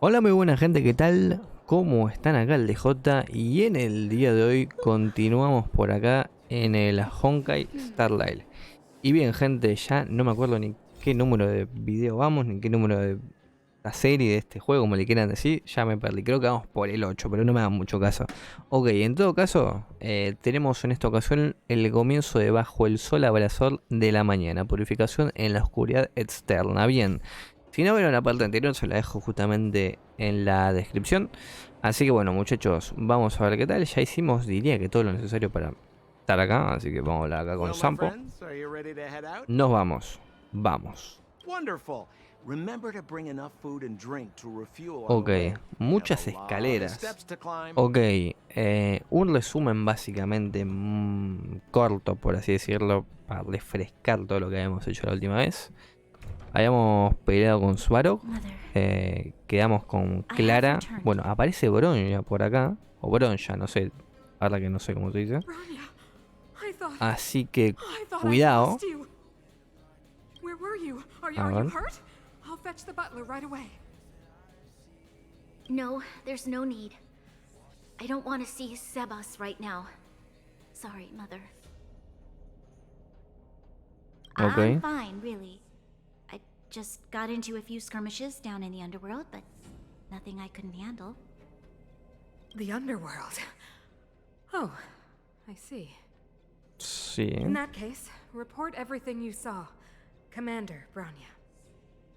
Hola, muy buena gente, ¿qué tal? ¿Cómo están acá el DJ? Y en el día de hoy continuamos por acá en el Honkai Star Rail. Y bien gente, ya no me acuerdo ni qué número de video vamos, ni qué número de la serie de este juego, como le quieran decir, ya me perdí. Creo que vamos por el 8, pero no me hagan mucho caso. Ok, en todo caso, tenemos en esta ocasión el comienzo de Bajo el Sol Abrasador de la Mañana. Purificación en la oscuridad externa. Bien. Si no vieron la parte anterior, se la dejo justamente en la descripción. Así que bueno, muchachos, vamos a ver qué tal. Ya hicimos, diría que todo lo necesario para estar acá. Así que vamos a hablar acá con Sampo. Nos vamos. Vamos. Ok, muchas escaleras. Ok, un resumen básicamente corto, por así decirlo, para refrescar todo lo que habíamos hecho la última vez. Habíamos peleado con Suaro, quedamos con Clara. Bueno, aparece Bronya por acá, o Bronya, no sé, ahora que no sé cómo se dice. Así que cuidado. A ver. No, there's no need. I don't want to see Sebas right now. Sorry, Mother. Okay. I'm fine, really. I just got into a few skirmishes down in the underworld, but nothing I couldn't handle. The underworld? Oh, I see. Sí. In that case, report everything you saw. Commander Bronya.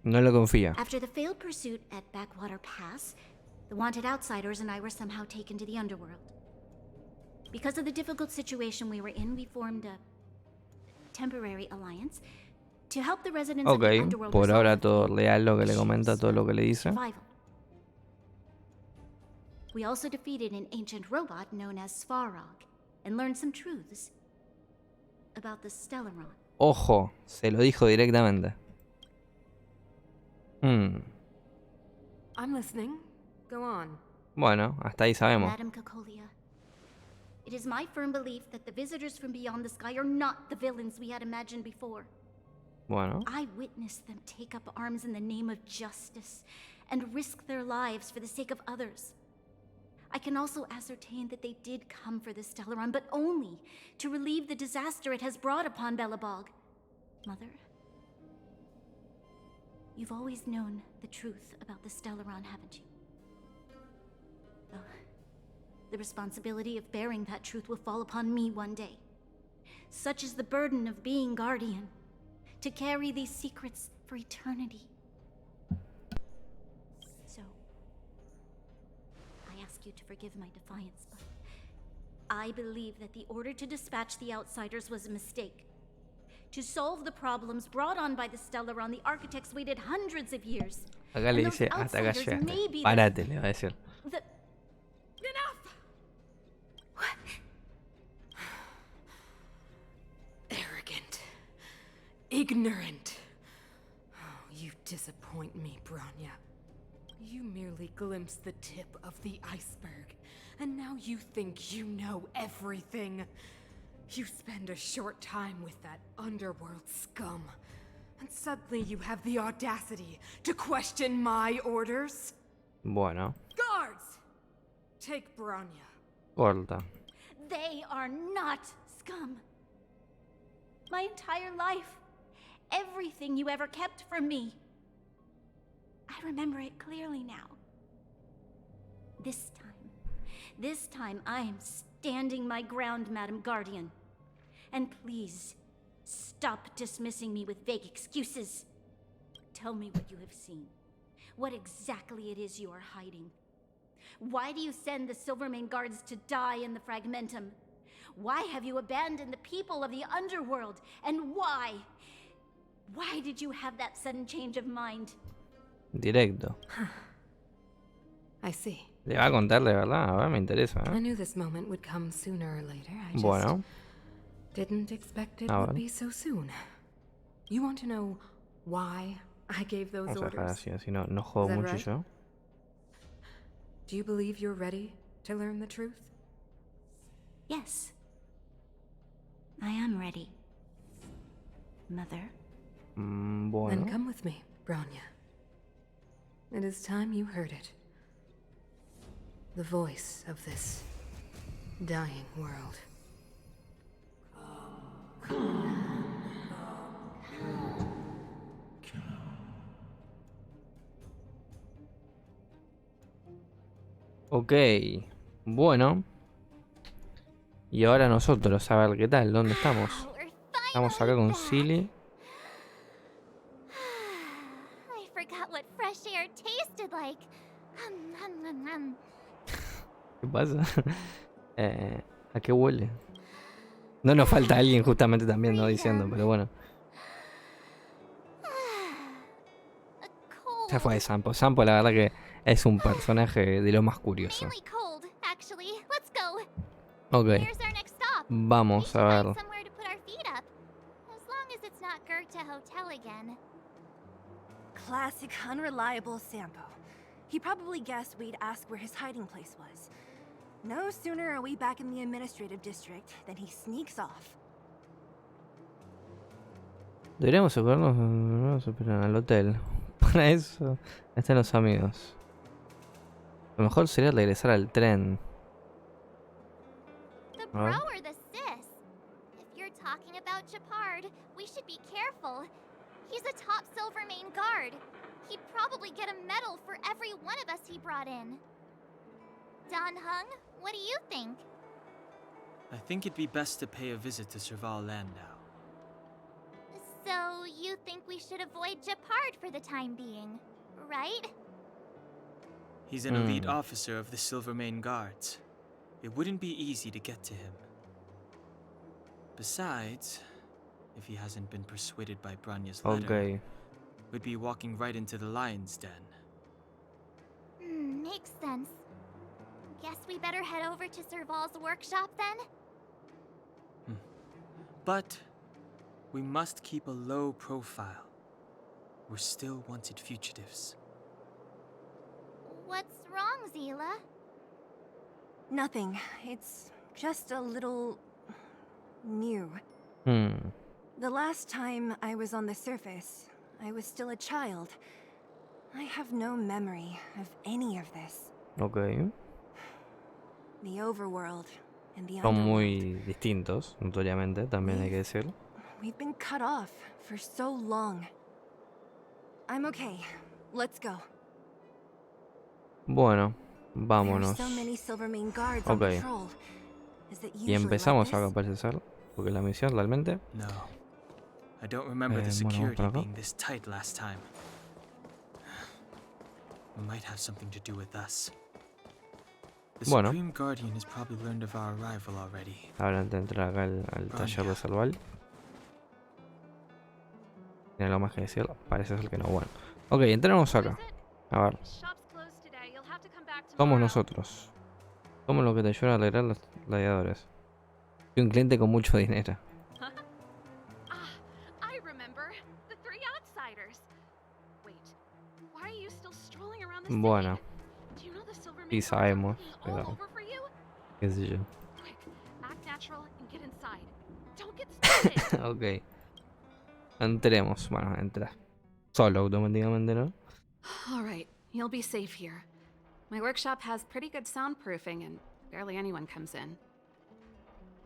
No lo confía. After the failed pursuit at Backwater Pass, the wanted outsiders and I were somehow taken to the underworld. Because of the difficult situation we were in, we formed a temporary alliance to help the residents of the underworld. Por ahora todo real lo que le comenta, todo lo que le dice. We also defeated an ancient robot known as Svarog and learned some truths about the Stellaron. Ojo, se lo dijo directamente. I'm listening. Go on. Bueno, hasta ahí sabemos. Madam Cocolia, it is my firm belief that the visitors from beyond the sky are not the villains we had imagined before. Bueno. I witnessed them take up arms in the name of justice and risk their lives for the sake of others. I can also ascertain that they did come for the Stellaron, but only to relieve the disaster it has brought upon Belobog. Mother, you've always known the truth about the Stellaron, haven't you? Well, the responsibility of bearing that truth will fall upon me one day. Such is the burden of being guardian, to carry these secrets for eternity. So, I ask you to forgive my defiance, but I believe that the order to dispatch the outsiders was a mistake. To solve the problems brought on by the Stellaron, the architects waited hundreds of years. Acá le dice, hasta acá llegaste. Parate, le va a decir. Enough! What? Arrogant. Ignorant. Oh, you disappoint me, Bronya. You merely glimpsed the tip of the iceberg, and now you think you know everything. You spend a short time with that underworld scum, and suddenly you have the audacity to question my orders? Bueno. Guards! Take Bronya. Corta. They are not scum. My entire life, everything you ever kept from me. I remember it clearly now. This time I am standing my ground, Madam Guardian. And please, stop dismissing me with vague excuses. Tell me what you have seen. What exactly it is you are hiding. Why do you send the Silvermane guards to die in the Fragmentum? Why have you abandoned the people of the underworld? And why? Why did you have that sudden change of mind? Directo. I see. Le va a contar de verdad, a ver, me interesa. I knew this moment would come sooner or later. I just Bueno. didn't expect it would be so soon. You want to know why I gave those Vamos a dejar orders? así, así no juego mucho right? yo. Do you believe you're ready to learn the truth? Yes. I am ready. Mother. Bueno. Then come with me, Bronya. It is time you heard it. The voice of this dying world. Ok, bueno. Y ahora nosotros, a ver qué tal, ¿dónde estamos? We're Estamos acá finally con back. Silly. I forgot what fresh air tasted like. ¿Qué pasa? ¿A qué huele? No nos falta alguien justamente también, ¿no? Diciendo, pero bueno. A cold. Ya fue de Sampo. Sampo la verdad que es un personaje de lo más curioso. Mainly cold, actually. Let's go. Ok, Here's our next stop. We vamos should a find ver. somewhere to put our feet up. As long as it's not Goethe Hotel again. Classic unreliable Sampo. He probably guessed we'd ask where his hiding place was. No sooner are we back in the administrative district than he sneaks off. Deberíamos acordarnos al hotel. Para eso están los amigos. Lo mejor sería regresar al tren. The Huh? bro or the sis? If you're talking about Japard, we should be careful. He's a top Silvermane guard. He'd probably get a medal for every one of us he brought in. Don Hung, what do you think? I think it'd be best to pay a visit to Serval Landau. So, you think we should avoid Japard for the time being, right? He's an elite officer of the Silvermane Guards. It wouldn't be easy to get to him. Besides, if he hasn't been persuaded by Branya's letter, Ok. we'd be walking right into the lion's den. Makes sense. Guess we better head over to Serval's workshop then? But we must keep a low profile. We're still wanted fugitives. What's wrong, Zila? Nothing. It's just a little new. The last time I was on the surface, I was still a child. I have no memory of any of this. Ok. The overworld and the Son underworld. muy distintos, notoriamente, también hay que decirlo. We've been cut off for so long. I'm okay. Let's go. Bueno, There are vámonos. so many Silvermane guards on Ok. patrol. Is it Y usually empezamos like acá, this? parece ser. Porque la misión realmente. No. I don't remember the Bueno, vamos security para acá. being this tight last time. It might have something to do with us. The Bueno. Supreme Guardian has probably learned of our arrival already. Ahora antes de entrar acá al taller de Serval. Tiene algo más que decir. Parece ser que no. Bueno. Ok, entramos acá. A ver. Somos nosotros. Somos los que te ayudan a alegrar los gladiadores. Y un cliente con mucho dinero. I remember. The three outsiders. Wait, why are you still strolling around the city? Bueno, Do you know the Silvermane sí guards are sabemos, looking all pero over for you? qué sé yo. Quick, act natural and get inside. Don't get started. Ok. Entremos. Bueno, entra. Solo automáticamente, ¿no? All right, you'll be safe here. My workshop has pretty good soundproofing and barely anyone comes in.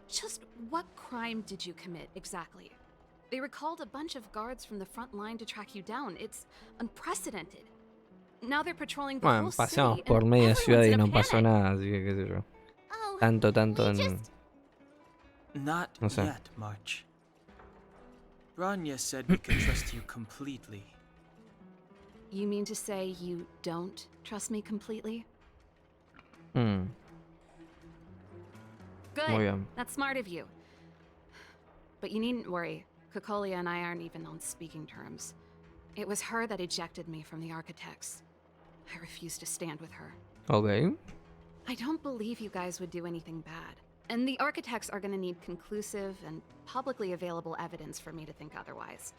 Just what crime did you commit exactly? They recalled a bunch of guards from the front line to track you down. It's unprecedented. Now they're patrolling the Bueno, whole pasamos city, por and media ciudad y everyone's in a no pasó panic. nada, así que qué sé yo. Oh, Tanto we en... just... Not No sé. yet, March. Branya said we could trust you completely. You mean to say you don't trust me completely? Hmm, Good. muy bien. That's smart of you. But you needn't worry. Kokolia and I aren't even on speaking terms. It was her that ejected me from the Architects. I refuse to stand with her. Ok. I don't believe you guys would do anything bad. And the Architects are gonna need conclusive and publicly available evidence for me to think otherwise.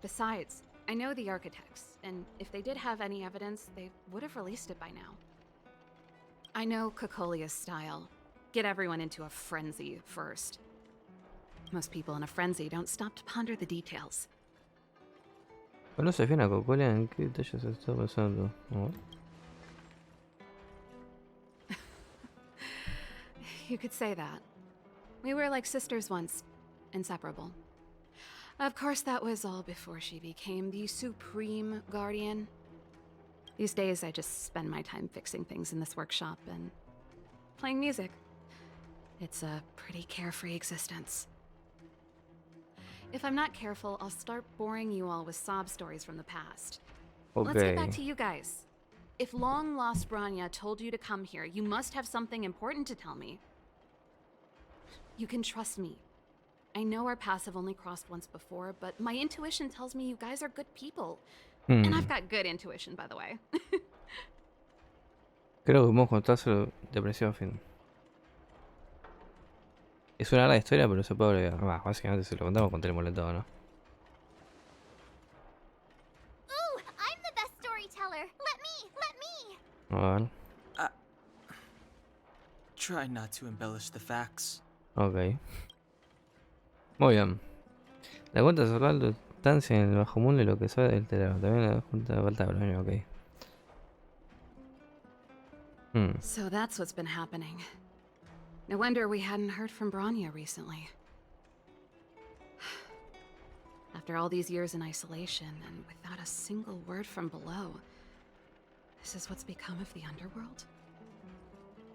Besides, I know the Architects, and if they did have any evidence, they would have released it by now. I know Kokolia's style. Get everyone into a frenzy first. Most people in a frenzy don't stop to ponder the details. ¿Conoces bien a Cocolia? ¿En qué detalles está pasando? A ver. You could say that. We were like sisters once, inseparable. Of course, that was all before she became the Supreme Guardian. These days, I just spend my time fixing things in this workshop and playing music. It's a pretty carefree existence. If I'm not careful, I'll start boring you all with sob stories from the past. Let's get back Ok. to you guys. If long-lost Branya told you to come here, you must have something important to tell me. You can trust me. I know our paths have only crossed once before, but my intuition tells me you guys are good people. And I've got good intuition, by the way. Creo que podemos contárselo de principio a fin. Es una larga historia, pero se puede abreviar. Básicamente si lo contamos, contémosle todo, ¿no? Ooh, I'm the best storyteller. Let me. A ver. Try not to embellish the facts. Ok. Muy bien. La cuenta sobre la estancia en el bajo mundo y lo que sabe del teléfono. También la junta de falta de broña, ok. So that's what's been happening. No wonder we hadn't heard from Branya recently. After all these years in isolation and without a single word from below, this is what's become of the underworld?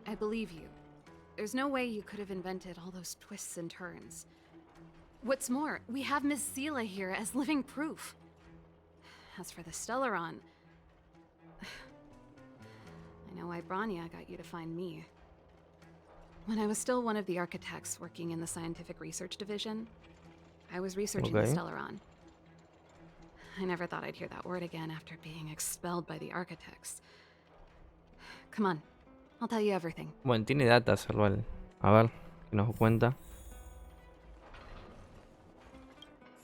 I believe you. There's no way you could have invented all those twists and turns. What's more, we have Miss Seela here as living proof. As for the Stellaron, I know why Branya got you to find me. When I was still one of the architects working in the scientific research division, I was researching the Stellaron. I never thought I'd hear that word again after being expelled by the architects. Come on, I'll tell you everything. Bueno, tiene datas el rol. A ver, que nos cuenta.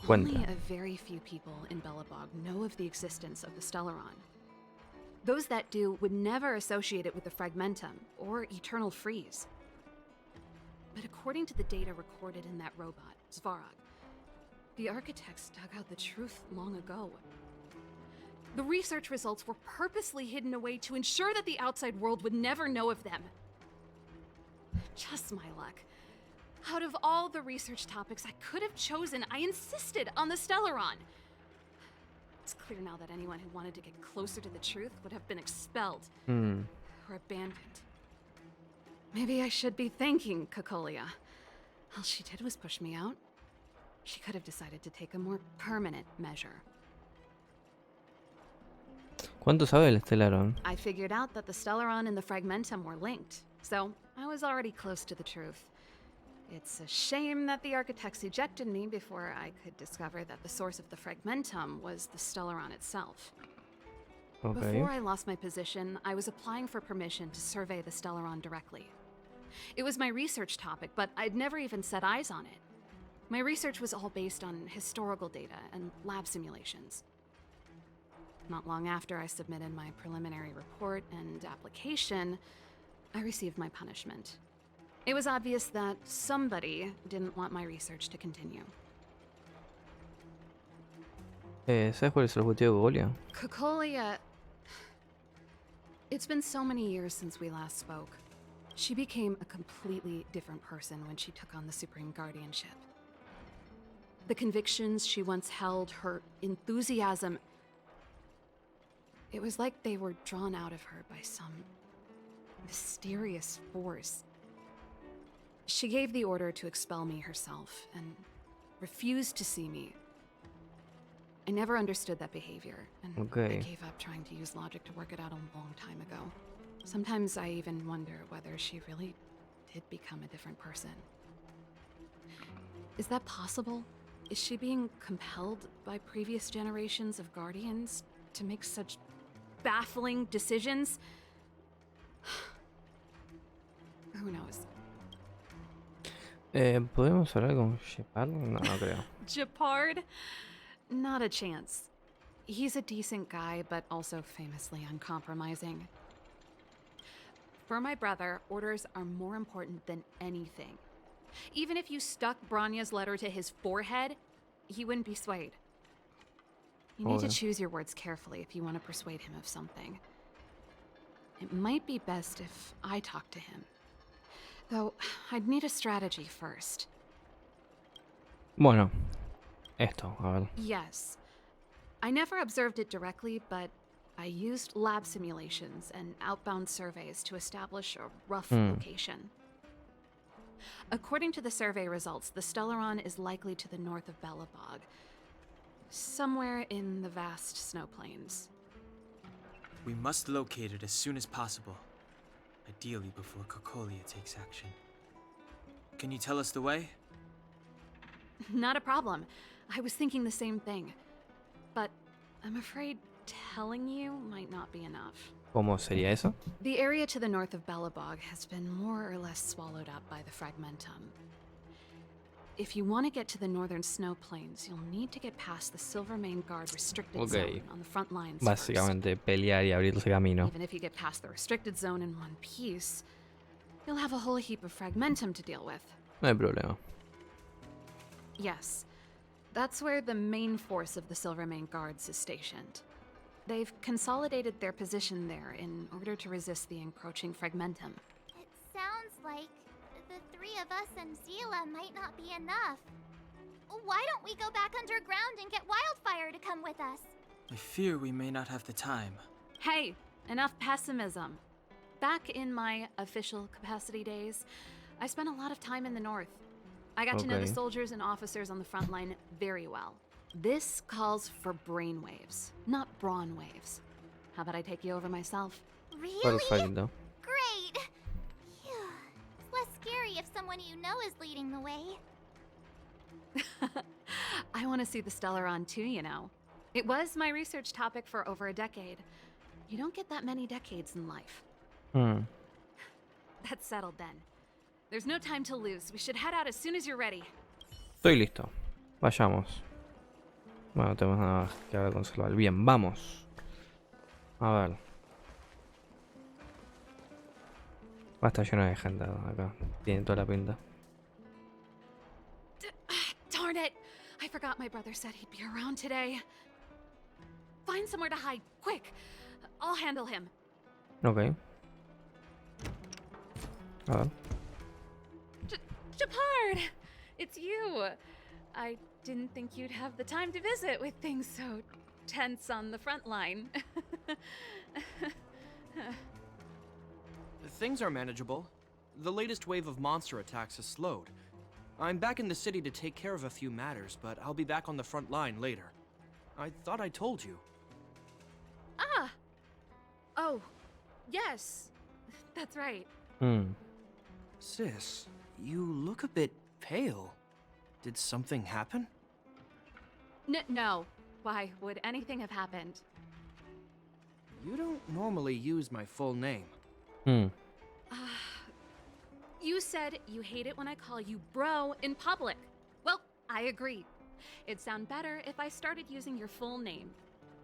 Only a very few people in Belobog know of the existence of the Stellaron. Those that do would never associate it with the Fragmentum or Eternal Freeze. But according to the data recorded in that robot, Svarog, the architects dug out the truth long ago. The research results were purposely hidden away to ensure that the outside world would never know of them. Just my luck. Out of all the research topics I could have chosen, I insisted on the Stellaron. It's clear now that anyone who wanted to get closer to the truth would have been expelled or abandoned. Maybe I should be thanking Cocolia. All she did was push me out. She could have decided to take a more permanent measure. ¿Cuánto sabe el Stellaron? I figured out that the Stellaron and the Fragmentum were linked, so I was already close to the truth. It's a shame that the architects ejected me before I could discover that the source of the Fragmentum was the Stellaron itself. Ok. Before I lost my position, I was applying for permission to survey the Stellaron directly. It was my research topic, but I'd never even set eyes on it. My research was all based on historical data and lab simulations. Not long after I submitted my preliminary report and application, I received my punishment. It was obvious that somebody didn't want my research to continue. ¿Sabes cuál es el objetivo de Cocolia? Cocolia... It's been so many years since we last spoke. She became a completely different person when she took on the Supreme Guardianship. The convictions she once held, her enthusiasm... It was like they were drawn out of her by some mysterious force. She gave the order to expel me herself and refused to see me. I never understood that behavior, and I gave up trying to use logic to work it out a long time ago. Sometimes I even wonder whether she really did become a different person. Is that possible? Is she being compelled by previous generations of Guardians to make such baffling decisions? Who knows? ¿Podemos hablar con Shepard? No, no creo. Japard? Not a chance. He's a decent guy, but also famously uncompromising. For my brother, orders are more important than anything. Even if you stuck Branya's letter to his forehead, he wouldn't be swayed. You need to Obvio. choose your words carefully if you want to persuade him of something. It might be best if I talk to him. Though, I'd need a strategy first. Bueno, esto, a ver. Yes. I never observed it directly, but I used lab simulations and outbound surveys to establish a rough location. According to the survey results, the Stellaron is likely to the north of Belobog, somewhere in the vast snow plains. We must locate it as soon as possible. Ideally before Kokolia takes action. Can you tell us the way? Not a problem. I was thinking the same thing. But I'm afraid telling you might not be enough. ¿Cómo sería eso? The area to the north of Belobog has been more or less swallowed up by the Fragmentum. If you want to get to the northern snow plains, you'll need to get past the Silvermane Guard restricted zone on the front lines Básicamente pelear y abrirse camino. Even if you get past the restricted zone in one piece, you'll have a whole heap of Fragmentum to deal with. No hay problema. Yes, that's where the main force of the Silvermane Guards is stationed. They've consolidated their position there in order to resist the encroaching Fragmentum. It sounds like the three of us and Zila might not be enough. Why don't we go back underground and get Wildfire to come with us? I fear we may not have the time. Hey, enough pessimism. Back in my official capacity days, I spent a lot of time in the north. I got to know the soldiers and officers on the front line very well. This calls for brainwaves, not brawn waves. How about I take you over myself? Really? Perfecto. Great! Phew. It's less scary if someone you know is leading the way. I want to see the Stellaron too, you know. It was my research topic for over a decade. You don't get that many decades in life. That's settled then. There's no time to lose. We should head out as soon as you're ready. Estoy listo. Vayamos. Bueno, no tenemos nada que hablar con Salval. Bien, vamos. A ver. Va a estar lleno de gente acá. Tiene toda la pinta. Darn it! I forgot my brother said he'd be around today. Find somewhere to hide, quick! I'll handle him. Ok. A ver. Japard! It's you! I didn't think you'd have the time to visit with things so tense on the front line. Things are manageable. The latest wave of monster attacks has slowed. I'm back in the city to take care of a few matters, but I'll be back on the front line later. I thought I told you. Ah! Oh, yes. That's right. Sis, you look a bit pale. Did something happen? No. Why would anything have happened? You don't normally use my full name. You said you hate it when I call you bro in public. Well, I agree. It'd sound better if I started using your full name.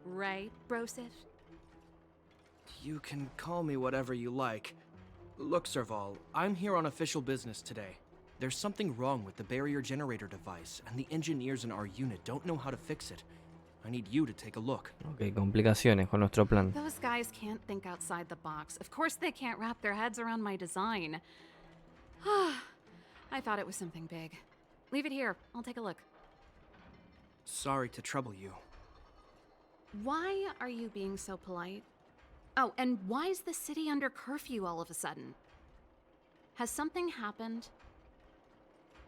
Right, Brosif? You can call me whatever you like. Look, Serval, I'm here on official business today. There's something wrong with the barrier generator device, and the engineers in our unit don't know how to fix it. I need you to take a look. Ok, complicaciones con nuestro plan. Those guys can't think outside the box. Of course they can't wrap their heads around my design. I thought it was something big. Leave it here. I'll take a look. Sorry to trouble you. Why are you being so polite? Oh, and why is the city under curfew all of a sudden? Has something happened?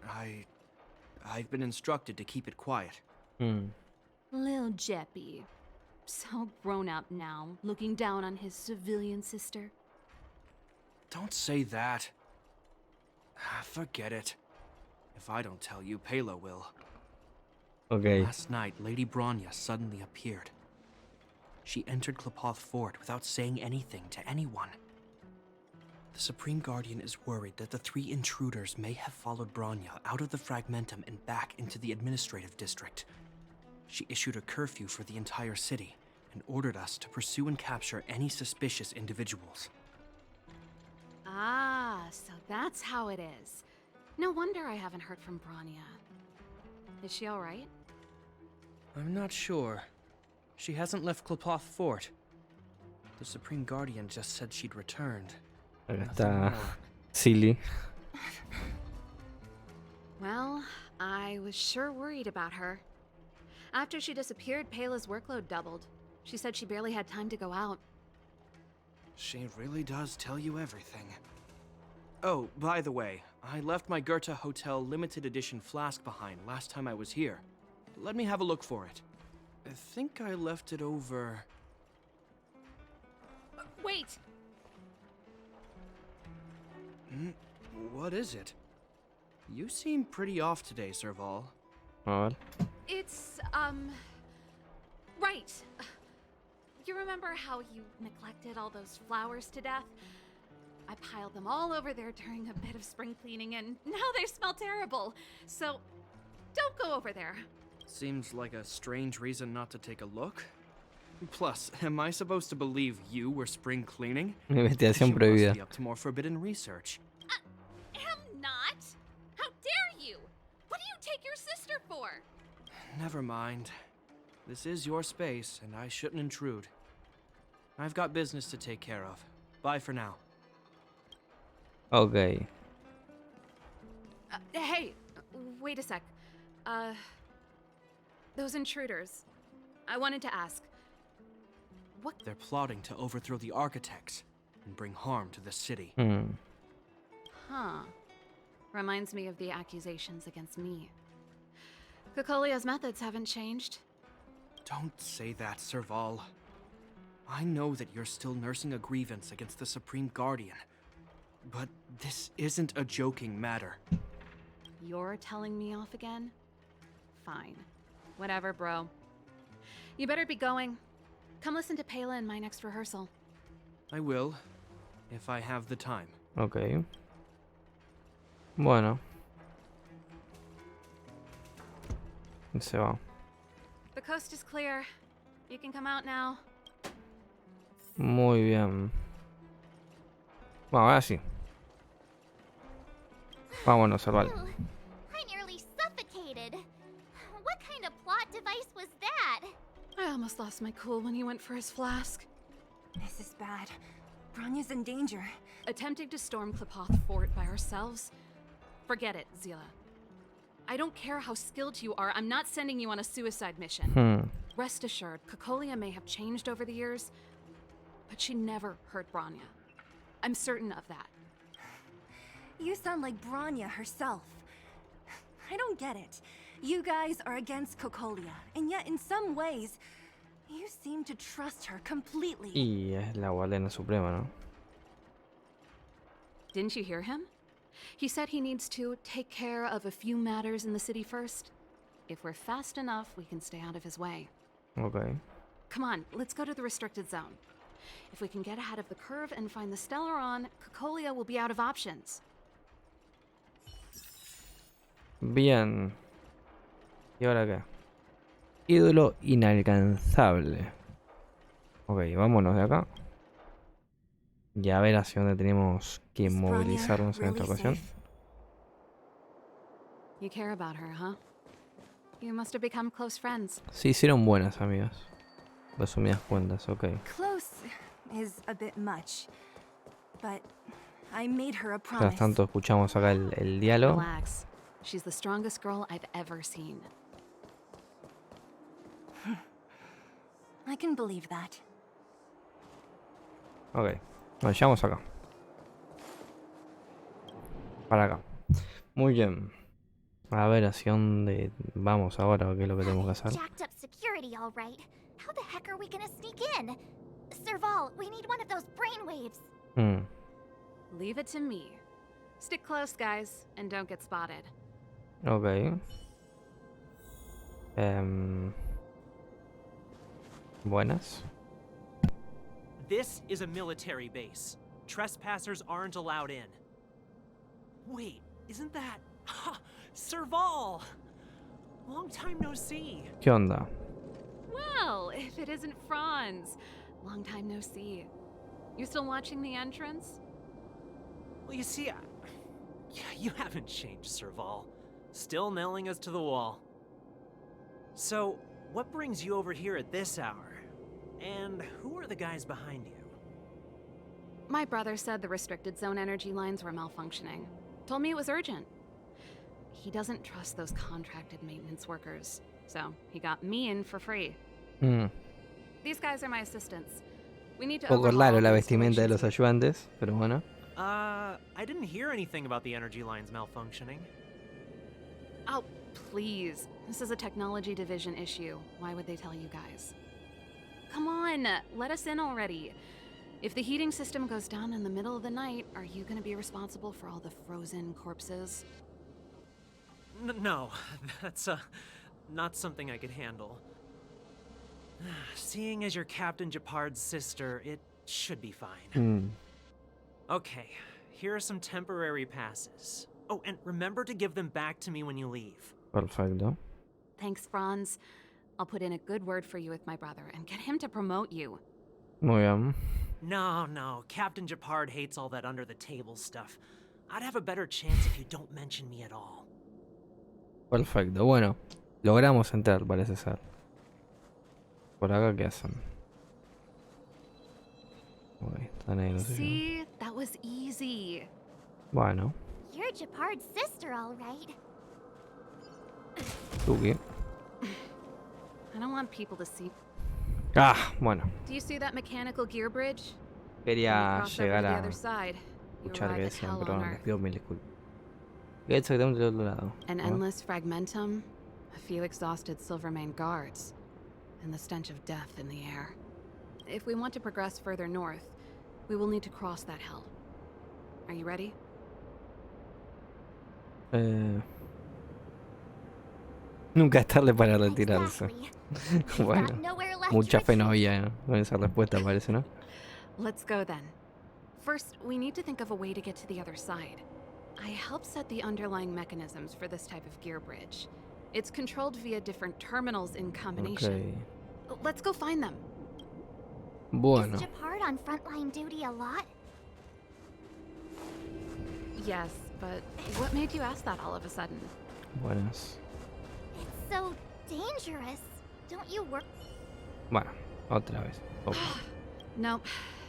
I've been instructed to keep it quiet. Lil Jeppy. So grown up now, looking down on his civilian sister. Don't say that. Forget it. If I don't tell you, Pela will. Ok. Last night, Lady Bronya suddenly appeared. She entered Klapoth Fort without saying anything to anyone. The Supreme Guardian is worried that the three intruders may have followed Bronya out of the Fragmentum and back into the administrative district. She issued a curfew for the entire city and ordered us to pursue and capture any suspicious individuals. Ah, so that's how it is. No wonder I haven't heard from Bronya. Is she all right? I'm not sure. She hasn't left Clopoth Fort. The Supreme Guardian just said she'd returned. Acá Nothing está more. Silly. Well, I was sure worried about her. After she disappeared, Pela's workload doubled. She said she barely had time to go out. She really does tell you everything. Oh, by the way, I left my Goethe Hotel limited edition flask behind last time I was here. Let me have a look for it. I think I left it over... Wait! What is it? You seem pretty off today, Serval. A ver. It's, right. You remember how you neglected all those flowers to death? I piled them all over there during a bit of spring cleaning, and now they smell terrible. So, don't go over there. Seems like a strange reason not to take a look. Plus, am I supposed to believe you were spring cleaning? Investigación You must prohibida. be up to more forbidden research. Am not. How dare you? What do you take your sister for? Never mind. This is your space, and I shouldn't intrude. I've got business to take care of. Bye for now. Ok. Hey, wait a sec. Those intruders. I wanted to ask. What? They're plotting to overthrow the architects and bring harm to the city. Huh. Reminds me of the accusations against me. Cocolia's methods haven't changed. Don't say that, Serval. I know that you're still nursing a grievance against the Supreme Guardian. But this isn't a joking matter. You're telling me off again? Fine. Whatever, bro. You better be going. Come listen to Pela in my next rehearsal. I will, if I have the time. Ok. Bueno. Y se va. The coast is clear. You can come out now. Muy bien. Bueno, ahora sí. Vámonos, Serval. Ew, I nearly suffocated. What kind of plot device was that? I almost lost my cool when he went for his flask. This is bad. Bronya's in danger. Attempting to storm Clopoth Fort by ourselves? Forget it, Zila. I don't care how skilled you are, I'm not sending you on a suicide mission. Rest assured, Cocolia may have changed over the years, but she never hurt Bronya. I'm certain of that. You sound like Bronya herself. I don't get it. You guys are against Cocolia, and yet in some ways, you seem to trust her completely. Y es la guardiana suprema, ¿no? Didn't you hear him? He said he needs to take care of a few matters in the city first. If we're fast enough, we can stay out of his way. Ok. Come on, let's go to the restricted zone. If we can get ahead of the curve and find the Stellaron, Cocolia will be out of options. Bien. ¿Y ahora qué? Ídolo inalcanzable. Ok, vámonos de acá. Y a ver hacia dónde tenemos que Is Bronya movilizarnos en esta really ocasión. safe? You care about her, huh? You must have become close friends. Se hicieron buenas amigas. Resumidas cuentas, ok. Close is a bit much, but I made her a Mientras promise. tanto escuchamos acá el diálogo. Relax. She's the strongest girl I've ever seen. I can believe that. Ok. Nos llevamos acá. Para acá. Muy bien. A ver hacia dónde vamos ahora, qué es lo que tenemos que hacer. Jacked up security, all right. How the heck are we gonna sneak in? Serval, we need one of those brainwaves. Leave it to me. Stick close, guys, and don't get spotted. Ok. Buenas. This is a military base. Trespassers aren't allowed in. Wait, isn't that... Ha! Serval! Long time no see. ¿Qué onda? Well, if it isn't Franz. Long time no see. You still watching the entrance? Well, you see, you haven't changed, Serval. Still nailing us to the wall. So, what brings you over here at this hour? And who are the guys behind you? My brother said the restricted zone energy lines were malfunctioning. Told me it was urgent. He doesn't trust those contracted maintenance workers, so he got me in for free. These guys are my assistants. We need to Poco overhaul raro all la the vestimenta de los installations ayudantes, pero bueno. I didn't hear anything about the energy lines malfunctioning. Oh, please. This is a technology division issue. Why would they tell you guys? Come on, let us in already. If the heating system goes down in the middle of the night, are you gonna be responsible for all the frozen corpses? No, that's not something I could handle. Seeing as you're Captain Japard's sister, it should be fine. Okay, here are some temporary passes. Oh, and remember to give them back to me when you leave. Perfecto. Thanks, Franz. I'll put in a good word for you with my brother and get him to promote you. Muy bien. No, Captain Japard hates all that under-the-table stuff. I'd have a better chance if you don't mention me at all. Perfecto. Bueno, logramos entrar, parece ser. Por acá, ¿qué hacen? Uy, están ahí los See, that was easy. Bueno. You're Japard's sister, all right. Tuki. I don't want people to see. Ah, bueno. Do you see that mechanical gear bridge? Quería llegar a escuchar que decían, pero bueno, les pido mil disculpas. ¿Qué exactamente del otro lado? An endless fragmentum, a few exhausted Silvermane guards, and the stench of death in the air. If we want to progress further north, we will need to cross that hell. Are you ready? Nunca es tarde para retirarse. Exactly. Bueno, Got nowhere left mucha to fe no retreat. había con esa respuesta, parece, ¿no? Let's go then. First, we need to think of a way to get to the other side. I helped set the underlying mechanisms for this type of gear bridge. It's controlled via different terminals in combination. Okay. Let's go find them. Bueno. Is Japard on frontline duty a lot? Yes, but what made you ask that all of a sudden? Buenas. It's so dangerous. Don't you work? Bueno, otra vez. Opa. Nope.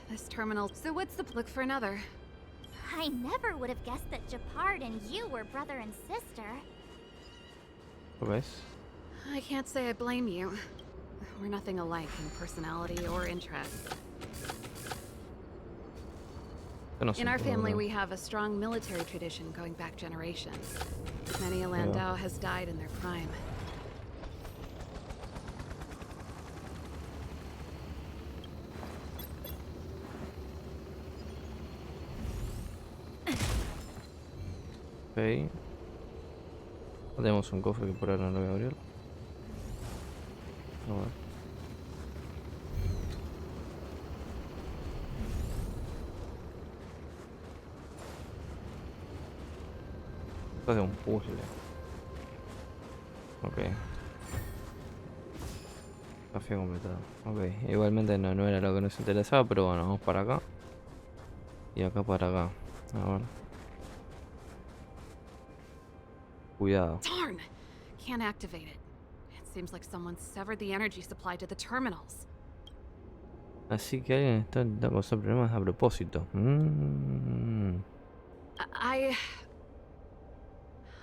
This terminal. So what's the look for another? I never would have guessed that Japard and you were brother and sister. ¿Lo ves? I can't say I blame you. We're nothing alike in personality or interests. In our family, we have a strong military tradition going back generations. Many a Landau has died in their prime. Ok. Tenemos un cofre que por ahora no lo voy a abrir. A ver. Esto es de un puzzle. Ok. Desafío completado. Ok. Igualmente no era lo que nos interesaba, pero bueno, vamos para acá. Y acá para acá. A ver. Cuidado. Darn! Can't activate it. It seems like someone severed the energy supply to the terminals. Así que alguien está intentando causar problemas a propósito.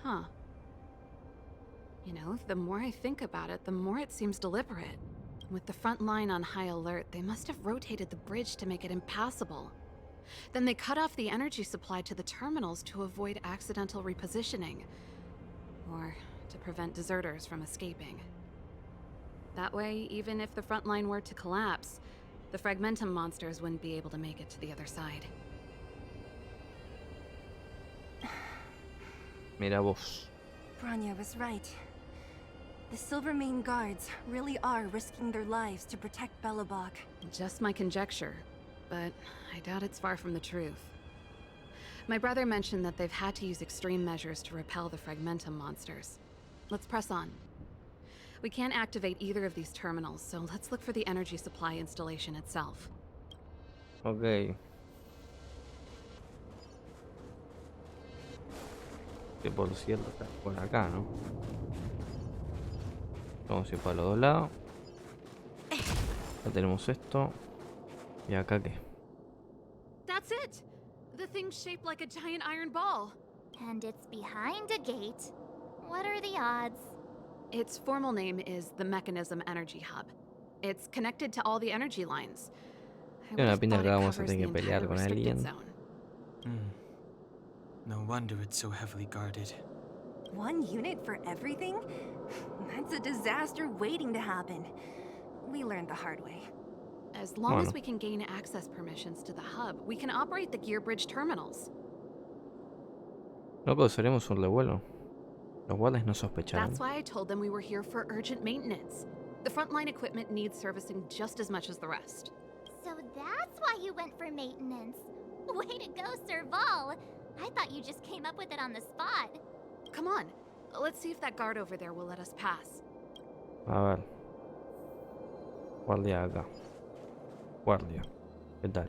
Huh. You know, the more I think about it, the more it seems deliberate. With the front line on high alert, they must have rotated the bridge to make it impassable. Then they cut off the energy supply to the terminals to avoid accidental repositioning. Or to prevent deserters from escaping. That way, even if the front line were to collapse, the Fragmentum monsters wouldn't be able to make it to the other side. Mira vos. Bronya was right. The Silvermane guards really are risking their lives to protect Belobog. Just my conjecture, but I doubt it's far from the truth. My brother mentioned that they've had to use extreme measures to repel the Fragmentum monsters. Let's press on. We can't activate either of these terminals, so let's look for the energy supply installation itself. Ok. Que por cierto está por acá, ¿no? Vamos a ir para los dos lados. Ya tenemos esto. ¿Y acá qué? That's it! The thing's shaped like a giant iron ball. And it's behind a gate. What are the odds? Its formal name is the Mechanism Energy Hub. It's connected to all the energy lines. I Tiene una would've pinta thought que it vamos a covers tener the que pelear entire con restricted alguien. zone. No wonder it's so heavily guarded. One unit for everything? That's a disaster waiting to happen. We learned the hard way. As long Bueno. as we can gain access permissions to the hub, we can operate the gear bridge terminals. No causaremos un revuelo. Los guardias no sospecharán. That's why I told them we were here for urgent maintenance. The frontline equipment needs servicing just as much as the rest. So that's why you went for maintenance. Way to go, Serval. I thought you just came up with it on the spot. Come on, let's see if that guard over there will let us pass. A ver. Guardia acá. Guardia. ¿Qué tal?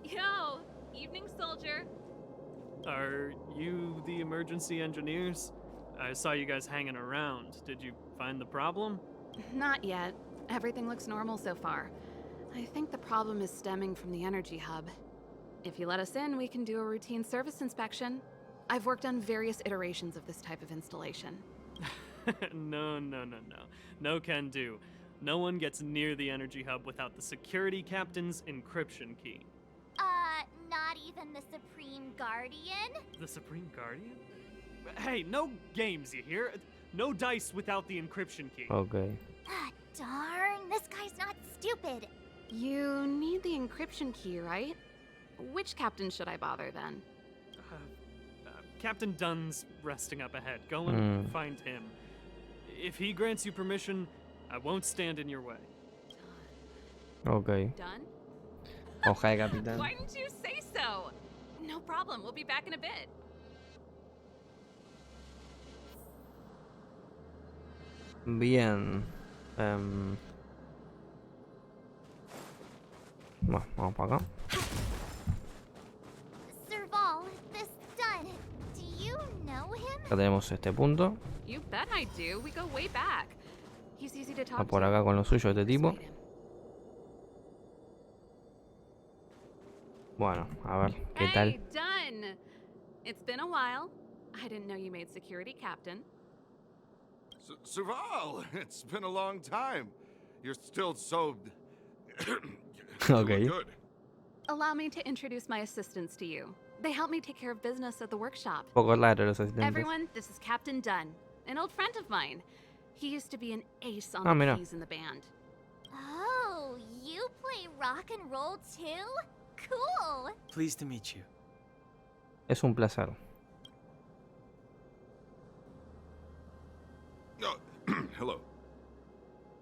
Yo, evening soldier. Are you the emergency engineers? I saw you guys hanging around. Did you find the problem? Not yet. Everything looks normal so far. I think the problem is stemming from the energy hub. If you let us in, we can do a routine service inspection. I've worked on various iterations of this type of installation. No. No can do. No one gets near the energy hub without the security captain's encryption key. Not even the Supreme Guardian? The Supreme Guardian? Hey, no games, you hear? No dice without the encryption key. Ok. Ah, darn, this guy's not stupid. You need the encryption key, right? Which captain should I bother then? Captain Dunn's resting up ahead. Go and find him. If he grants you permission, I won't stand in your way. Ok. Done? Hoja de capitán. Why didn't you say so? No problem, we'll be back in a bit. Bien. Bueno, vamos para acá. Serval, this done. Do you know him? Ya tenemos este punto. You bet I do. We go way back. He's easy to Está talk por to. acá con lo suyo este tipo. Persuade him. Bueno, a ver, ¿qué Hey, tal? done. It's been a while. I didn't know you made security captain. Serval, it's been a long time. You're still so... Okay. Good. Allow me to introduce my assistants to you. They help me take care of business at the workshop. Un poco raro los asistentes. Everyone, this is Captain Dunn, an old friend of mine. He used to be an ace on Ah, the mira. keys in the band. Oh, you play rock and roll too? Cool. Pleased to meet you. Es un placer. Oh, hello.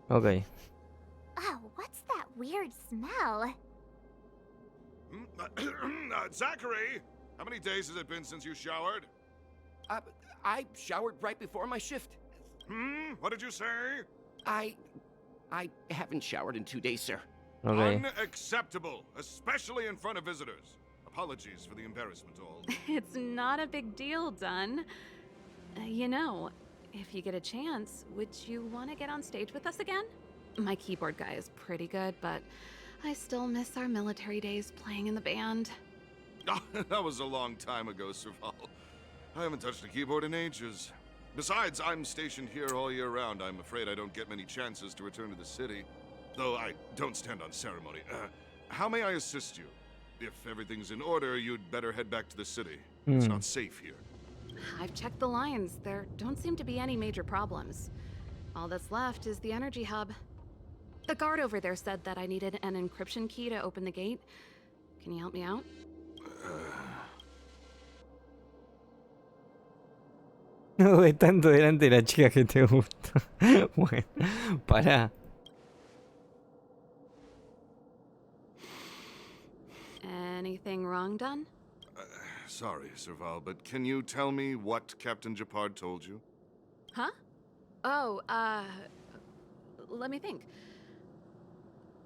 Ok. Oh, what's that weird smell? Zachary, how many days has it been since you showered? I showered right before my shift. What did you say? I haven't showered in 2 days, sir. Ok. Unacceptable, especially in front of visitors. Apologies for the embarrassment, all. It's not a big deal, Dunn. You know, if you get a chance, would you want to get on stage with us again? My keyboard guy is pretty good, but I still miss our military days playing in the band. That was a long time ago, Serval. I haven't touched a keyboard in ages. Besides, I'm stationed here all year round. I'm afraid I don't get many chances to return to the city. Though I don't stand on ceremony. How may I assist you? If everything's in order, you'd better head back to the city. It's not safe here. I've checked the lines. There don't seem to be any major problems. All that's left is the energy hub. The guard over there said that I needed an encryption key to open the gate. Can you help me out? No de tanto delante de la chica que te gusta. Bueno, pará. Anything wrong, Dunn? Sorry, Serval, but can you tell me what Captain Japard told you? Huh? Oh, let me think.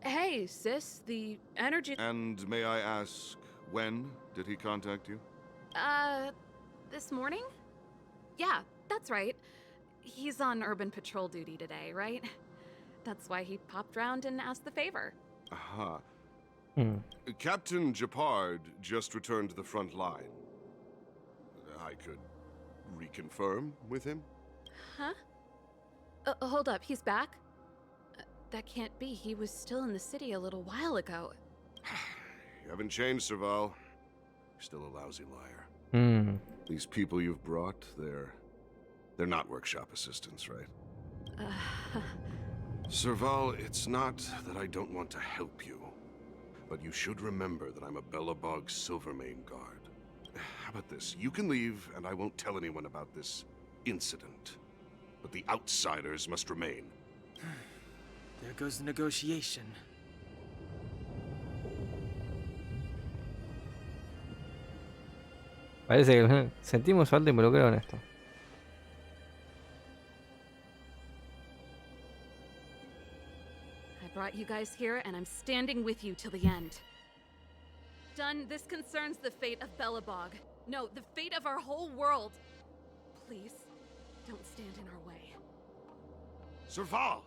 Hey, sis, the energy... And may I ask, when did he contact you? This morning? Yeah, that's right. He's on urban patrol duty today, right? That's why he popped round and asked the favor. Aha. Hmm. Captain Japard just returned to the front line. I could reconfirm with him? Huh? Hold up, he's back? That can't be. He was still in the city a little while ago. You haven't changed, Serval. You're still a lousy liar. Hmm. These people you've brought, they're not workshop assistants, right? Serval, it's not that I don't want to help you, but you should remember that I'm a Belobog Silvermane guard. How about this? You can leave, and I won't tell anyone about this incident. But the outsiders must remain. There goes the negotiation. Parece que sentimos falta involucrado en esto. I brought you guys here, and I'm standing with you till the end. Done, this concerns the fate of Belobog. No, the fate of our whole world. Please, don't stand in our way. Serval!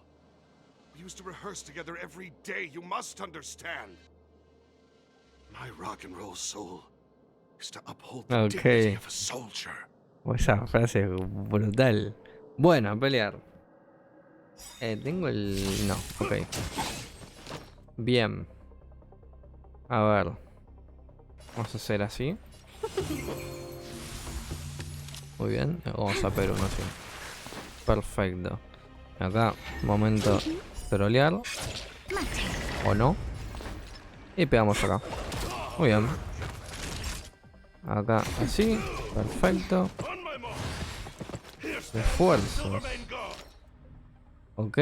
We used to rehearse together every day, you must understand. My rock and roll soul is to uphold the dignity of a soldier. Esa frase es brutal. Bueno, a pelear. Tengo el... no, ok. Bien. A ver. Vamos a hacer así. Muy bien. Vamos a pegar uno así. Perfecto. Acá, momento trolear. O no. Y pegamos acá. Muy bien. Acá, así. Perfecto. Refuerzos. Ok.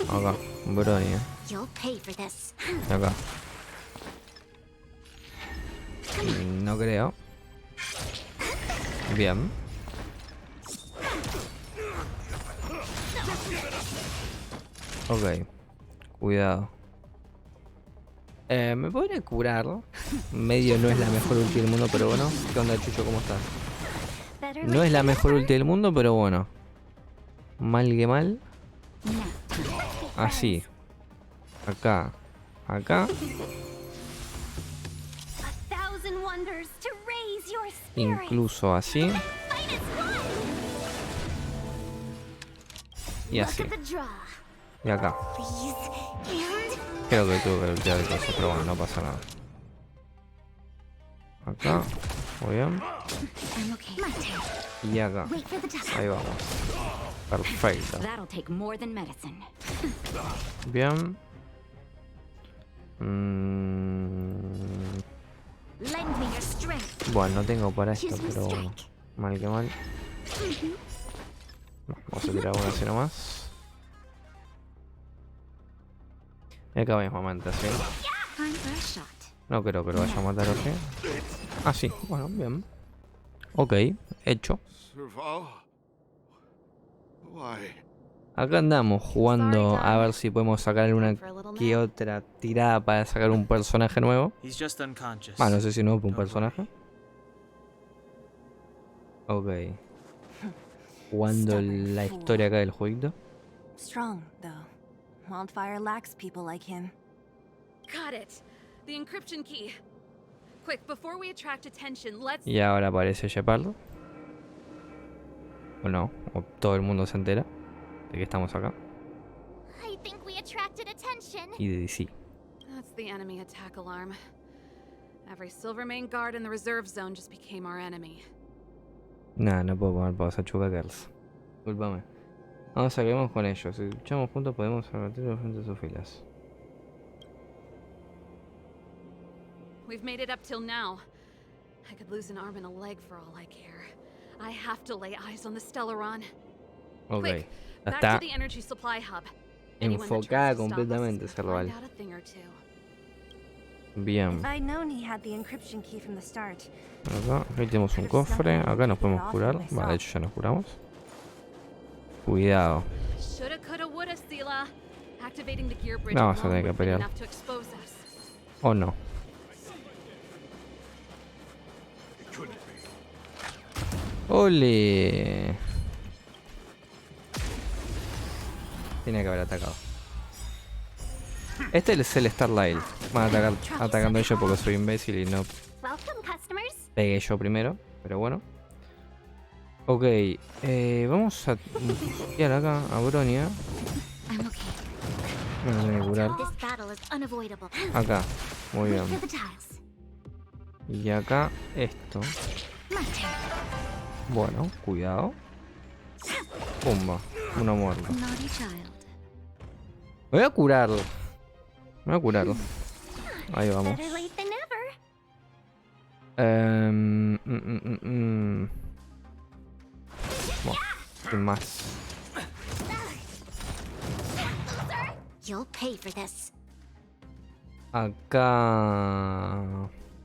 Acá, Bronia. Acá. No creo. Bien. Ok. Cuidado. ¿Me podría curar? Medio no es la mejor ulti del mundo, pero bueno. ¿Qué onda, Chucho? ¿Cómo estás? No es la mejor ulti del mundo, pero bueno. Mal que mal. Así. Acá. Acá. Incluso así. Y así. Y acá. Creo que tuve que ultiar el coso, pero bueno, no pasa nada. Acá. Muy bien. Y acá. Ahí vamos. Perfecto. Bien. Bueno, no tengo para esto, pero bueno. Mal que mal. Vamos a tirar una así nomás. Y acá mismo momento, ¿sí? No creo que lo vaya a matar, ¿o qué? Ah, sí. Bueno, bien. Ok, hecho. Acá andamos jugando a ver si podemos sacar alguna que otra tirada para sacar un personaje nuevo. Ah, no sé si nuevo para un personaje. Ok. Jugando la historia acá del jueguito. Strong, though. Wildfire lacks people like him. Got it. The encryption key. Quick, before we attract attention, let's... Y ahora aparece Shepard. O no, o todo el mundo se entera de que estamos acá. Y de DC. That's the enemy attack alarm. Every Silvermane guard in the reserve zone just became our enemy. Nah, no puedo poner pausa, chupa girls. Disculpame. Vamos a quedarnos con ellos. Si luchamos juntos podemos abatirlos frente a sus filas. We've made it up till now. I could lose an arm and a leg for all I care. I have to lay eyes on the Stellaron. Ok, Quick, ya back está to the energy supply hub. enfocada completamente ese rival. Bien. If I'd known he had the encryption key from the start. Acá, aquí tenemos un cofre. Acá nos podemos curar. Vale, de hecho ya nos curamos. Cuidado. No, vamos a tener que pelear. O no. Tenía que haber atacado. Este es el Star Rail. Van a atacar atacando ellos porque soy imbécil y no pegué yo primero. Pero bueno. Ok. Vamos a tirar acá a Bronia. Me lo tengo que curar. Acá. Muy bien. Y acá esto. Bueno, cuidado. Pumba. Una muerte. Me voy a curarlo. Me voy a curarlo. Ahí vamos. Bueno, sin más. Acá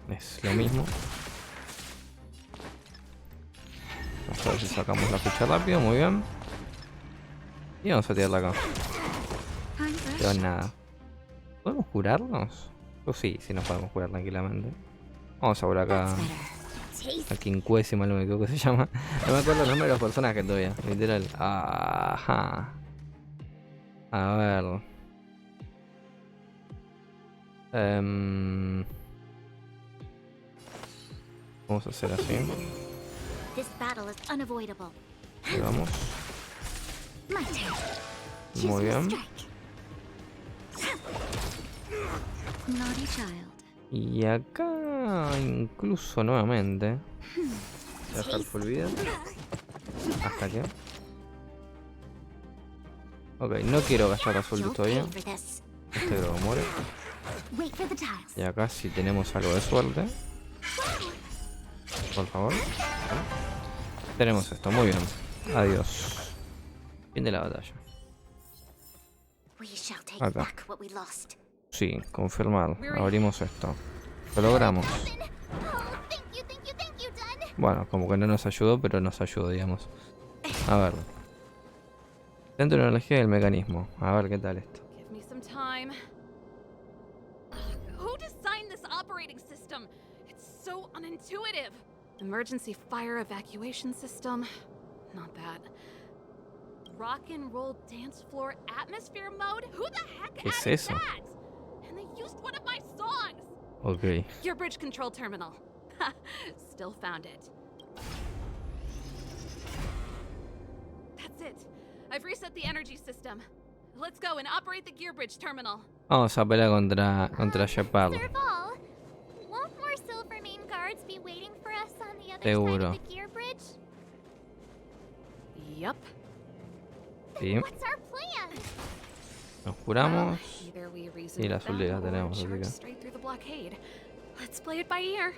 es lo mismo. Vamos a ver si sacamos la ficha rápido, muy bien. Y vamos a tirarla acá. Pero nada. ¿Podemos curarnos? Pues sí, sí nos podemos curar tranquilamente. Vamos a por acá. A Quincuesi, mal no me equivoco que se llama. No me acuerdo el nombre de los personajes todavía, literal. Ajá. A ver. Vamos a hacer así. Ahí vamos. Muy bien. Y acá incluso nuevamente. Dejar full vida. Hasta que. Ok, no quiero gastar azul todavía. Este creo que muere. Y acá si tenemos algo de suerte. Por favor. Tenemos esto, muy bien. Adiós. Fin de la batalla. Acá. Sí, confirmar. Abrimos esto. Lo logramos. Bueno, como que no nos ayudó, pero nos ayudó, digamos. A ver. Centro de energía del mecanismo. A ver qué tal esto. Emergency fire evacuation system. Not that. Rock and roll dance floor atmosphere mode? Who the heck ¿Qué es added eso? that? And they used one of my songs. Ok. Your bridge control terminal. Still found it. That's it. I've reset the energy system. Let's go and operate the gear bridge terminal. Vamos a pelear contra Shepard. Won't more Silvermane guards be waiting for us on the other Seguro. side of the gear bridge? Yep. Sí. What's our plan? Nos curamos. Either we reason Y la with azul them ya or tenemos, así charge que. straight through the blockade. Let's play it by ear.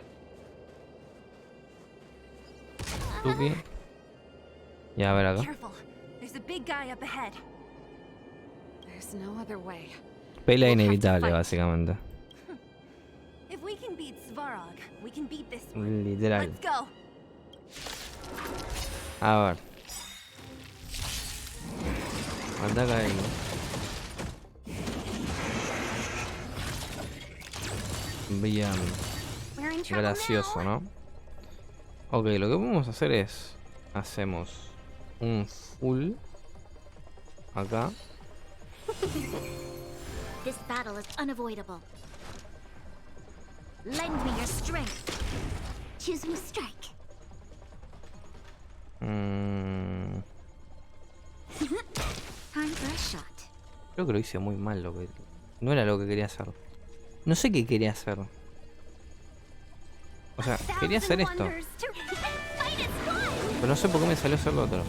Tuki. Y a ver acá. Careful. There's a big guy up ahead. There's no other way. Pelea inevitable, básicamente. If we can beat Svarog, we can beat this one. Literal. Let's go. A ver. Ataca ahí. Bien. Gracioso, ¿no? Ok, lo que podemos hacer es... Hacemos un full acá. This battle is unavoidable. Lend me your strength. Choose me strike. Time for a shot. Creo que lo hice muy mal, lo que... No era lo que quería hacer. No sé qué quería hacer. O sea, quería hacer esto. Pero no sé por qué me salió hacer lo otro.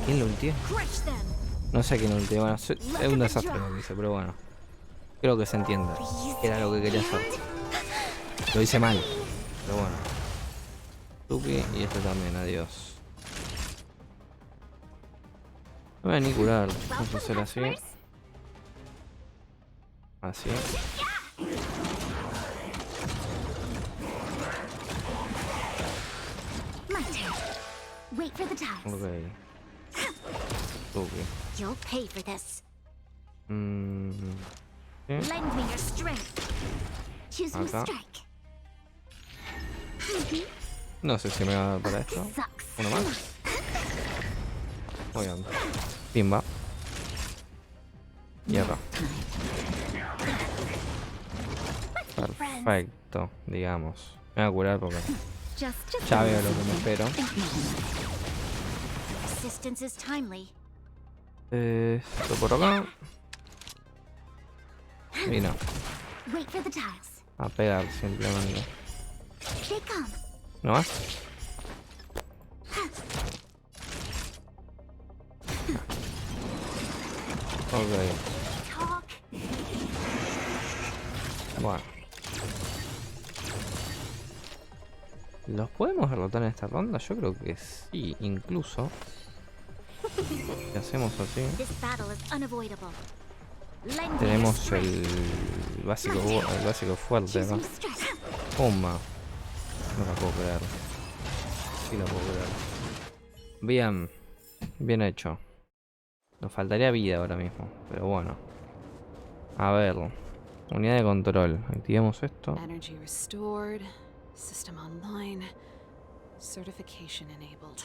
¿Quién lo ultió? No sé quién lo ultió. Bueno, es un desastre lo que hice, pero bueno. Creo que se entiende. Era lo que quería hacer. Lo hice mal. Pero bueno. Tuki y este también, adiós. No voy a ni curar. Vamos a hacer así. Así. Ok. Tuki. ¿sí? Acá. No sé si me va a dar para esto. Uno más. Muy bien. Pimba. Y acá. Perfecto, digamos. Me voy a curar porque ya veo lo que me espero. Assistance is timely. Esto por acá. Y no. Wait for the tiles. A pegar simplemente. They come. ¿No más? Ok. Talk. Bueno. ¿Los podemos derrotar en esta ronda? Yo creo que sí, incluso. Si hacemos así. This battle is unavoidable. Lend me your Tenemos strength. el básico fuerte acá. Choosing stress. Pumba. No la puedo creer. Sí la puedo creer. Bien. Bien hecho. Nos faltaría vida ahora mismo. Pero bueno. A ver. Unidad de control. Activemos esto. Energy restored. System online. Certification enabled.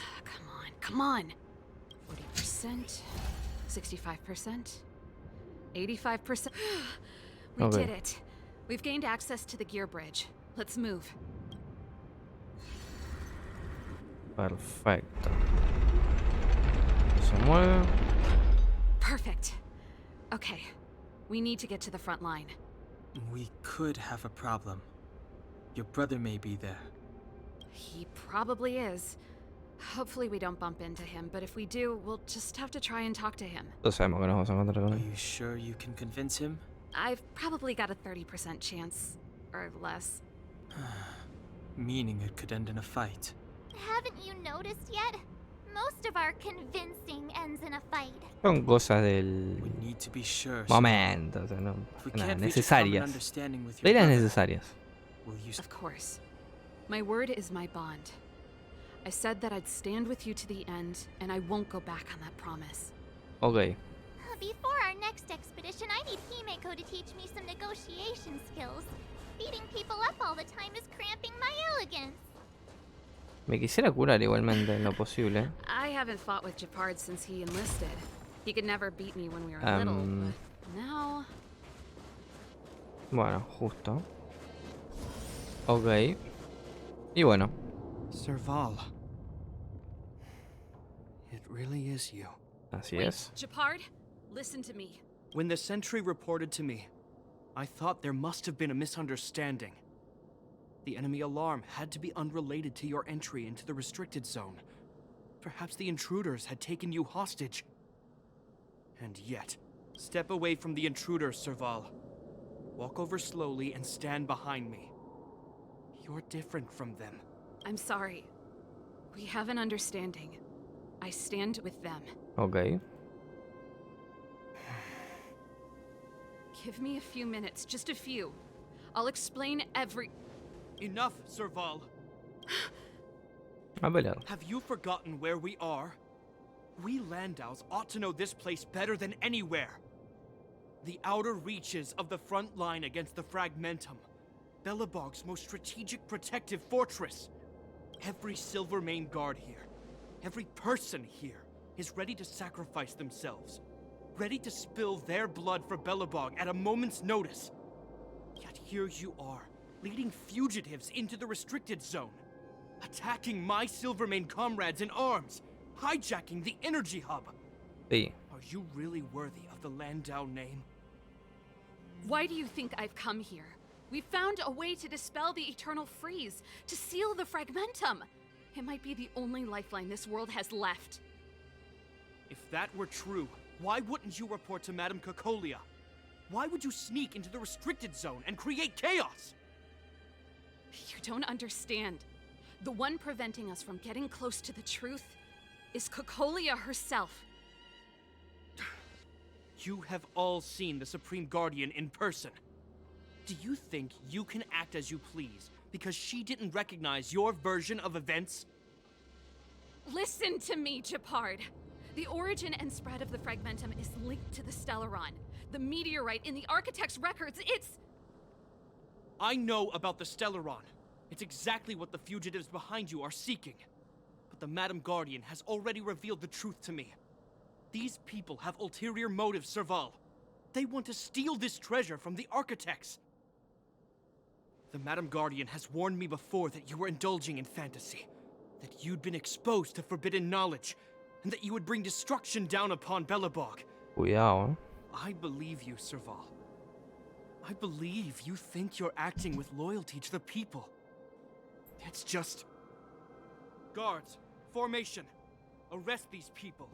Come on. 40%. 65%. 85%. We Okay. did it. We've gained access to the gear bridge. Let's move. Perfecto. Se mueve. Perfect. Okay. We need to get to the front line. We could have a problem. Your brother may be there. He probably is. Hopefully we don't bump into him, but if we do, we'll just have to try and talk to him. Todos sabemos que nos vamos a encontrar con Are él. you sure you can convince him? I've probably got a 30% chance. Or less. Meaning it could end in a fight. Haven't you noticed yet? Most of our convincing ends in a fight. Son cosas del We need to be sure. momento, o sea, no, If we nada, can't reach a common necesarias. understanding with your Reglas brother, necesarias. will you Of course. My word is my bond. I said that I'd stand with you to the end, and I won't go back on that promise. Ok. Before our next expedition, I need Himeko to teach me some negotiation skills. Beating people up all the time is cramping my elegance. Me quisiera curar igualmente en lo posible. I haven't fought with Japard since he enlisted. He could never beat me when we were little, but now... Bueno, justo. Ok. Y bueno. Serval. It really is you. Así Wait, es. Japard, listen to me. When the sentry reported to me, I thought there must have been a misunderstanding. The enemy alarm had to be unrelated to your entry into the restricted zone. Perhaps the intruders had taken you hostage. And yet, step away from the intruders, Serval. Walk over slowly and stand behind me. You're different from them. I'm sorry. We have an understanding. I stand with them. Ok. Give me a few minutes, just a few. I'll explain every... Enough, Serval. A pelear. Have you forgotten where we are? We Landaus ought to know this place better than anywhere. The outer reaches of the front line against the Fragmentum. Belobog's most strategic protective fortress. Every Silvermane guard here, every person here, is ready to sacrifice themselves. Ready to spill their blood for Belobog at a moment's notice. Yet here you are, leading fugitives into the restricted zone. Attacking my Silvermane comrades in arms. Hijacking the energy hub. Sí. Are you really worthy of the Landau name? Why do you think I've come here? We found a way to dispel the eternal freeze, to seal the Fragmentum. It might be the only lifeline this world has left. If that were true, why wouldn't you report to Madame Cocolia? Why would you sneak into the restricted zone and create chaos? You don't understand. The one preventing us from getting close to the truth is Cocolia herself. You have all seen the Supreme Guardian in person. Do you think you can act as you please because she didn't recognize your version of events? Listen to me, Japard. The origin and spread of the Fragmentum is linked to the Stellaron. The meteorite in the Architect's records, it's... I know about the Stellaron. It's exactly what the fugitives behind you are seeking. But the Madam Guardian has already revealed the truth to me. These people have ulterior motives, Serval. They want to steal this treasure from the architects. The Madam Guardian has warned me before that you were indulging in fantasy, that you'd been exposed to forbidden knowledge, and that you would bring destruction down upon Belobog. Cuidado, I believe you, Serval. I believe you think you're acting with loyalty to the people. It's just... Guards, formation. Arrest these people.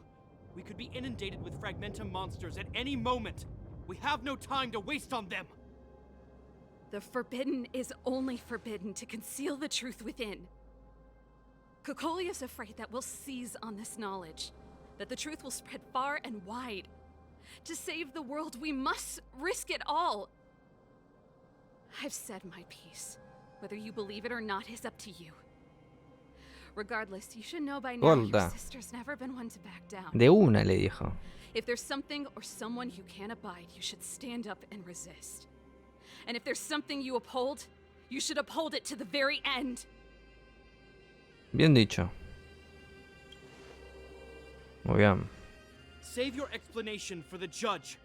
We could be inundated with Fragmentum monsters at any moment. We have no time to waste on them. The forbidden is only forbidden to conceal the truth within. Cocolia is afraid that we'll seize on this knowledge, that the truth will spread far and wide. To save the world, we must risk it all. I've said my piece. Whether you believe it or not is up to you. Regardless, you should know by now your sister's never been one to back down. De una le dijo. If there's something or someone you can't abide, you should stand up and resist. And if there's something you uphold, you should uphold it to the very end. Bien dicho. Muy bien. Save your explanation for the judge.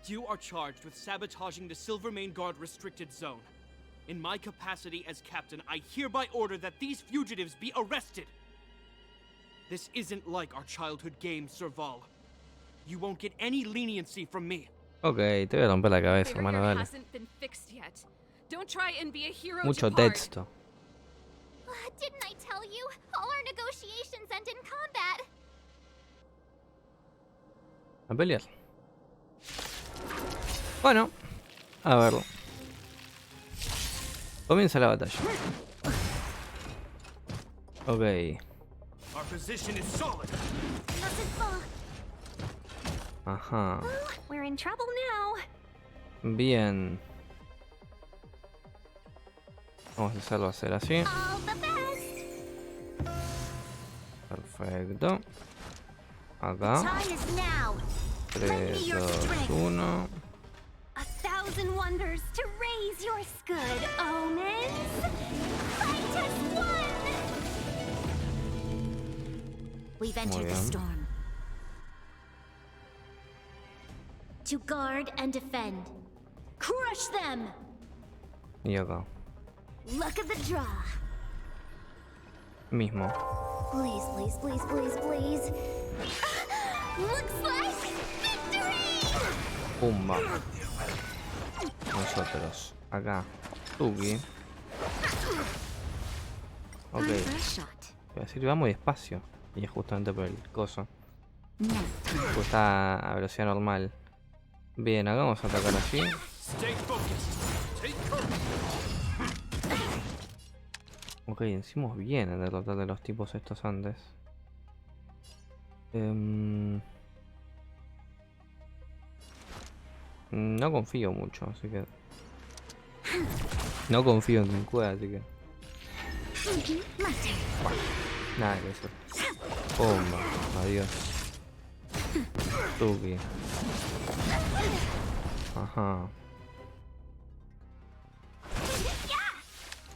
You are charged with sabotaging the Silvermane Guard restricted zone. In my capacity as captain, I hereby order that these fugitives be arrested. This isn't like our childhood game, Serval. You won't get any leniency from me. Ok, te voy a romper la cabeza, hermano, dale. Mucho texto. Didn't I tell you? All our negotiations end in combat. A pelear. Bueno, a verlo. Comienza la batalla. Ok. Ajá. We're in trouble now. Bien. Vamos a hacerlo así. All the best. Perfecto. Acá. Time is now. 3, 2, 1. 1,000 wonders to raise your good omens. Fight as one. We've entered the storm. To guard and defend. Crush them. Y acá. Luck of the draw. Mismo. Please, please, please, please, please. Looks like victory. Pumba. Nosotros. Acá. Tuki. Ok. Voy a decir, va muy despacio. Y es justamente por el coso. Pues está a velocidad normal. Bien, acá vamos a atacar así. Ok, hicimos bien en derrotar a los tipos estos antes. No confío mucho, así que... No confío en quien pueda, así que... Bueno, nada que eso. Bomba, adiós. Tuki. Ajá.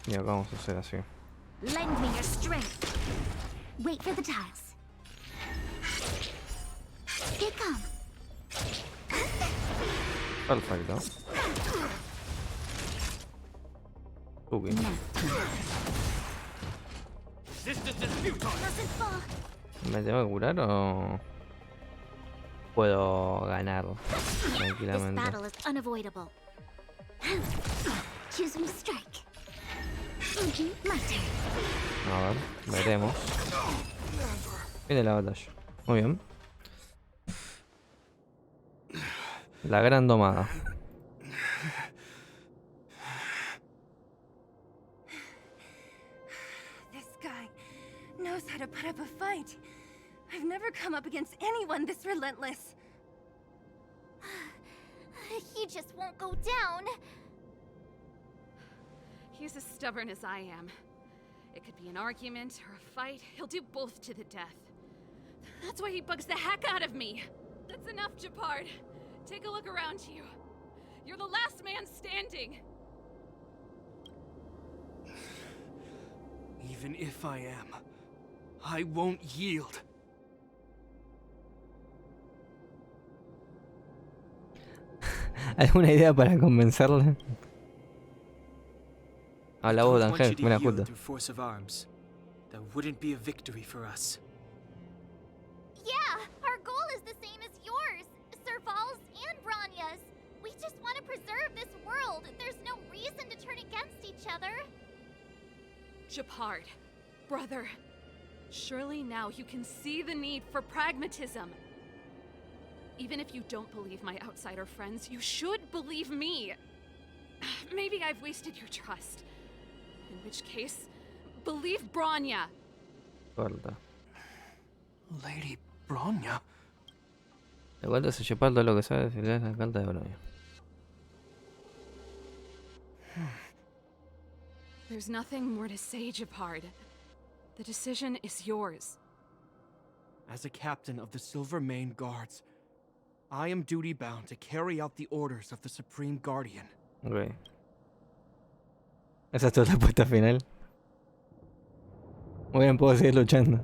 Y acá vamos a hacer así. Lend me your strength. Wait for the tiles. Here come. Perfecto. Tuki. ¿Me tengo que curar o puedo ganar tranquilamente? This battle is unavoidable. Choose me strike. My turn. A ver, veremos. Viene la batalla. Muy bien. La gran domada. This guy knows how to put up a fight. I've never come up against anyone this relentless. He just won't go down. He's as stubborn as I am. It could be an argument or a fight. He'll do both to the death. That's why he bugs the heck out of me. That's enough, Japard. Take a look around you. You're the last man standing. Even if I am, I won't yield. ¿Alguna idea para convencerla? Habla vos, Don't want you Ángel. to Mira, yield justo. through force of arms. That wouldn't be a victory for us. Yeah, our goal is the same as yours, Serval's and Bronya's. We just want to preserve this world. There's no reason to turn against each other. Japard, brother, surely now you can see the need for pragmatism. Even if you don't believe my outsider friends, you should believe me. Maybe I've wasted your trust. In which case, believe Bronya. Corta. Lady Bronya? Le cuentas a Shepard todo lo que sabes y le das la carta de Bronya. There's nothing more to say, Japard. The decision is yours. As a captain of the Silvermane Guards, I am duty-bound to carry out the orders of the Supreme Guardian. Ok. Esa es toda la respuesta final. Muy bien, puedo seguir luchando.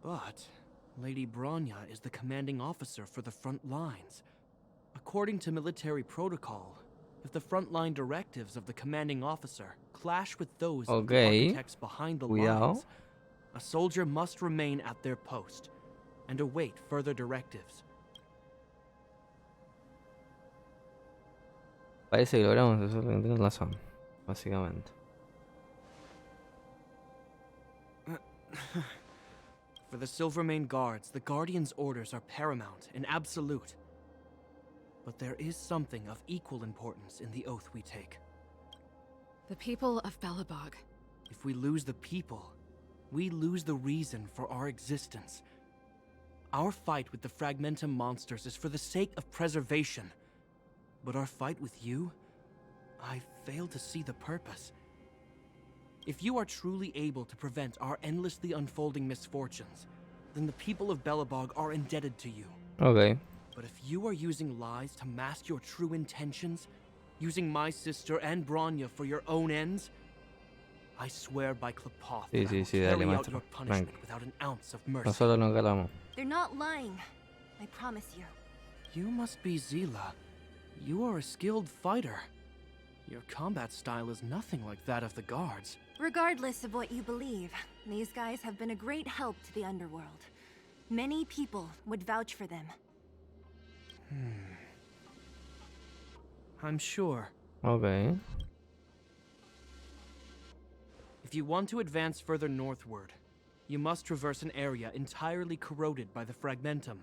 But Lady Bronya is the commanding officer for the front lines. According to military protocol, if the frontline directives of the commanding officer clash with those of the architects behind the lines, a soldier must remain at their post and await further directives. Parece que logramos hacer lo que tiene razón, básicamente. For the Silvermane Guards, the Guardian's orders are paramount and absolute. But there is something of equal importance in the oath we take. The people of Belobog. If we lose the people, we lose the reason for our existence. Our fight with the Fragmentum monsters is for the sake of preservation. But our fight with you, I fail to see the purpose. If you are truly able to prevent our endlessly unfolding misfortunes, then the people of Belobog are indebted to you. Okay. But if you are using lies to mask your true intentions, using my sister and Bronya for your own ends, I swear by Klepoth that I will carry out your punishment without an ounce of mercy. Nosotros nos encargamos. They're not lying. I promise you. You must be Zila. You are a skilled fighter. Your combat style is nothing like that of the guards. Regardless of what you believe, these guys have been a great help to the underworld. Many people would vouch for them. I'm sure. Okay. If you want to advance further northward, you must traverse an area entirely corroded by the Fragmentum.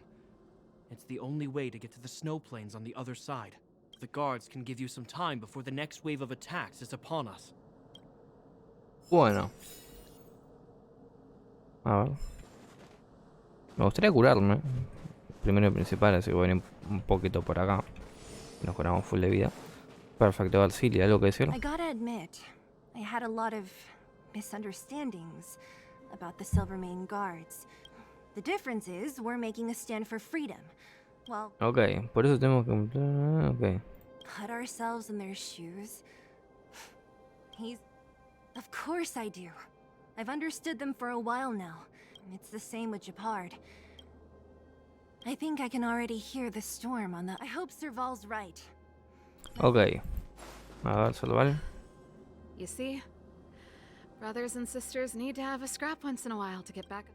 It's the only way to get to the snow plains on the other side. The guards can give you some time before the next wave of attacks is upon us. Bueno. A ver. Me gustaría curarme. Primero y principal, así que voy a venir un poquito por acá. Nos curamos full de vida. Perfecto, Alcilia, ¿algo que decir? I gotta admit, I had a lot of misunderstandings about the Silvermane Guards. The difference is we're making a stand for freedom. Well, Ok, por eso tenemos que... Ok. put ourselves in their shoes. Of course I do. I've understood them for a while now. It's the same with Japard. I think I can already hear the storm on the... I hope Serval's right. Ok. A ver, solo vale. You see? Brothers and sisters need to have a scrap once in a while to get back.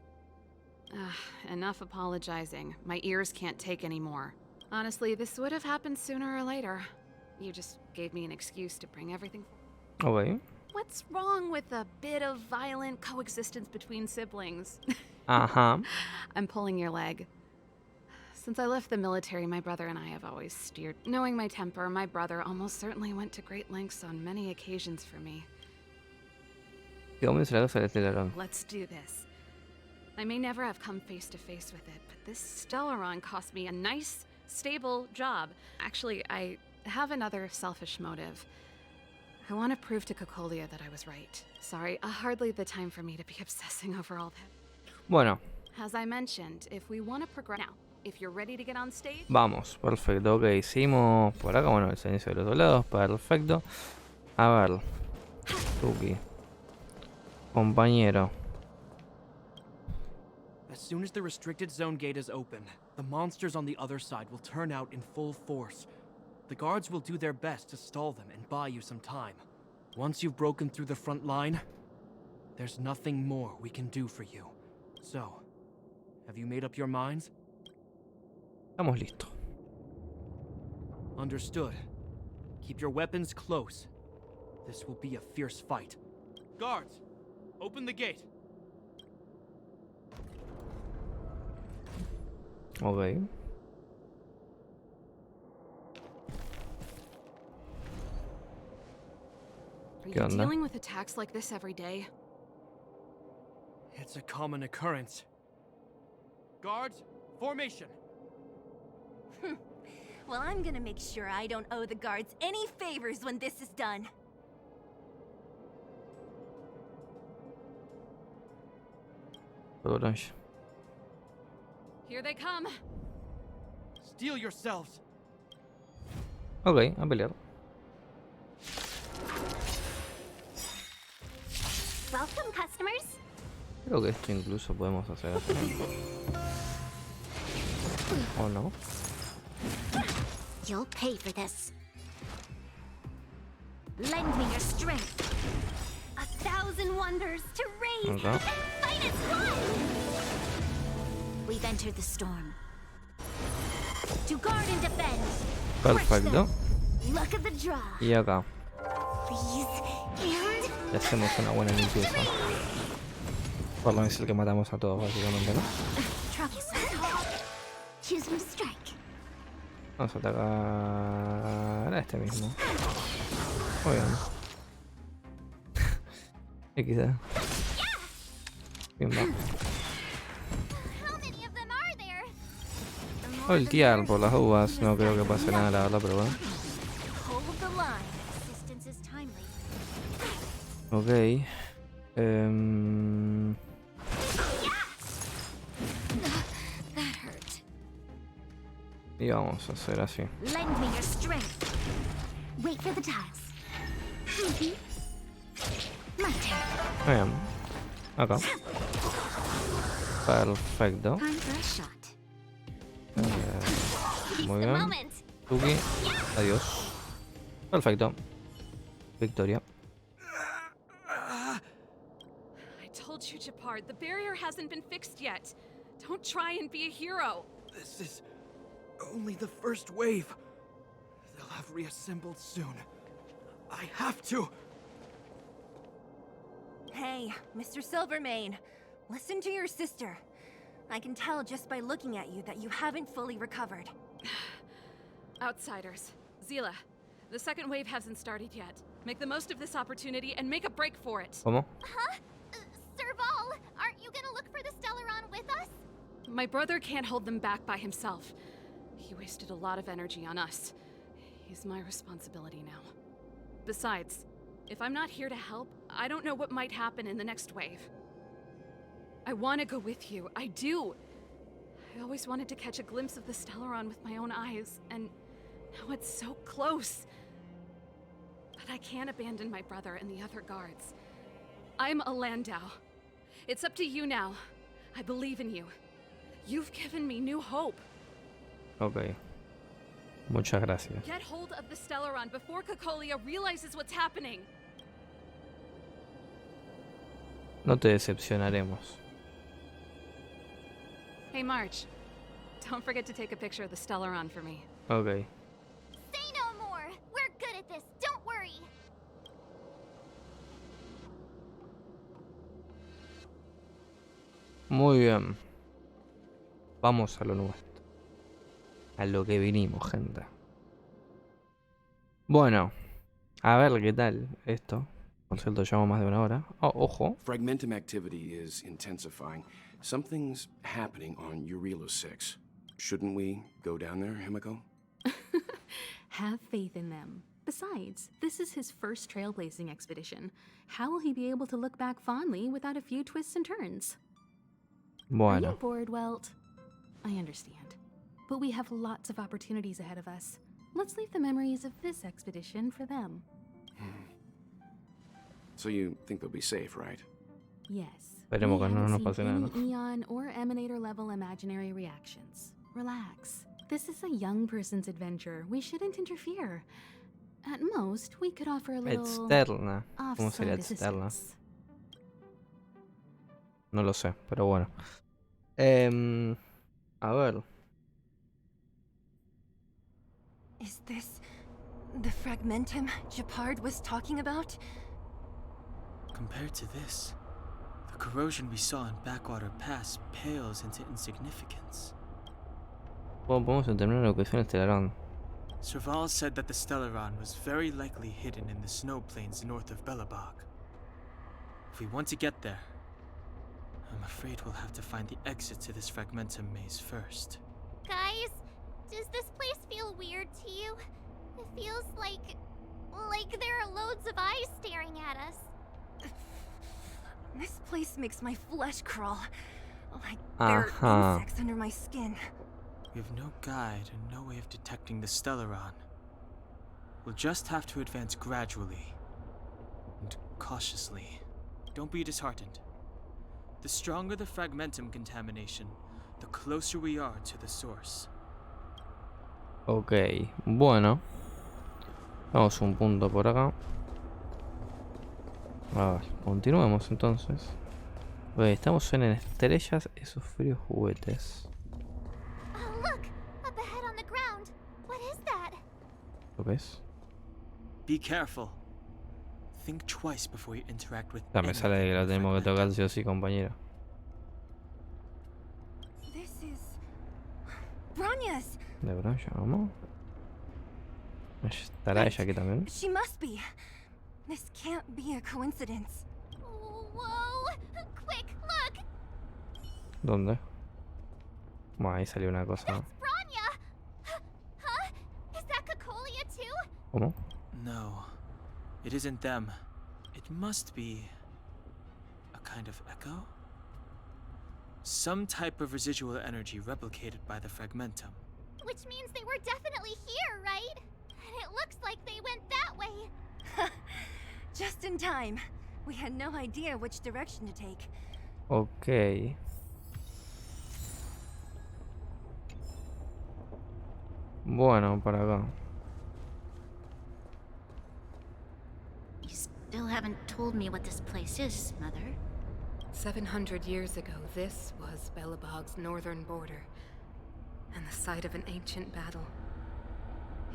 Enough apologizing. My ears can't take any more. Honestly, this would have happened sooner or later. You just gave me an excuse to bring everything. Ok. What's wrong with a bit of violent coexistence between siblings? Ajá. I'm pulling your leg. Since I left the military, my brother and I have always steered. Knowing my temper, my brother almost certainly went to great lengths on many occasions for me. Let's do this. I may never have come face to face with it, but this Stellaron cost me a nice, stable job. Actually, I have another selfish motive. I want to prove to Cocolia that I was right. Sorry, hardly the time for me to be obsessing over all that. Bueno. As I mentioned, if we want to progress now, if you're ready to get on stage. Vamos, perfecto. Ok, hicimos por acá. Bueno, el inicio de los dos lados. Perfecto. A ver. Tuki. Compañero. As soon as the restricted zone gate is open, the monsters on the other side will turn out in full force. The guards will do their best to stall them and buy you some time. Once you've broken through the front line, there's nothing more we can do for you. So, have you made up your minds? Estamos listos. Understood. Keep your weapons close. This will be a fierce fight. Guards, open the gate. Ok. Are ¿Qué you onda? dealing with attacks like this every day? It's a common occurrence. Guards, formation. Well, I'm gonna make sure I don't owe the guards any favors when this is done. Orange. Here they come. Steel yourselves. Ok, a pelear. Welcome, customers. Creo que esto incluso podemos hacer así. ¿O no? You'll pay for this. Lend me your strength. 1,000 wonders to raise Okay. and fight as one. We've entered the storm. To guard and defend. Perfecto. Luck of the draw. Y acá. Please, and Y hacemos una buena limpieza. Por lo menos es el que matamos a todos, básicamente, ¿no? troublesome. Choose your strike. Vamos a atacar a este mismo. Muy bien. XD. Bien, va. How many of them are there? Voltear por las dudas. No creo que pase nada, la verdad, pero bueno. Hold the line. Assistance is timely. Ok. That hurt. Y vamos a hacer así. Lend me your strength. Wait for the tiles. My turn. Muy bien. Acá. Perfecto. Time for a shot. Muy The bien. moment. Tuki. Adiós. Perfecto. Victoria. I told you, Japard, the barrier hasn't been fixed yet. Don't try and be a hero. This is only the first wave. They'll have reassembled soon. I have to. Hey, Mr. Silvermane, listen to your sister. I can tell just by looking at you that you haven't fully recovered. Outsiders. Zila, the second wave hasn't started yet. Make the most of this opportunity and make a break for it. ¿Cómo? Huh? Serval, aren't you gonna look for the Stellaron with us? My brother can't hold them back by himself. He wasted a lot of energy on us. He's my responsibility now. Besides, if I'm not here to help, I don't know what might happen in the next wave. I want to go with you. I do. I always wanted to catch a glimpse of the Stellaron with my own eyes, and now it's so close. But I can't abandon my brother and the other guards. I'm a Landau. It's up to you now. I believe in you. You've given me new hope. Ok. Muchas gracias. Get hold of the Stellaron before Cocolia realizes what's happening. No te decepcionaremos. Hey, March. Don't forget to take a picture of the Stellaron for me. Ok. Say no more. We're good at this. Don't worry. Muy bien. Vamos a lo nuestro. A lo que vinimos, gente. Bueno. A ver qué tal esto. Por cierto, llevamos más de una hora. Oh, ojo. Fragmentum activity is intensifying. Something's happening on Eurilo 6. Shouldn't we go down there, Himiko? Have faith in them. Besides, this is his first trailblazing expedition. How will he be able to look back fondly without a few twists and turns? Are you Bueno. bored, Welt? I understand. But we have lots of opportunities ahead of us. Let's leave the memories of this expedition for them. So you think they'll be safe, right? Yes. Esperemos we que no haven't nos seen pase nada, ¿no? any Eon or Emanator level imaginary reactions. Relax. This is a young person's adventure. We shouldn't interfere. At most, we could offer a little Externa. ¿Cómo sería off-site externa? assistance. No lo sé, pero bueno. A ver. Is this the fragmentum Gepard was talking about? Compared to this, the corrosion we saw in Backwater Pass pales into insignificance. ¿Cómo podemos determinar la ubicación estelarón? Serval said that the Stellaron was very likely hidden in the snow plains north of Belobog. If we want to get there, I'm afraid we'll have to find the exit to this fragmentum maze first. Guys, does this place feel weird to you? It feels like there are loads of eyes staring at us. This place makes my flesh crawl. Like there are insects under my skin. We have no guide and no way of detecting the Stellaron. We'll just have to advance gradually and cautiously. Don't be disheartened. The stronger the fragmentum contamination, the closer we are to the source. Ok, bueno. Vamos un punto por acá. A ver, continuemos entonces. Ok, estamos en estrellas, esos fríos juguetes. Oh, look! Up ahead on the ground. What is that? ¿Lo ves? Be careful. Think twice before you interact with Ya me sale que lo tenemos que tocar sí o sí, compañero. This is Bronya's. ¿De verdad llamamos? ¿Estará ella aquí también? She must be. This can't be a coincidence. Whoa! Quick, look! ¿Dónde? Bueno, ahí salió una cosa. That's Bronya! Huh? Is that Cocolia too? ¿Cómo? No, it isn't them. It must be a kind of echo? Some type of residual energy replicated by the fragmentum. Which means they were definitely here, right? And it looks like they went that way. Just in time. We had no idea which direction to take. Ok. Bueno, para acá. You still haven't told me what this place is, Mother. 700 years ago, this was Belobog's northern border, and the site of an ancient battle.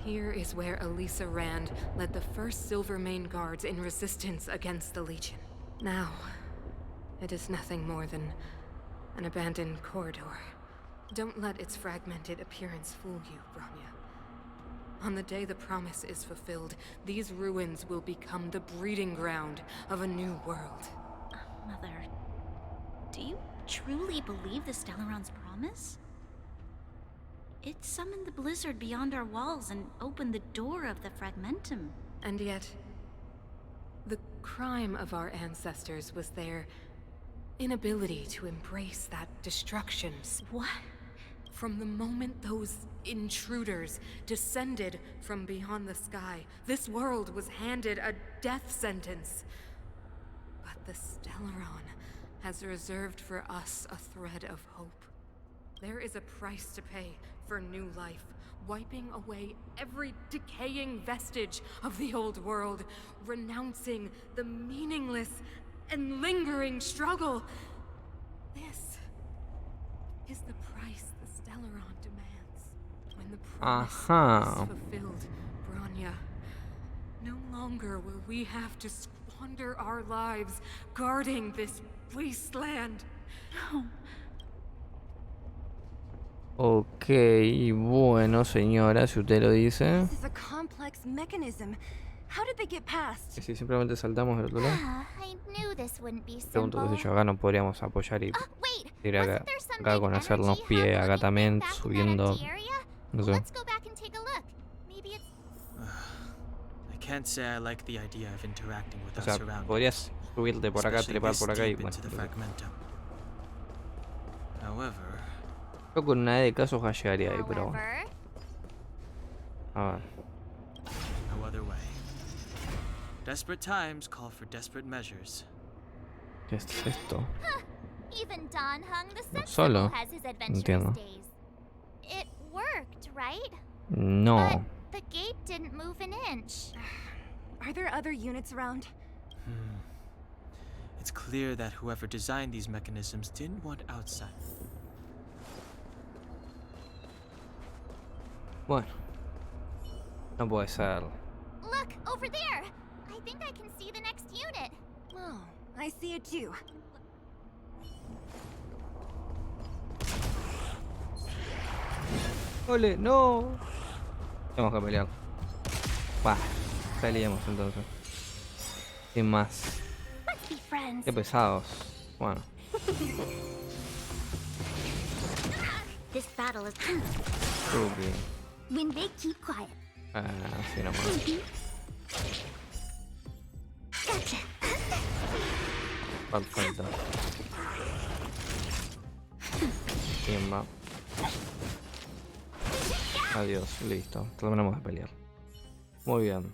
Here is where Elisa Rand led the first Silvermane Guards in resistance against the Legion. Now, it is nothing more than an abandoned corridor. Don't let its fragmented appearance fool you, Bronya. On the day the promise is fulfilled, these ruins will become the breeding ground of a new world. Mother, do you truly believe the Stellaron's promise? It summoned the blizzard beyond our walls and opened the door of the fragmentum. And yet, the crime of our ancestors was their inability to embrace that destruction. What? From the moment those intruders descended from beyond the sky, this world was handed a death sentence. But the Stellaron has reserved for us a thread of hope. There is a price to pay for new life, wiping away every decaying vestige of the old world, renouncing the meaningless and lingering struggle. This is the price the Stellaron demands. When the promise is fulfilled, Bronya, no longer will we have to squander our lives guarding this wasteland. No. Ok, bueno, señora, si usted lo dice. This is a complex mechanism. How did they get past? Si simplemente saltamos del otro lado. I knew this wouldn't be Pregunto simple. qué sé yo, acá no podríamos apoyar y Wait, ir acá, wasn't there some acá big con hacernos energy pie, hub acá looking también back in that subiendo. empty area? No sé. Let's go back and take a look. Maybe it's I can't say I like the idea of interacting with O our sea, surroundings. podrías subirte por acá, especially trepar this por acá y deep bueno. into the fragmentum. However, Yo con una E de casos ya llegaría ahí, pero bueno. however. A ver. no other way. Desperate times call for desperate measures. ¿Qué es esto? Even Don Hung the No Sensible solo. has his adventurous Entiendo. days. It worked, right? No. But the gate didn't move an inch. Are there other units around? It's clear that whoever designed these mechanisms didn't want outside. Bueno. No puede ser. Look, over there! I think I can see the next unit. Oh, I see it too. ¡Ole! ¡No! Tenemos que pelear. Va, peleemos entonces. Sin más. Let's be friends. Qué pesados. Bueno. This battle is Spooky. when they keep quiet. Así nomás. Gotcha. Perfecto. Bien, va. Adiós, listo. Terminamos de pelear. Muy bien.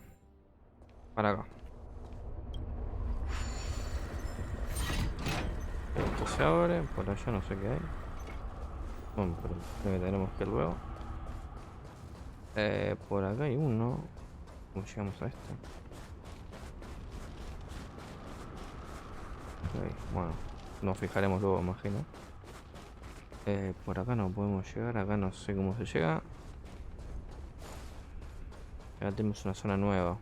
Para acá. Esto se abre, por allá no sé qué hay. Bueno, pero creo que tenemos que ir luego. Por acá hay uno. ¿Cómo llegamos a este? Ok, bueno, nos fijaremos luego, imagino. Por acá no podemos llegar, acá no sé cómo se llega. Acá tenemos una zona nueva.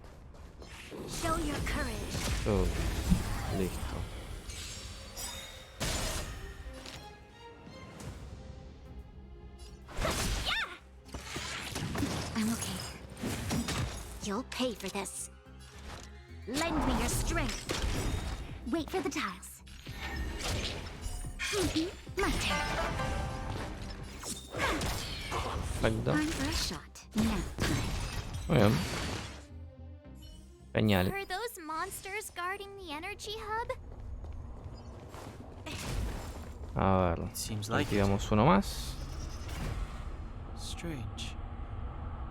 Show your courage. Listo. I'm okay. You'll pay for this. Lend me your strength. Wait for the tiles. My turn. Perfecto. Time for a shot. Now. Muy bien. Genial. Are those monsters guarding the energy hub? A ver. Seems like it. Activamos uno más. Strange.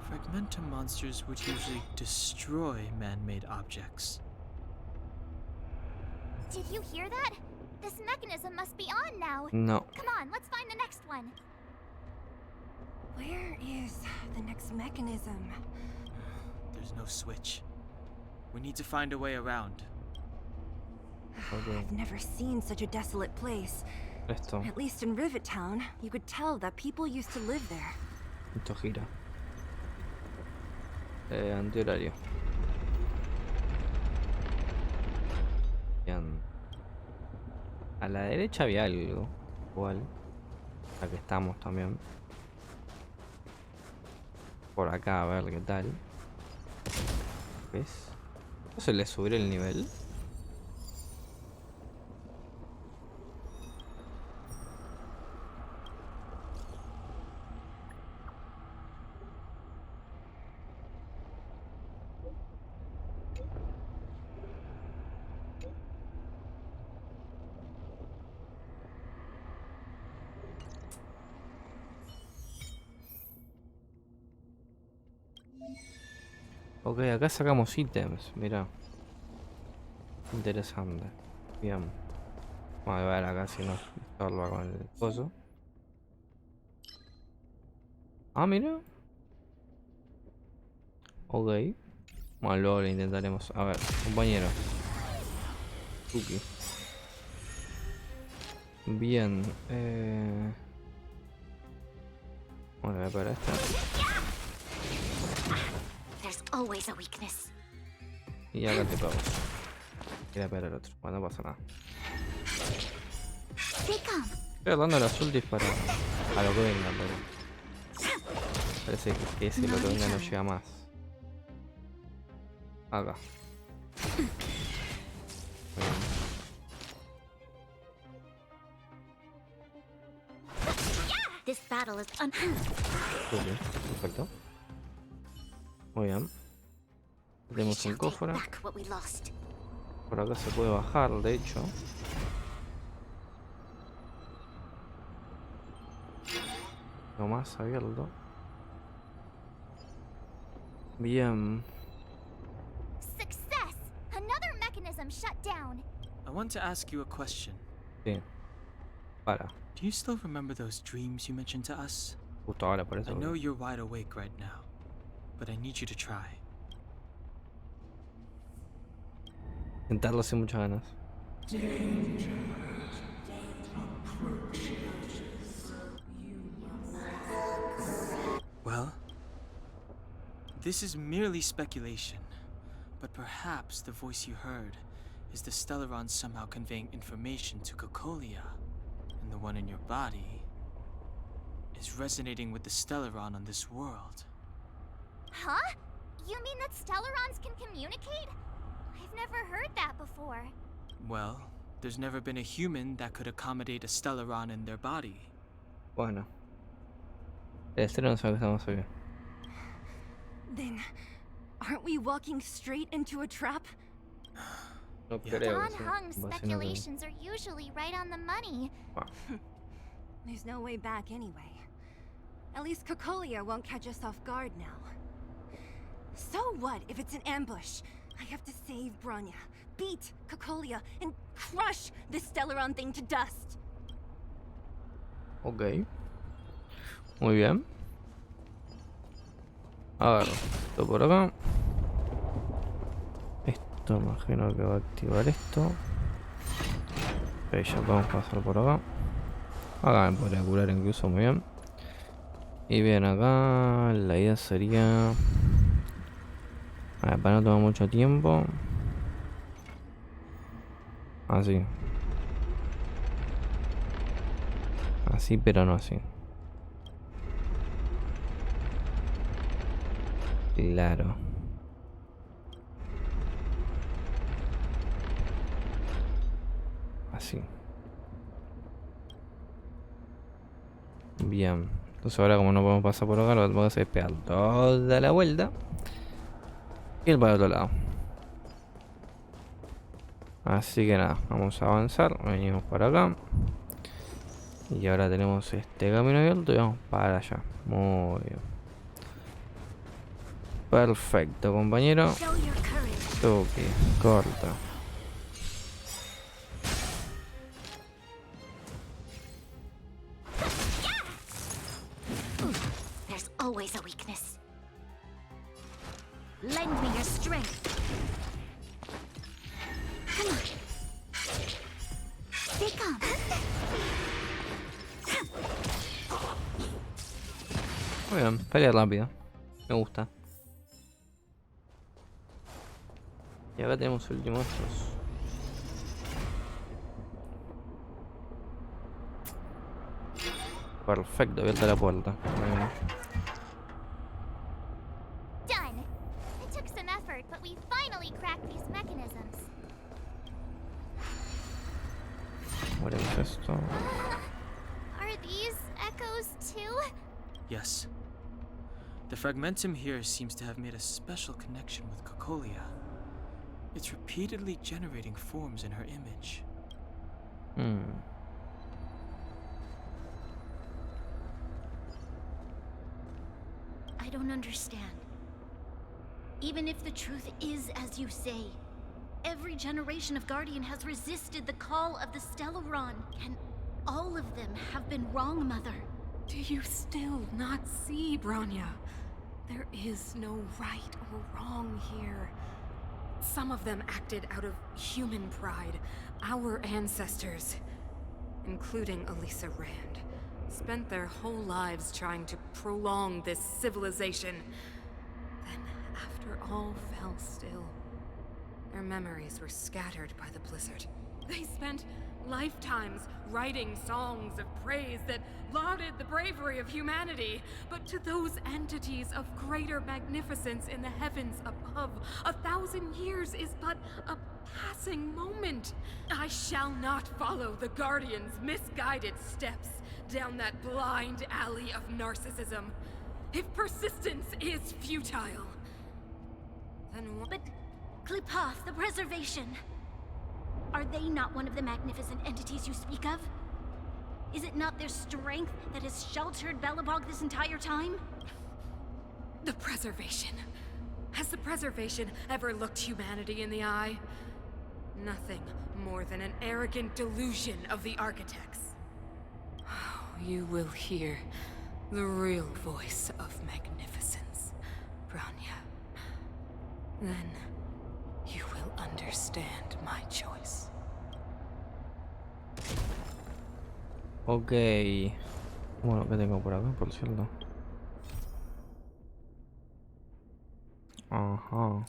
Fragmentum monsters would usually destroy man-made objects. Did you hear that? This mechanism must be on now. No. Come on, let's find the next one. Where is the next mechanism? There's no switch. We need to find a way around. Okay. I've never seen such a desolate place. Esto. At least in Rivet Town, you could tell that people used to live there. Esto gira. Antihorario. Bien. A la derecha había algo. Igual. Aquí estamos también. Por acá a ver qué tal. ¿Ves? ¿No se le subió el nivel? Ok, acá sacamos ítems, mira. Interesante. Bien. Vamos a ver acá si no estorba con el coso. Ah, mira. Ok. Bueno, luego lo intentaremos. A ver, compañero. Cookie. Bien. Bueno, voy a para esta. There's always a weakness. Y acá te pago. Quería pegar el otro. Bueno, no pasa nada. Estoy dando las ultis para a lo que venga, pero parece que ese lo que venga no llega más. Acá. This battle is Perfecto. Muy bien. Tenemos un cofre. back what we lost. Por acá se puede bajar, de hecho. No más abierto. Bien. Success! Another mechanism shut down. I want to ask you a question. Sí. Para. Do you still remember those dreams you mentioned to us? Justo ahora, por eso. I know you're wide awake right now, but I need you to try. Intentarlo sin muchas ganas. Well, this is merely speculation, but perhaps the voice you heard is the Stellaron somehow conveying information to Cocolia, and the one in your body is resonating with the Stellaron on this world. Huh? You mean that Stellarons can communicate? I've never heard that before. Well, there's never been a human that could accommodate a Stellaron in their body. Bueno. El estreno no sabe que estamos bien. Then, aren't we walking straight into a trap? No Yeah. creo. Don que sea- Hung's va a ser una speculations are usually right on the money. There's no way back anyway. At least Cocolia won't catch us off guard now. So what if it's an ambush? I have to save Bronya, beat Cocolia, and crush this Stellaron thing to dust. Ok. Muy bien. A ver, esto por acá. Esto imagino que va a activar esto. Ok, ya podemos pasar por acá. Acá me podría curar incluso muy bien. Y bien, acá la idea sería... A ver, para no tomar mucho tiempo. Así. Así, pero no así. Claro. Así. Bien. Entonces ahora como no podemos pasar por acá, lo que vamos a hacer es pegar toda la vuelta. Y ir para el otro lado. Así que nada, vamos a avanzar. Venimos para acá. Y ahora tenemos este camino abierto y vamos para allá. Muy bien. Perfecto, compañero. Show your courage. Toque, corta. There's always a weakness. Lend me your strength. Come on. Stay calm. Muy bien, pelea rápida. Me gusta. Y acá tenemos el último de estos. Perfecto, abierta la puerta. Muy bien. Done. It took some effort, but we finally cracked these mechanisms. Abrimos esto. Are these echoes too? Yes. The fragmentum here seems to have made a special connection with Cocolia. It's repeatedly generating forms in her image. I don't understand. Even if the truth is as you say, every generation of Guardian has resisted the call of the Stellaron, and all of them have been wrong, Mother. Do you still not see, Bronya? There is no right or wrong here. Some of them acted out of human pride. Our ancestors, including Elisa Rand, spent their whole lives trying to prolong this civilization. Then, after all fell still, their memories were scattered by the blizzard. They spent lifetimes writing songs of praise that lauded the bravery of humanity, but to those entities of greater magnificence in the heavens above, 1,000 years is but a passing moment. I shall not follow the Guardian's misguided steps down that blind alley of narcissism. If persistence is futile, then what? But Klipoth, the Preservation, are they not one of the magnificent entities you speak of? Is it not their strength that has sheltered Belobog this entire time? The Preservation. Has the Preservation ever looked humanity in the eye? Nothing more than an arrogant delusion of the architects. You will hear the real voice of magnificence, Bronya. Then you will understand my choice. Ok. Bueno, ¿qué tengo por acá, por cierto? Ajá.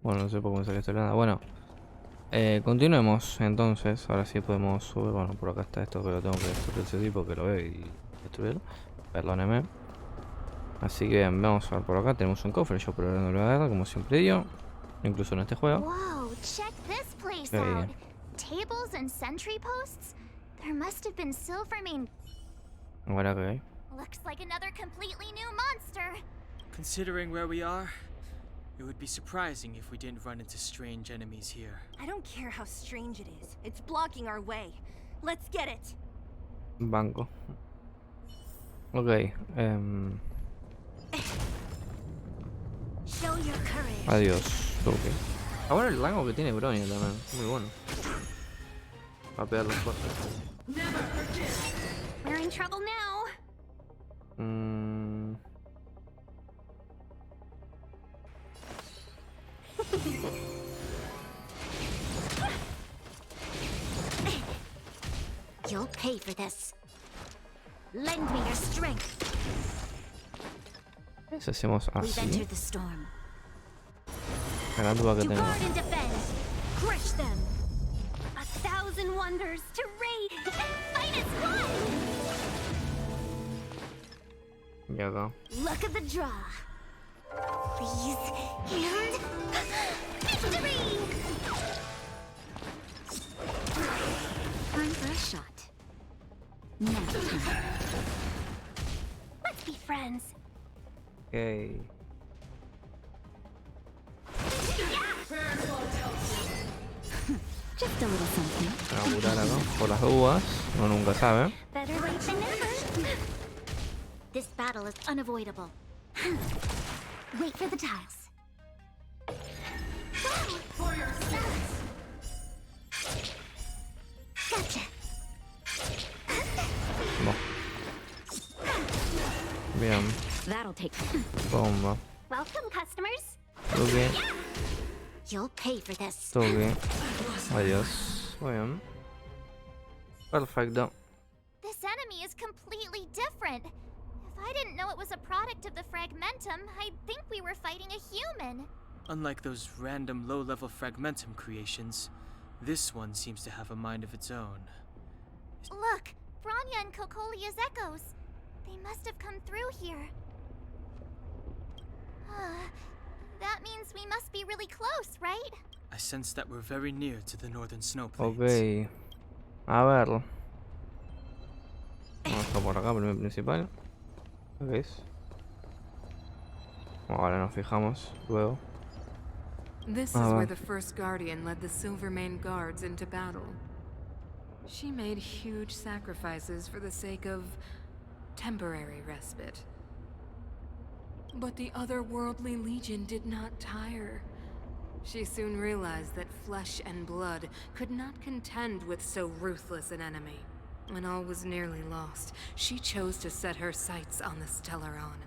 Bueno, no sé por qué me saqué esta nada. Bueno, continuemos entonces. Ahora sí podemos subir. Bueno, por acá está esto que lo tengo que destruir ese tipo que lo veo y destruirlo. Perdóneme. Así que vamos a ver por acá. Tenemos un cofre. Yo pero no lo voy a dar, como siempre digo. Incluso en este juego. Whoa, check this place out. Tables and sentry posts? There must have been Silvermane. Ahora que hay. Looks like another completely new monster. Considering where we are, it would be surprising if we didn't run into strange enemies here. I don't care how strange it is. It's blocking our way. Let's get it. Banco. Ok. Show your courage. Adiós. Ok. Ahora el rango que tiene Bronya también. Muy bueno. Va a pegar las cosas. We're in trouble now. You'll pay for this. Lend me your strength. Si hacemos We've así. entered the storm. La duda que To tengo. guard and defend. Crush them. 1,000 wonders to raid and fight as one. Y acá. Luck of the draw. Please and victory. Time for a shot. Now time. Let's be friends. Ok. Just a little something. Vamos a curar acá. Por las dudas. Uno nunca sabe. Better late than never. This battle is unavoidable. Wait for the tiles. For yourselves. Gotcha. Bien. That'll take. Bomba. Welcome, customers. Ok. You'll pay for this. Ok. Adiós. Muy bien. Perfecto. This enemy is completely different. If I didn't know it was a product of the Fragmentum, I'd think we were fighting a human. Unlike those random low-level Fragmentum creations, this one seems to have a mind of its own. Look, Bronya and Kokolia's echoes. They must have come through here. That means we must be really close, right? I sense that we're very near to the northern snow plains. Ok. A ver. Vamos a por acá, primer principal. ¿Qué es? Ahora nos fijamos luego. This is where the first Guardian led the Silvermane guards into battle. She made huge sacrifices for the sake of temporary respite. But the otherworldly legion did not tire. She soon realized that flesh and blood could not contend with so ruthless an enemy. When all was nearly lost, she chose to set her sights on the Stellaron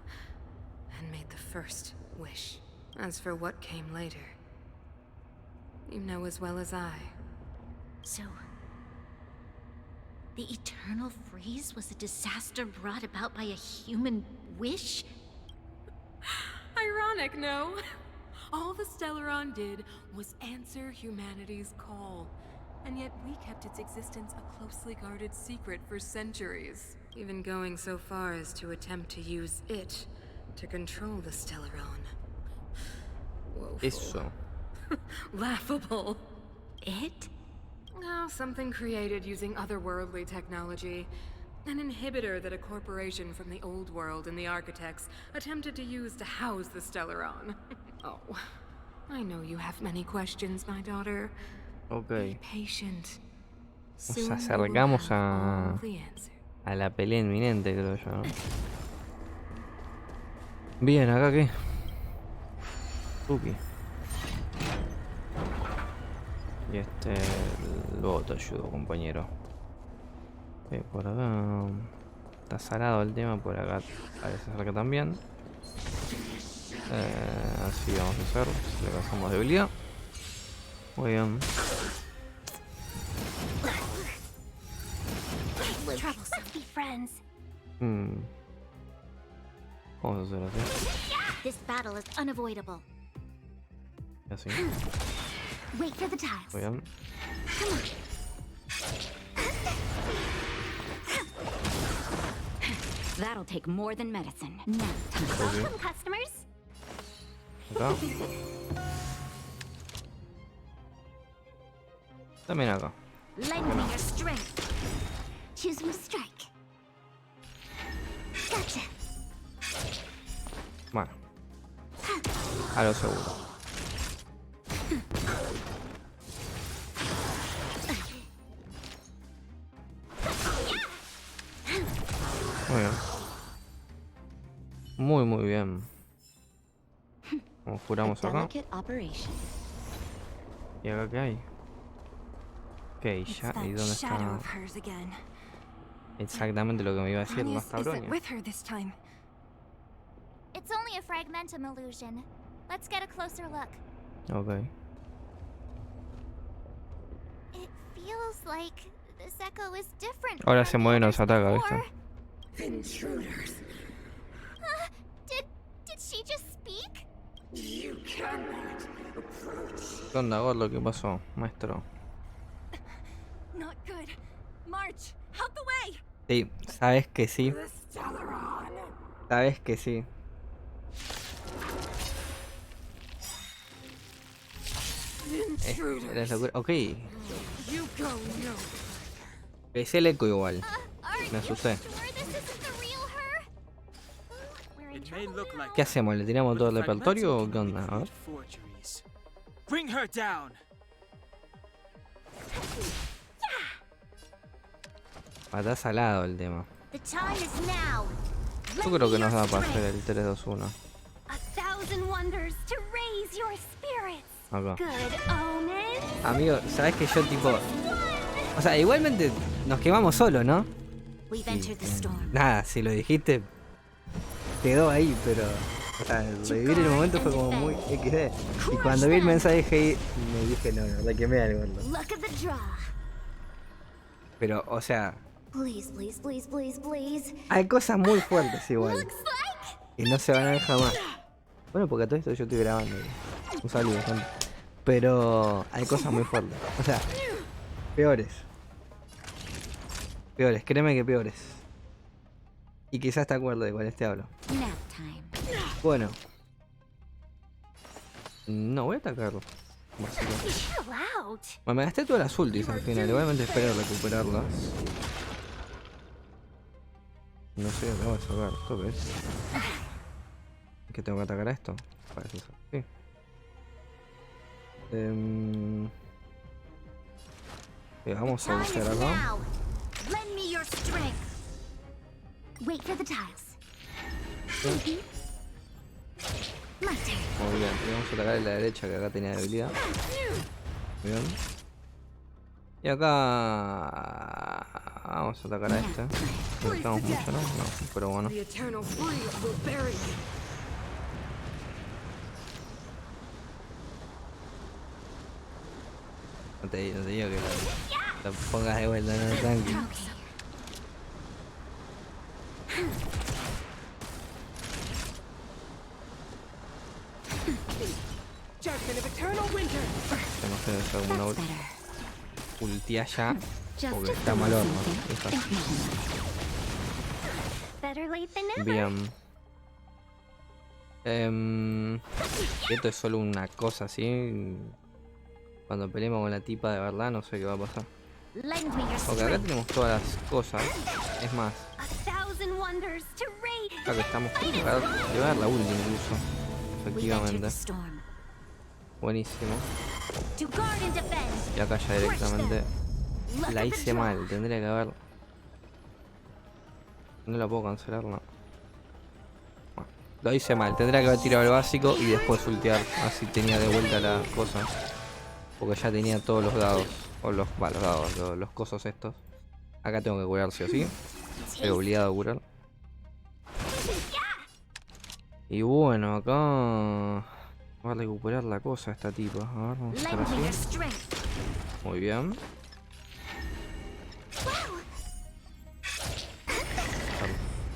and made the first wish. As for what came later, you know as well as I. So, the eternal freeze was a disaster brought about by a human wish? Ironic, no? All the Stellaron did was answer humanity's call. And yet we kept its existence a closely guarded secret for centuries. Even going so far as to attempt to use it to control the Stellaron. Woeful. Eso. Laughable. It? Oh, something created using otherworldly technology. An inhibitor that a corporation from the old world and the architects attempted to use to house the Stellaron. Oh, I know you have many questions, my daughter. Ok. Be patient. Nos acercamos a la pelea inminente, creo yo, ¿no? Bien, ¿acá qué? Tuki. Y luego te ayudo, compañero. Por acá está salado el tema, por acá parece ser que también. Así vamos a hacer, le pasamos debilidad. Muy bien. Vamos a hacer así. This battle is unavoidable. Así. Wait for the tiles. Muy bien. That'll take more than medicine. Now, welcome, customers. Acá. También acá. Lend me your strength. Choose your strike. Gotcha. Bueno. A lo seguro. Muy bien. Muy bien. Como juramos acá. ¿Y acá qué hay? Ok, ya. ¿Y dónde está? Exactamente lo que me iba a decir la Tabronia. It's only a fragmentum illusion. Let's get a closer look. Ok. It feels like this echo is different. Ahora se mueve y nos ataca, ¿viste? Intruders. Did she just speak? ¿Qué onda, Gordo? ¿Qué pasó, maestro? Not good. March, out the way. Sí, sabes que sí. Sabes que sí. Eres locura. Ok. Es el eco igual. Me asusté. ¿Qué hacemos? ¿Le tiramos todo el repertorio o qué onda? A ver. Está salado el tema. Yo creo que nos da para hacer el 3-2-1. Acá. Amigo, sabes que yo tipo... O sea, igualmente nos quemamos solo, ¿no? Y, nada, si lo dijiste, quedó ahí, pero... O sea, revivir el momento fue como muy XD. Y cuando vi el mensaje me dije, no, la quemé algo. Pero, o sea... Hay cosas muy fuertes igual. Y no se van a ver jamás. Bueno, porque a todo esto yo estoy grabando. Un saludo, gente. Pero hay cosas muy fuertes. O sea, peores. Peores, créeme que peores. Y quizás te acuerdes de cuál te hablo. Bueno. No voy a atacarlo. Bueno, me gasté todas las ultis al final. Igualmente espero recuperarlas. No sé dónde voy a sacar. ¿Esto qué es? ¿Que tengo que atacar a esto? Parece ser. Sí. Vamos a buscar acá. Muy bien, y vamos a atacar en la derecha que acá tenía debilidad. Muy bien. Y acá vamos a atacar a este. No estamos mucho, ¿no? No, pero bueno. No te digo que la pongas de vuelta, no, tranqui. Tenemos que hacer como una ulti allá, porque está mal horno. Bien. Esto es solo una cosa así. Cuando peleemos con la tipa de verdad no sé qué va a pasar. Ok, acá tenemos todas las cosas. Es más, acá que estamos por llevar la ulti incluso. Efectivamente. Buenísimo. Y acá ya directamente la hice mal. Tendría que haber... No la puedo cancelar, no. Bueno, lo hice mal. Tendría que haber tirado el básico y después ultear. Así tenía de vuelta la cosa. Porque ya tenía todos los dados. O los dados, los cosos estos. Acá tengo que curar sí o sí. Estoy obligado a curar. Y bueno, acá va a recuperar la cosa esta tipa. A ver, vamos a hacer así. Muy bien.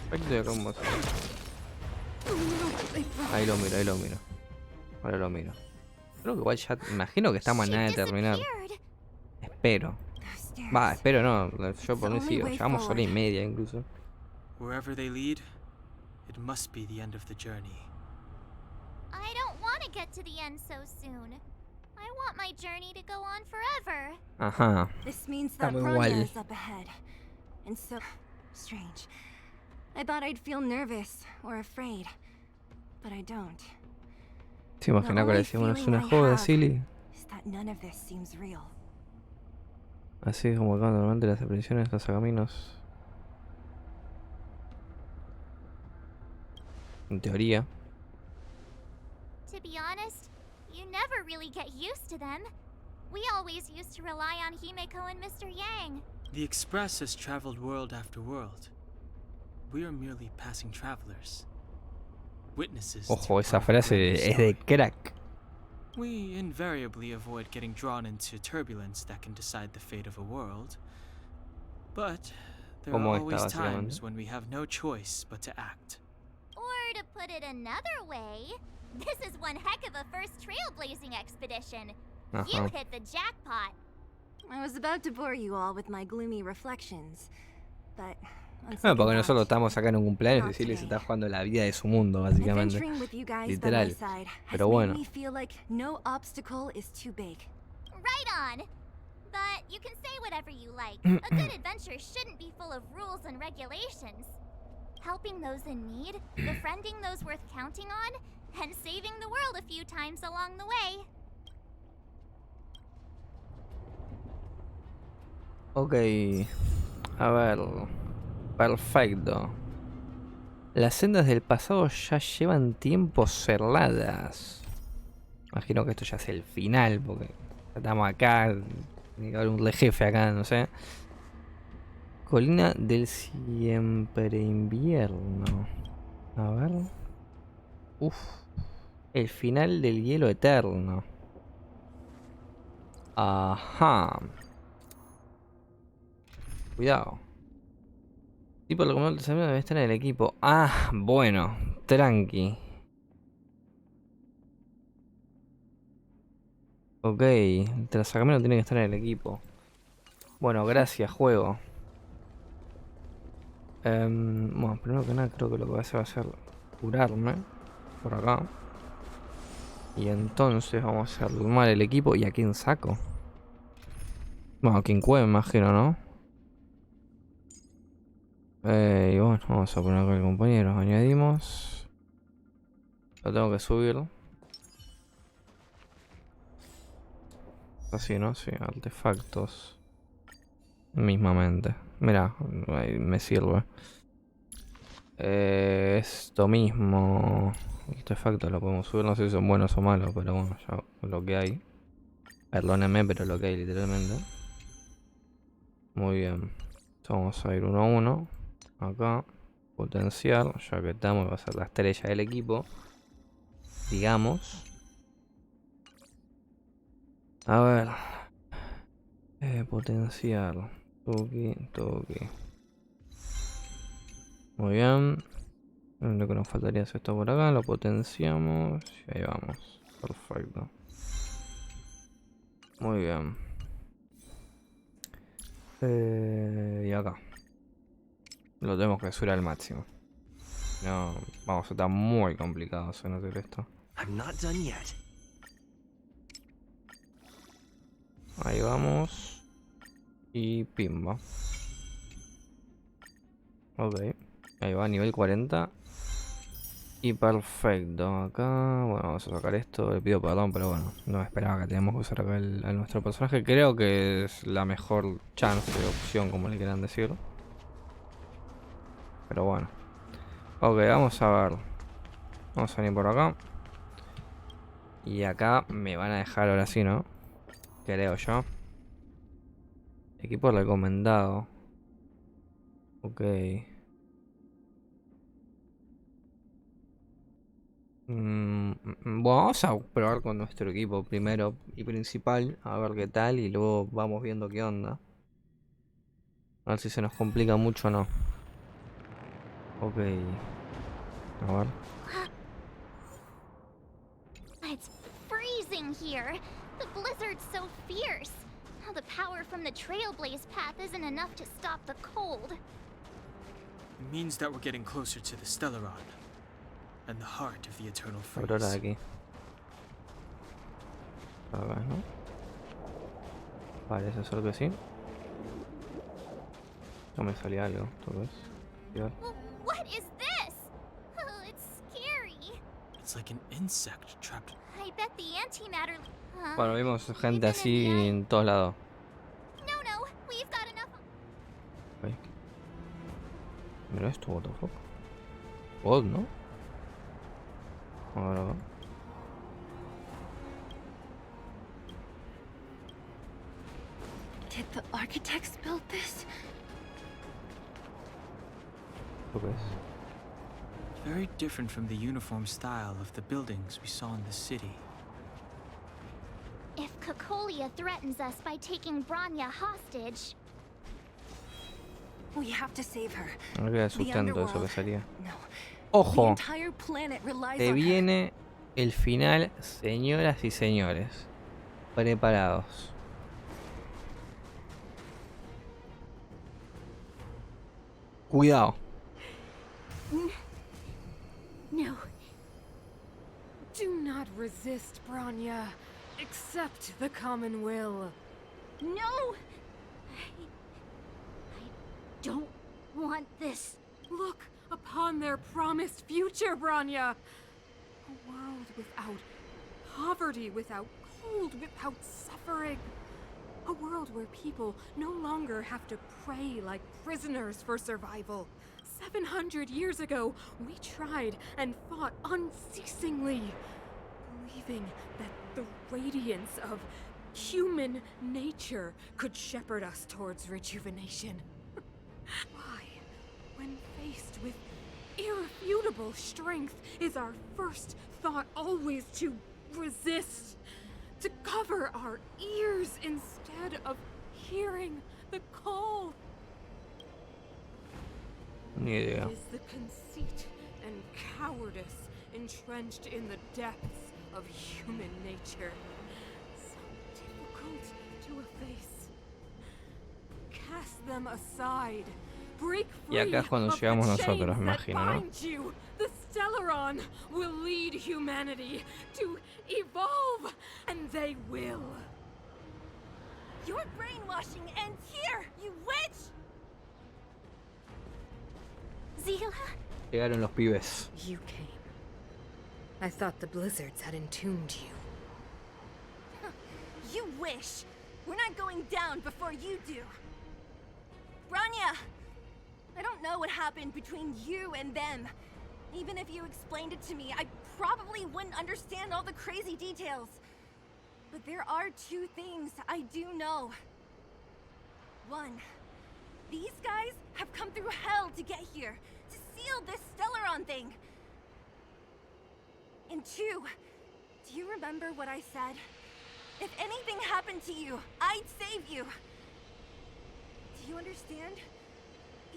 Perfecto, y acá vamos a hacer. Ahí lo miro, ahí lo miro. Ahora lo miro. Creo que igual ya imagino que estamos a nada de terminar. Espero. Va, espero no. Yo por mí sigo. Llevamos hora y media incluso. Wherever they lead, it must be the end of the journey. I don't want to get to the end so soon. I want my journey to go on forever. Ajá. This means that Estamos Bronya igual. is up ahead. And so strange. I thought I'd feel nervous or afraid, but I don't. ¿Se imagina que le decimos es una joda, silly? Is that none of this seems real. Así es como acá normalmente las apariciones, los caminos. En teoría. To be honest, you never really get used to them. We always used to rely on Himeko and Mr. Yang. The Express has traveled world after world. We are merely passing travelers. Witnesses. Ojo, esa frase es de crack. We invariably avoid getting drawn into turbulence that can decide the fate of a world. But there are always times when we have no choice but to act. Or to put it another way, this is one heck of a first trailblazing expedition. You hit the jackpot. I was about to bore you all with my gloomy reflections, but Bueno, porque nosotros estamos acá en un cumpleaños y Silly se está jugando la vida de su mundo, básicamente. Literal. Pero bueno. No obstacle is too big. Right on. But you can say whatever you like. A good adventure shouldn't be full of rules and regulations. Helping those in need, befriending those worth counting on, and saving the world a few times along the way. Ok. A ver. Perfecto. Las sendas del pasado ya llevan tiempo cerradas. Imagino que esto ya es el final, porque estamos acá. Tiene que haber un jefe acá, no sé. Colina del siempre invierno. A ver. Uf. El final del hielo eterno. Ajá. Cuidado. Tipo el comando del debe estar en el equipo. Ah, bueno. Tranqui. Ok. El trasacamino tiene que estar en el equipo. Bueno, gracias, juego. Bueno, primero que nada creo que lo que voy a hacer va a ser curarme. Por acá. Y entonces vamos a armar el equipo. ¿Y a quién saco? Bueno, a quien me imagino, ¿no? Y bueno, vamos a poner acá el compañero. Añadimos. Lo tengo que subir. Así, ¿no? Sí, artefactos. Mismamente. Mira, ahí me sirve. Esto mismo. Artefactos lo podemos subir. No sé si son buenos o malos, pero bueno, ya lo que hay. Perdónenme, pero lo que hay literalmente. Muy bien. Entonces vamos a ir uno a uno. Acá, potenciar, ya que estamos, va a ser la estrella del equipo, digamos. A ver, potenciar, toque. Muy bien. Lo que nos faltaría es esto por acá, lo potenciamos y ahí vamos. Perfecto. Muy bien. Y acá. Lo tenemos que subir al máximo. No, vamos a estar muy complicados en hacer esto. Ahí vamos. Y pimba. Ok. Ahí va, nivel 40. Y perfecto. Acá, bueno, vamos a sacar esto. Le pido perdón, pero bueno, no esperaba que teníamos que usar acá a nuestro personaje. Creo que es la mejor chance, opción, como le quieran decir. Pero bueno. Ok, vamos a ver. Vamos a venir por acá. Y acá me van a dejar ahora sí, ¿no? Creo yo. Equipo recomendado. Ok. Bueno, vamos a probar con nuestro equipo primero y principal. A ver qué tal. Y luego vamos viendo qué onda. A ver si se nos complica mucho o no. Ok. A ver. It's freezing here. The blizzard's so fierce. Now the power from the Trailblaze path isn't enough to stop the cold. It means that we're getting closer to the Stellaron, and the heart of the eternal Aurora de freeze. aquí. Acá, ¿no? Parece ser que sí. No me salía algo, ¿tú ves? What is this? Oh, it's scary. It's like an insect trapped. I bet the antimatter. Bueno, vimos gente así en todos lados. No, we've got enough. Okay. Mira esto, what the fuck. God, ¿no? Ahora va. Did the architects build this? ¿Tú ves? Very different from the uniform style of the buildings we saw in the city. If Cocolia threatens us by taking Bronya hostage, We have to save her. No queda sustento eso que sería. No. The ¡Ojo! entire planet relies Se on her. viene el final, señoras y señores. Preparados. Cuidado. No. Do not resist, Bronya. Accept the common will. no! I don't want this. Look upon their promised future, Bronya. A world without poverty, without cold, without suffering. A world where people no longer have to pray like prisoners for survival. 700 years ago, we tried and fought unceasingly, believing that the radiance of human nature could shepherd us towards rejuvenation. Why, when faced with irrefutable strength, is our first thought always to resist, to cover our ears instead of hearing the call? Ni idea. It is the conceit and cowardice entrenched in the depths of human nature, so difficult to efface. Cast them aside. Break free Y acá es cuando of llegamos the nosotros, chains me that imagino, ¿no? bind you. The Stellaron will lead humanity to evolve, and they will. Your brainwashing ends here, you witch! Zila? Llegaron los pibes. You came. I thought the blizzards had entombed you. You wish. We're not going down before you do. Bronya! I don't know what happened between you and them. Even if you explained it to me, I probably wouldn't understand all the crazy details. But there are two things I do know. One, these guys have come through hell to get here, to seal this Stellaron thing. And two, do you remember what I said? If anything happened to you, I'd save you. Do you understand?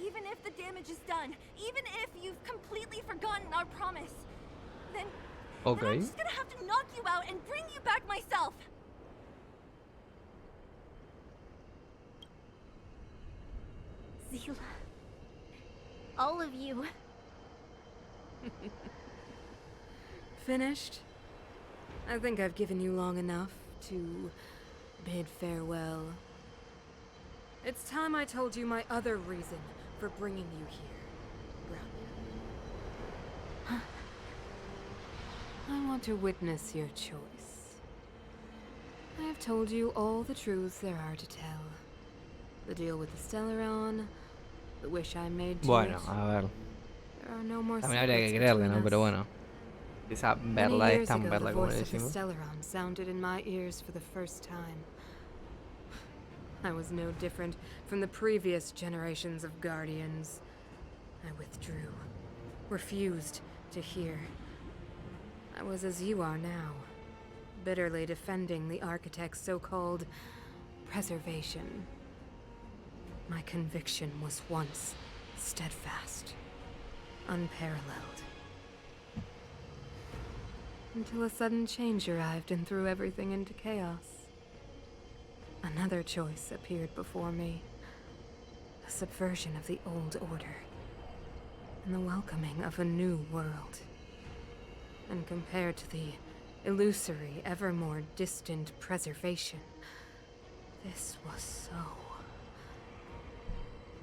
Even if the damage is done, even if you've completely forgotten our promise, then I'm Ok. just gonna have to knock you out and bring you back myself. Zila. All of you. Finished? I think I've given you long enough to bid farewell. It's time I told you my other reason for bringing you here, Bronya. I want to witness your choice. I have told you all the truths there are to tell. The deal with the Stellaron, the wish I made to Bueno, it. a ver. There are no more También habría que secrets creerle, between ¿no? us. Pero bueno. Esa Many verdad es years tan ago, verdad the como voice le of the decimos. Stellaron sounded in my ears for the first time. I was no different from the previous generations of Guardians. I withdrew, refused to hear. I was as you are now, bitterly defending the Architect's so-called preservation. My conviction was once steadfast, unparalleled. Until a sudden change arrived and threw everything into chaos. Another choice appeared before me. A subversion of the old order. And the welcoming of a new world. And compared to the illusory, ever more distant preservation, this was so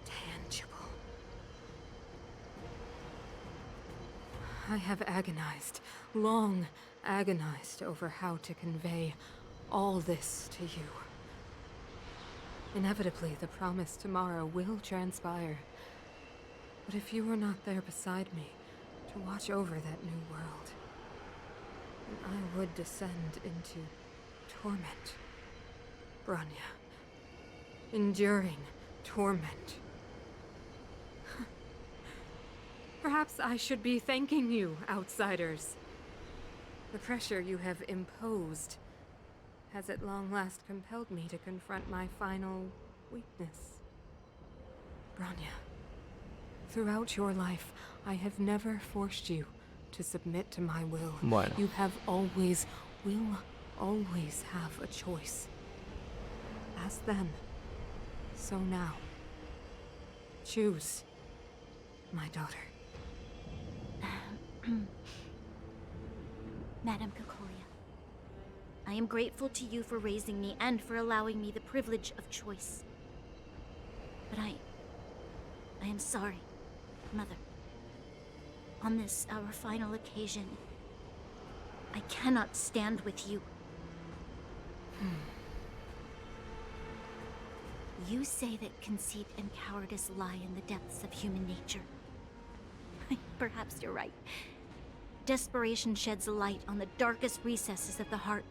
tangible. I have agonized, long agonized over how to convey all this to you. Inevitably, the promised tomorrow will transpire. But if you were not there beside me to watch over that new world, then I would descend into torment. Bronya. Enduring torment. Perhaps I should be thanking you, outsiders. The pressure you have imposed has at long last compelled me to confront my final weakness. Bronya, throughout your life, I have never forced you to submit to my will. Bueno. You have always, will always have a choice. As then, so now. Choose, my daughter. Madame Cocolia, I am grateful to you for raising me and for allowing me the privilege of choice. But I am sorry, Mother. On this, our final occasion, I cannot stand with you. You say that conceit and cowardice lie in the depths of human nature. Perhaps you're right. Desperation sheds a light on the darkest recesses of the heart.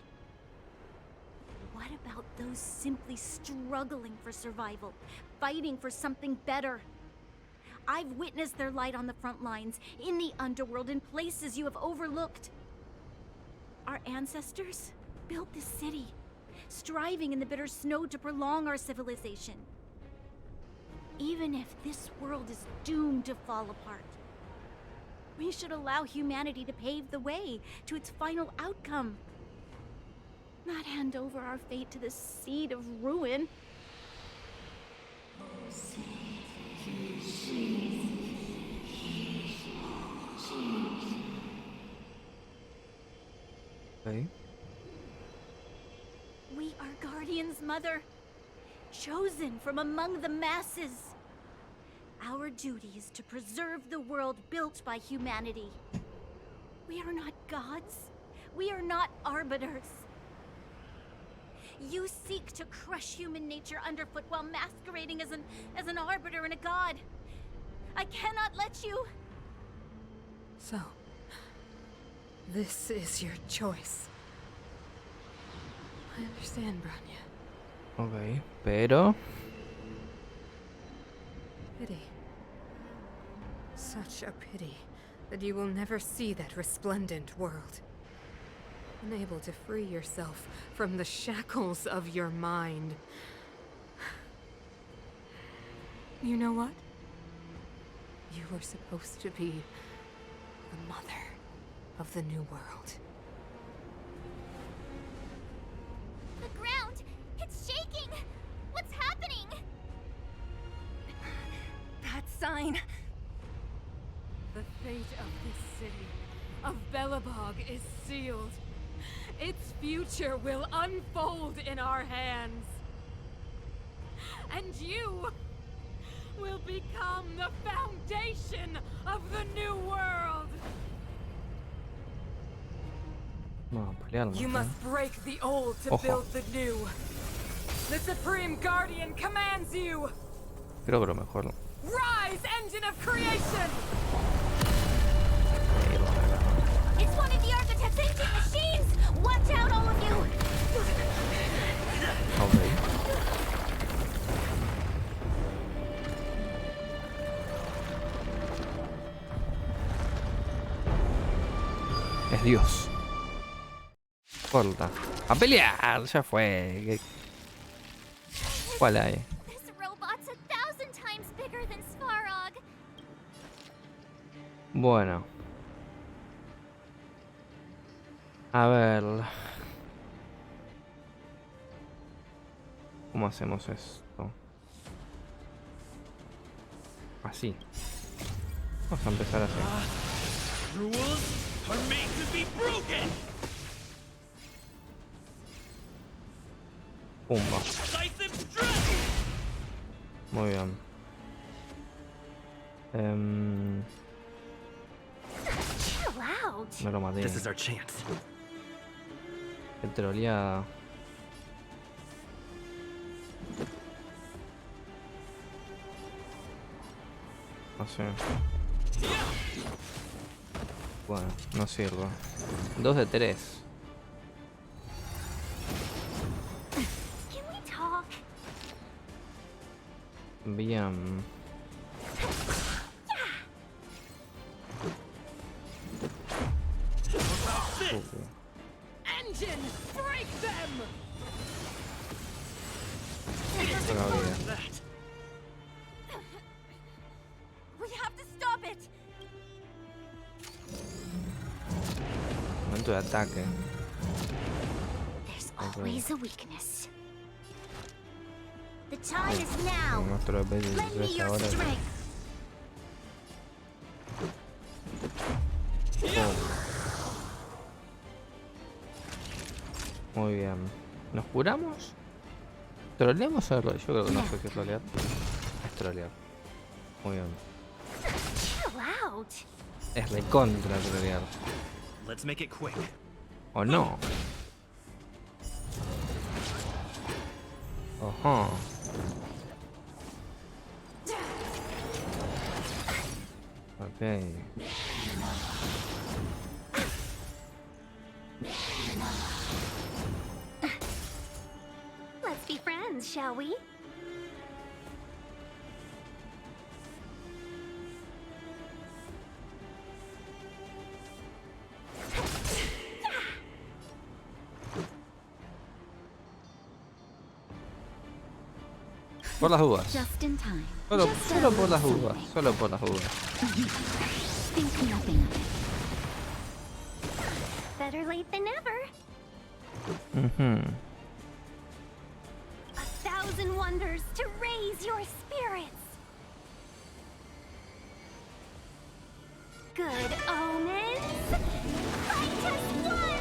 What about those simply struggling for survival, fighting for something better? I've witnessed their light on the front lines, in the underworld, in places you have overlooked. Our ancestors built this city, striving in the bitter snow to prolong our civilization. Even if this world is doomed to fall apart, we should allow humanity to pave the way to its final outcome. Not hand over our fate to the seed of ruin. Okay. We are guardians, Mother. Chosen from among the masses. Our duty is to preserve the world built by humanity. We are not gods. We are not arbiters. You seek to crush human nature underfoot while masquerading as an arbiter and a god. I cannot let you. So, this is your choice. I understand, Bronya. Ok, pero... Pity. Such a pity that you will never see that resplendent world. Unable to free yourself from the shackles of your mind. You know what? You were supposed to be the mother of the new world. The ground! It's shaking! What's happening? That sign. The fate of this city, of Belobog, is sealed. Its future will unfold in our hands. And you will become the foundation of the new world. Vamos a pelearnos, You must break the old to Ojo. build the new. The Supreme Guardian commands you. Creo que lo mejor... Rise, engine of creation! It's one of the Architect's ancient machines! Watch out, all of you! Ok. Es Dios. Corta. ¡A pelear! Ya fue. ¿Cuál hay? This robot's 1,000 times bigger than Svarog. Bueno. A ver. ¿Cómo hacemos esto? Así. Vamos a empezar así. Pumba. Muy bien. Me lo maté. This is our chance. Qué troleada. No sé. Bueno, no sirve. 2 de 3. Can we talk? Bien. Engine, break them! We have to stop it. Momento de ataque. There's always a weakness. The time is now. Nuestro Lend me MP3 your ahora. strength. Muy bien. ¿Nos curamos? ¿Troleamos o yo creo que no sé qué es trolear. Es trolear. Muy bien. Chill out. Es recontra trolear. Let's make it quick. ¿O no? Ojo. Ok. Let's be friends, shall we? Por las dudas. Just in time. Solo Just por las something. dudas. Solo por las dudas. Think nothing of it. Better late than never. Mhm. 1,000 wonders to raise your spirits. Good omens. Fight as one.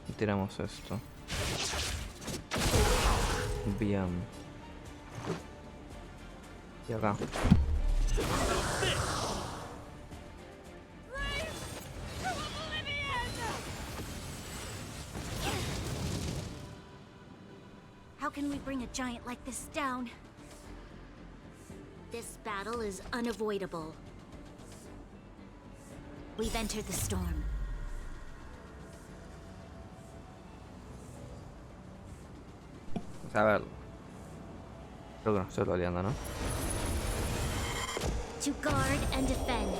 Y tiramos esto. Bien. Y acá. How can we bring a giant like this down? This battle is unavoidable. We've entered the storm. A ver. Creo que no estoy roleando, ¿no? To guard and defend.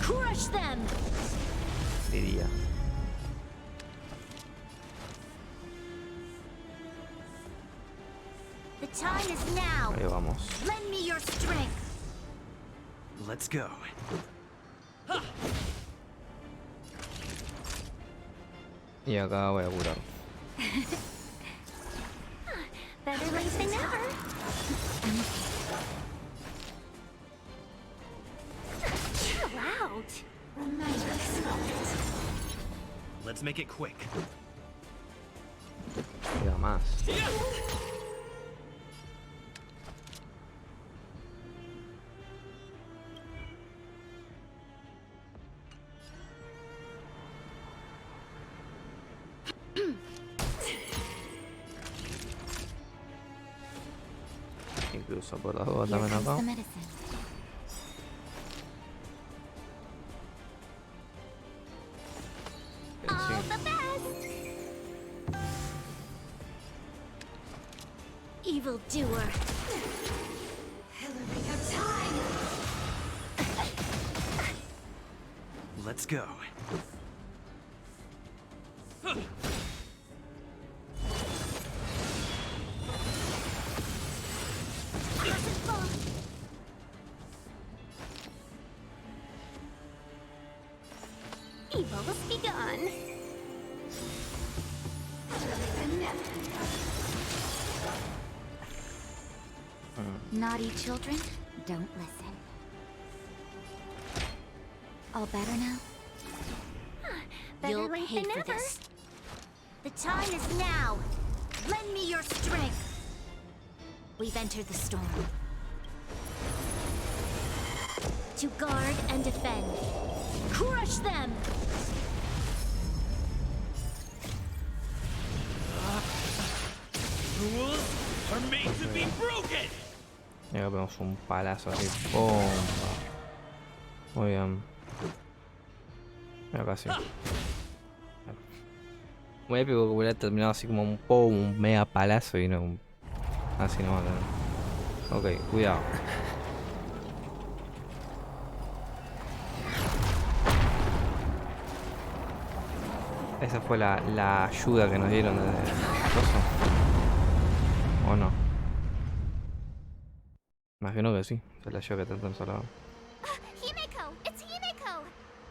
Crush them! Diría. The time is now. Ahí vamos. Lend me your strength. Let's go. Y acá voy a curar. Better late than never. Chill out. Let's make it quick. Queda más. Incluso por las dudas Here también comes acá. the medicine. All the best. evildoer. Hillary of time. Let's go. Evil has begun. Naughty children, don't listen. All better now? You'll pay for this. The time is now. Lend me your strength. We've entered the storm. To guard and defend. Crush them! Rules are made to be broken. Y acá vemos un palazo así. ¡Bomba! Muy bien. Mira, casi. Muy épico que hubiera terminado así como un mega palazo y no así nomás. Ok, cuidado. Esa fue la ayuda que nos dieron de coso. ¿O no? Imagino que sí. Fue la ayuda que tanto nos hablaban. Himeko! It's Himeko!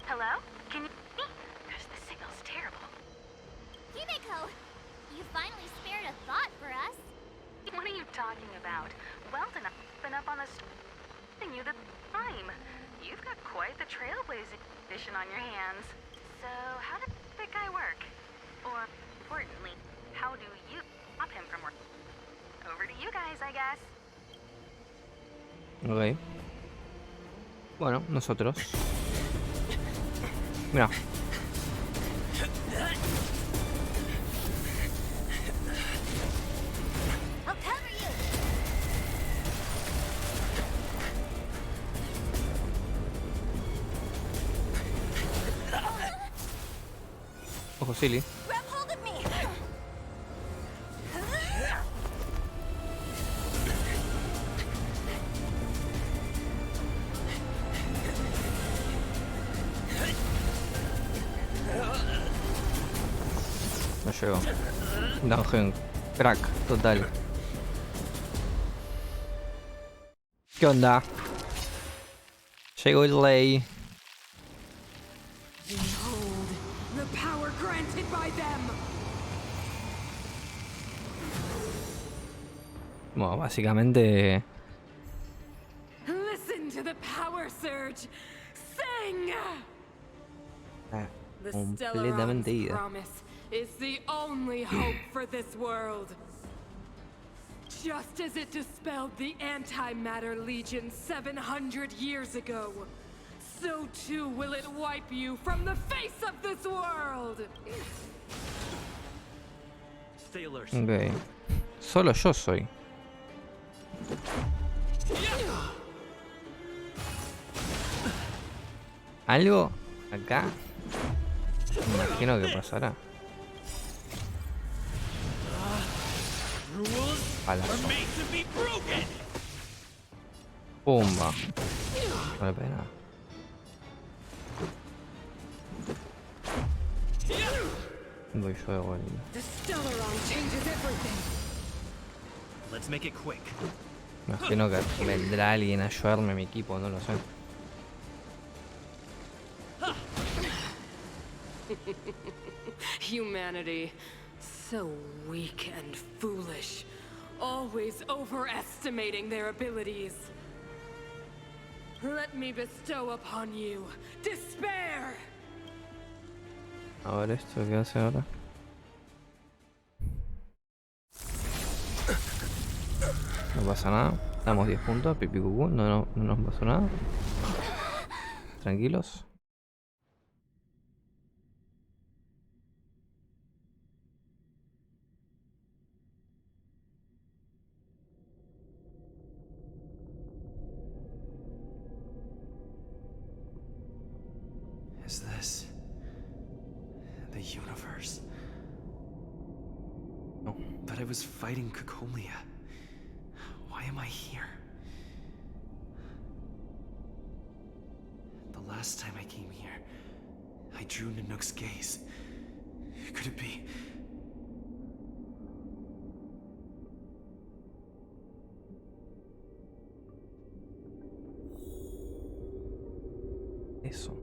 Hello? Can you hear me? The signal's terrible. Himeko! You finally spared a thought for us. What are you talking about? Weldon, I've been up on the thing you the time. You've got quite the trailblazing edition on your hands. So, how did that guy work? Or, importantly, how do you stop him from working? Over to you guys, I guess. Ok. Bueno, nosotros. Mira. I'll cover you! Ojo, Silly. Grab hold of me! No llegó. Dungeon crack total. ¿Qué onda? Llegó el rey. Behold, the power granted by them. Bueno, básicamente. Listen to the power surge. Sing! The Completamente Stellaron's ida. promise is the only hope for this world. Just as it dispelled the Antimatter Legion 700 years ago, so too will it wipe you from the face of this world. Sailors. Ok. Solo yo soy. ¿Algo acá? Me imagino que pasará. Palazo. Pumba. No le pega nada. Voy yo de vuelta. The Stellaron changes everything. Let's make it quick. Me imagino que vendrá alguien a ayudarme a mi equipo, no lo sé. Humanity, so weak and foolish, always overestimating their abilities. Let me bestow upon you despair. A ver esto, ¿qué hace ahora? No pasa nada. Estamos 10 puntos, pipi cucú, no nos pasó nada. Tranquilos. Is this the universe? No. But I was fighting Kokolia. Why am I here? The last time I came here, I drew Nanook's gaze. Could it be? Eso.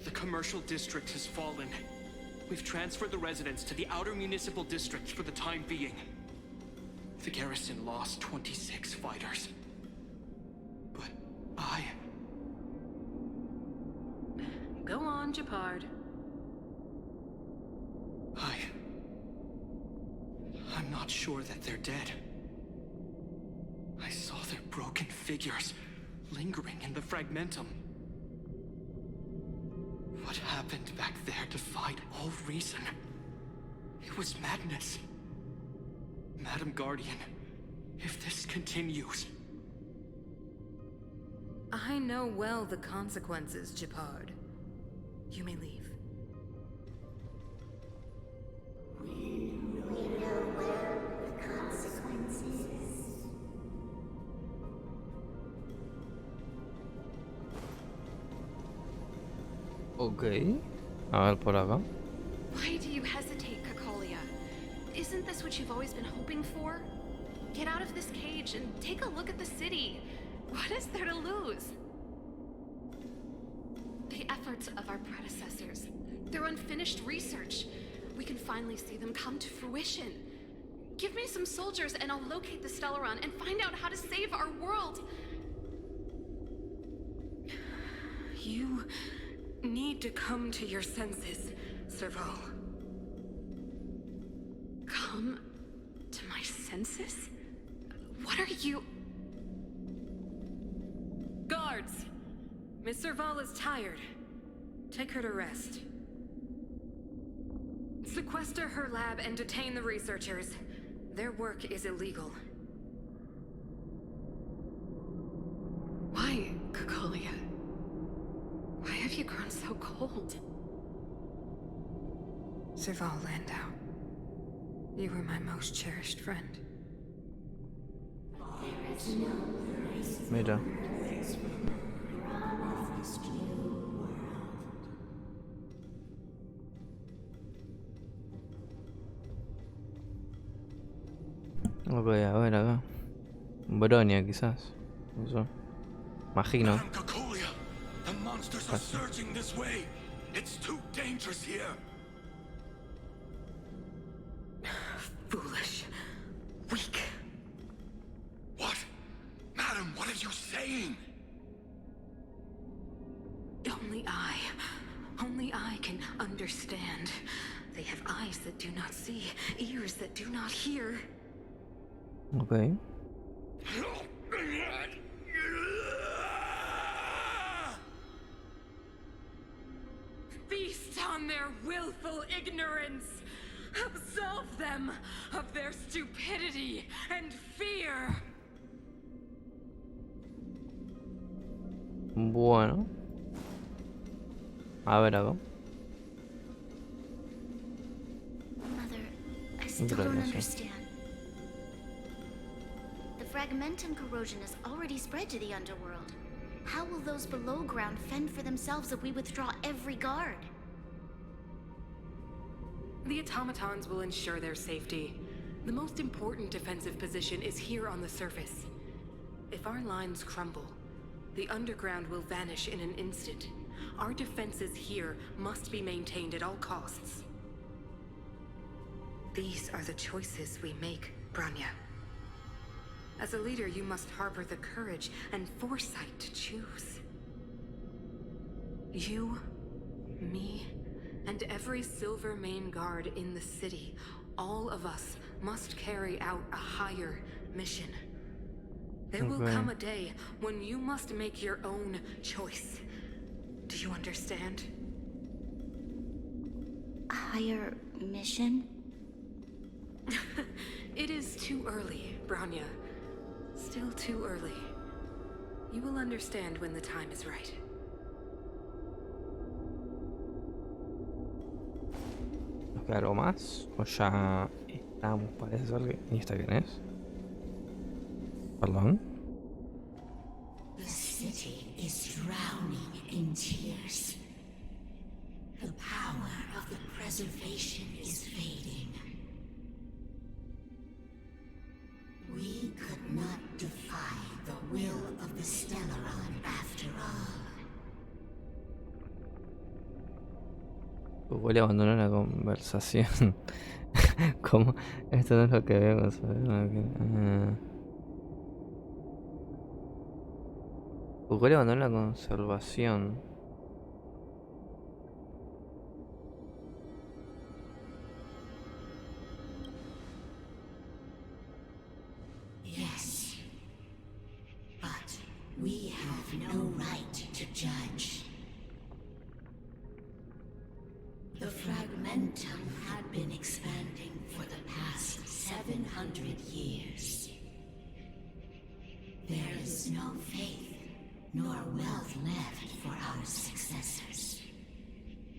The commercial district has fallen. We've transferred the residents to the outer municipal district for the time being. The garrison lost 26 fighters. But Go on, Japard. I'm not sure that they're dead. I saw their broken figures lingering in the fragmentum. What happened back there defied all reason. It was madness. Madam Guardian, if this continues... I know well the consequences, Japard. You may leave. Ok. A ver por acá. Why do you hesitate, Kakolia? Isn't this what you've always been hoping for? Get out of this cage and take a look at the city. What is there to lose? The efforts of our predecessors, their unfinished research, we can finally see them come to fruition. Give me some soldiers and I'll locate the Stellaron and find out how to save our world. You need to come to your senses, Serval. Come to my senses? What are you... Guards! Miss Serval is tired. Take her to rest. Sequester her lab and detain the researchers. Their work is illegal. Why, Kakolia? Why have you grown so cold? Serval Landau, you were my most cherished friend. Mira. Ok, a ver acá. Bronia quizás. Eso. Imagino. The monsters are surging this way. It's too dangerous here. Foolish. Weak. What? Madam, what are you saying? Only I can understand. They have eyes that do not see, ears that do not hear. Ok. Feast on their willful ignorance. Absolve them of their stupidity and fear. Bueno. A ver acá. Mother, I still don't understand. The fragmentum corrosion has already spread to the underworld. How will those below ground fend for themselves if we withdraw every guard? The automatons will ensure their safety. The most important defensive position is here on the surface. If our lines crumble, the underground will vanish in an instant. Our defenses here must be maintained at all costs. These are the choices we make, Branya. As a leader, you must harbor the courage and foresight to choose. You, me, and every Silver Main Guard in the city, all of us must carry out a higher mission. There will come a day when you must make your own choice. Do you understand? A higher mission? It is too early, Branya. Still too early. You will understand when the time is right. ¿Queda algo más? ¿O ya estamos? Parece ser que... ¿Y esta quién es? Perdón. The city is drowning in tears. The power of the preservation is fading. We could not defy the will of the Stellaron after all. Google abandonó la conversación. ¿Cómo? Esto no es lo que vemos. Google abandonó la conservación. Yes, but we have no right to judge. The fragmentum had been expanding for the past 700 years. There is no faith nor wealth left for our successors.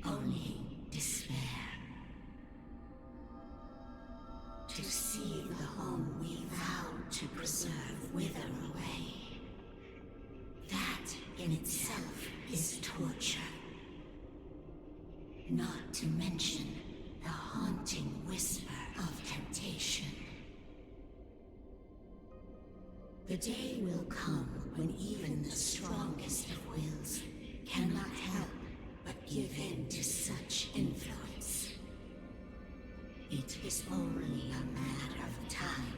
Only despair. To see the home we vowed to preserve wither away. That in itself is torture. Not to mention the haunting whisper of temptation. The day will come when even the strongest of wills cannot help but give in to such influence. It is only a matter of time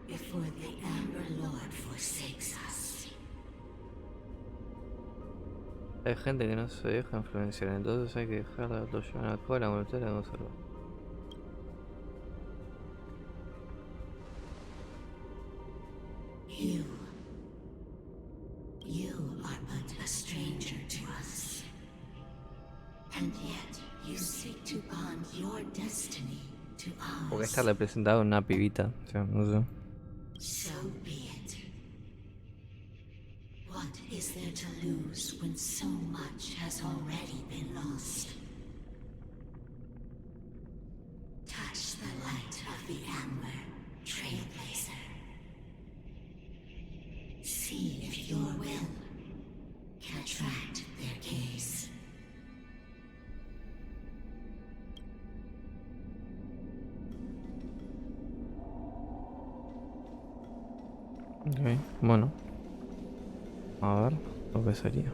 before the Amber Lord forsakes us. Hay gente que no se deja influenciar, entonces hay que dejarla a todo llevar a cabo la voluntad de la conserva. You are but a stranger to us. And yet you seek to bond your destiny to ours. Porque está representado en una pibita, o sea, no sé. So be it. What is there to lose when so much has already been lost? Touch the light of the Amber, Trailblazer. See if your will can attract their gaze. Ok, bueno. A ver lo que sería.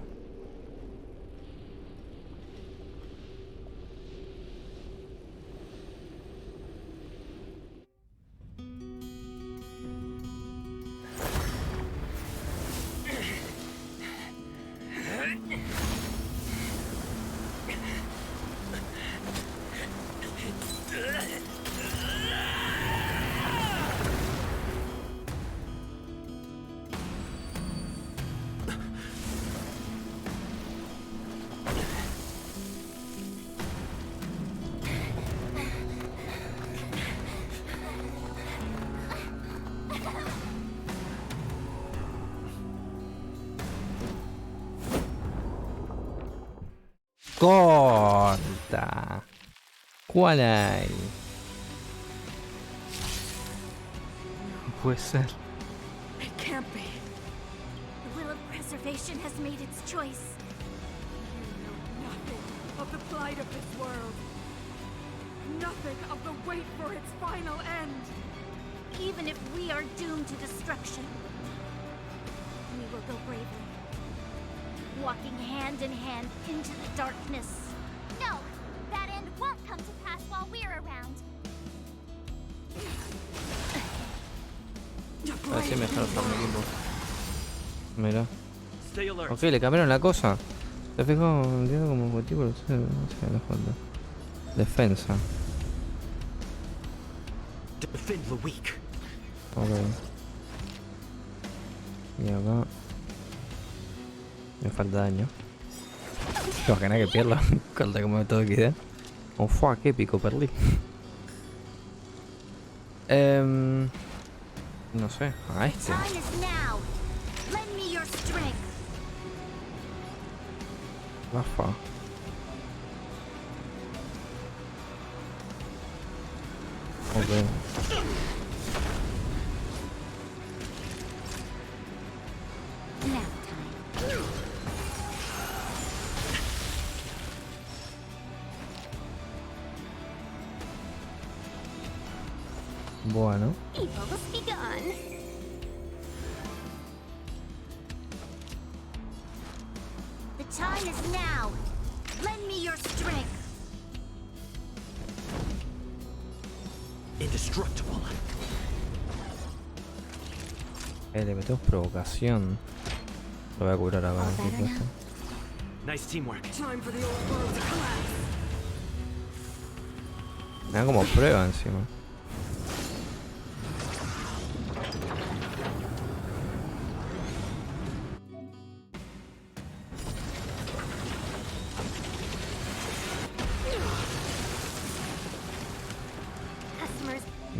Corta. ¿Cuál hay? Puede ser. It can't be. The will of preservation has made its choice. You know nothing of the plight of this world. Nothing of the wait for its final end. Even if we are doomed to destruction, we will go bravely. Walking hand in hand into the darkness. No! That end won't come to pass while we're around. Así mejor para mi equipo. Mira. Stay alert. Ok, le cambiaron la cosa. ¿Te fijó? Entiendo como objetivo, no sé la falta. Defensa. Defend the weak. Ok. Y acá me falta daño. Imagina que pierda. Corta como me todo que idea. Oh fuck, qué épico, perdí. No sé, a este. Time is now. Lend me your strength. Rafa. Ok. Bueno. The time is now. Lend me your strength. Indestructible. Le metemos provocación. Lo voy a curar acá. Nice teamwork. Me da como prueba encima.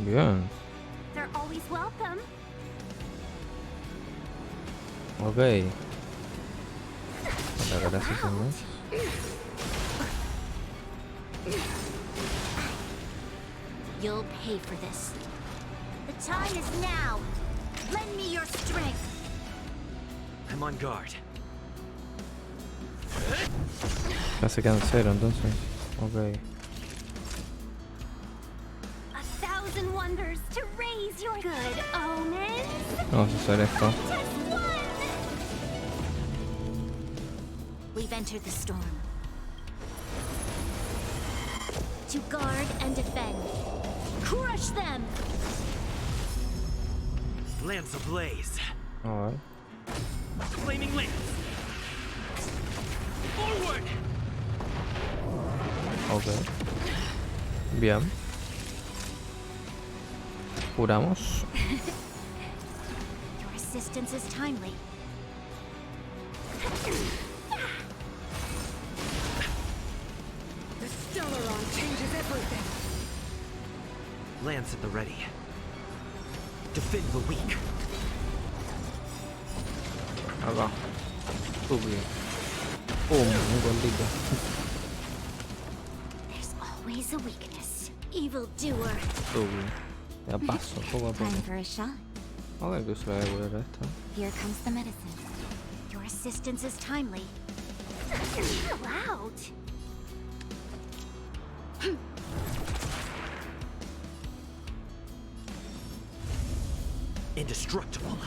Bien. They're always welcome. Ok. Gracias, señor. You'll pay for this. The time is now. Lend me your strength. I'm on guard. Ya se quedan cero entonces. Ok. A thousand wonders to raise your good omens. Vamos a hacer esto. We've entered the storm. To guard and defend. Crush them! Lance ablaze. Alright. Flaming lance. Forward. Ok. Bien. Curamos. Your assistance is timely. The Stellaron changes everything. Lance at the ready. Defend the weak. Acá. Estúpido. Un gordito. There's always a weakness. Evildoer. Estúpido. Ya paso, poco a poco. Time for a shot. A ver que se le voy a curar a esta. Here comes the medicine. Your assistance is timely. Chill out. Indestructible.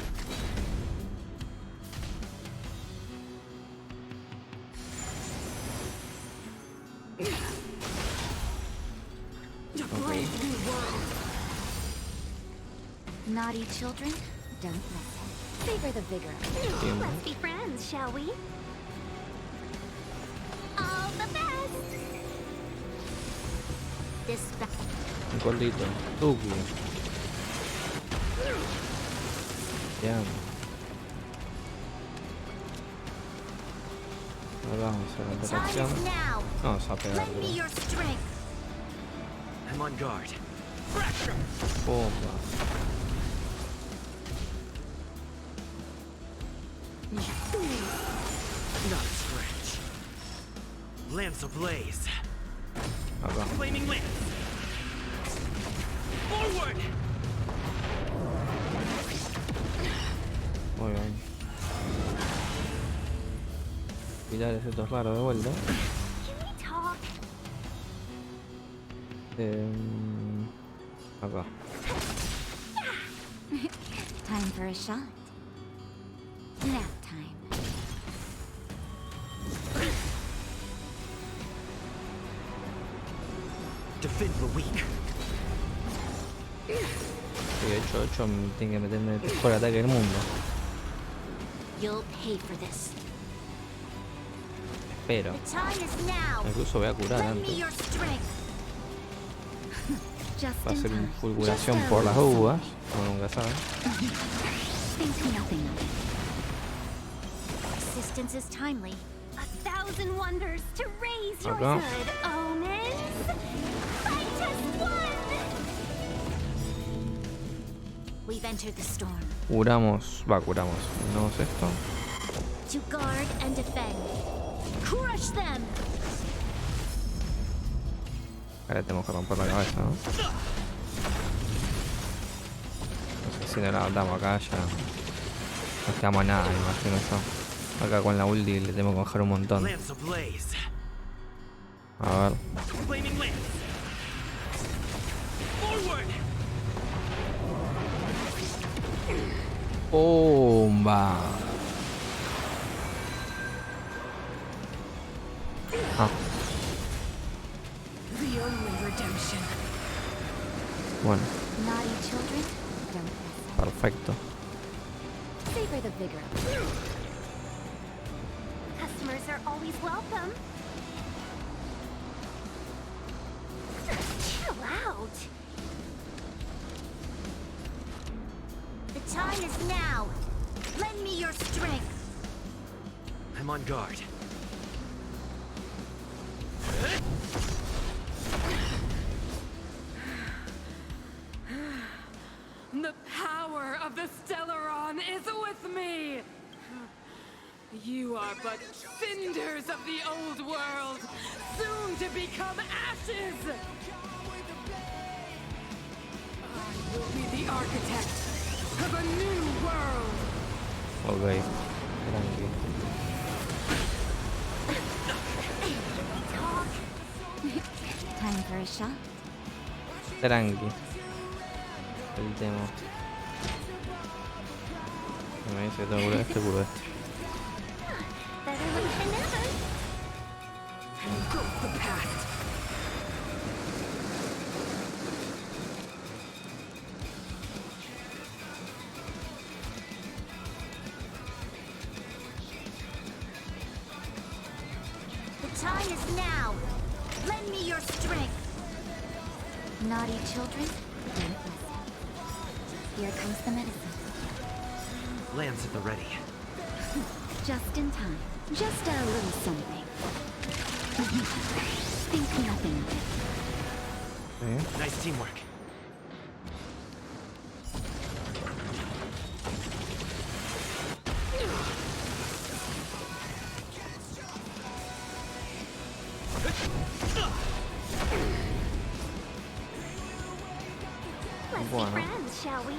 Naughty children, don't listen. Favor the vigor. Let's be friends, shall we? All the best. This Un gordito. Estúpido. Ya. Ahora vamos a hacer la interacción. Vamos a pegar. I'm on guard. Bomba. Not a scratch. Lance ablaze. Acá. Flaming lance. Forward. Muy bien. Pilares estos raros de vuelta. Acá. Time for a shot. Nap time. Defend the weak. Sí, 8-8 tiene que meterme el mejor ataque del mundo. You'll pay for this. Espero. Incluso voy a curar antes. Va a ser una fulguración por las uvas, como nunca saben. Assistance is timely. A thousand wonders to raise your Acá. good omens. I just won. We've entered the storm. Curamos, curamos. Tenemos esto. To guard and defend. Crush them. Ahora tenemos que romper la cabeza, ¿no? si no la matamos acá ya nos quedamos a nada, me imagino yo. Acá con la ulti le tenemos que bajar un montón. A ver. ¡Bomba! Ah. Bueno. Perfecto. Savor the vigor. Customers are always welcome. Chill out. The time is now. Lend me your strength. I'm on guard. The power of the Stellaron is with me! You are but cinders of the old world, soon to become ashes! I will be the architect of a new world! Ok, tranqui. Time for a shot. Tranqui. El tema. Me dice que tengo que curar este, curo este. Better late than never. Engulf the past! The time is now. Lend me your strength. Naughty children, don't listen. Here comes the medicine. Lance at the ready. Just in time. Just a little something. Think nothing of it. Nice teamwork. Let's be friends, shall we?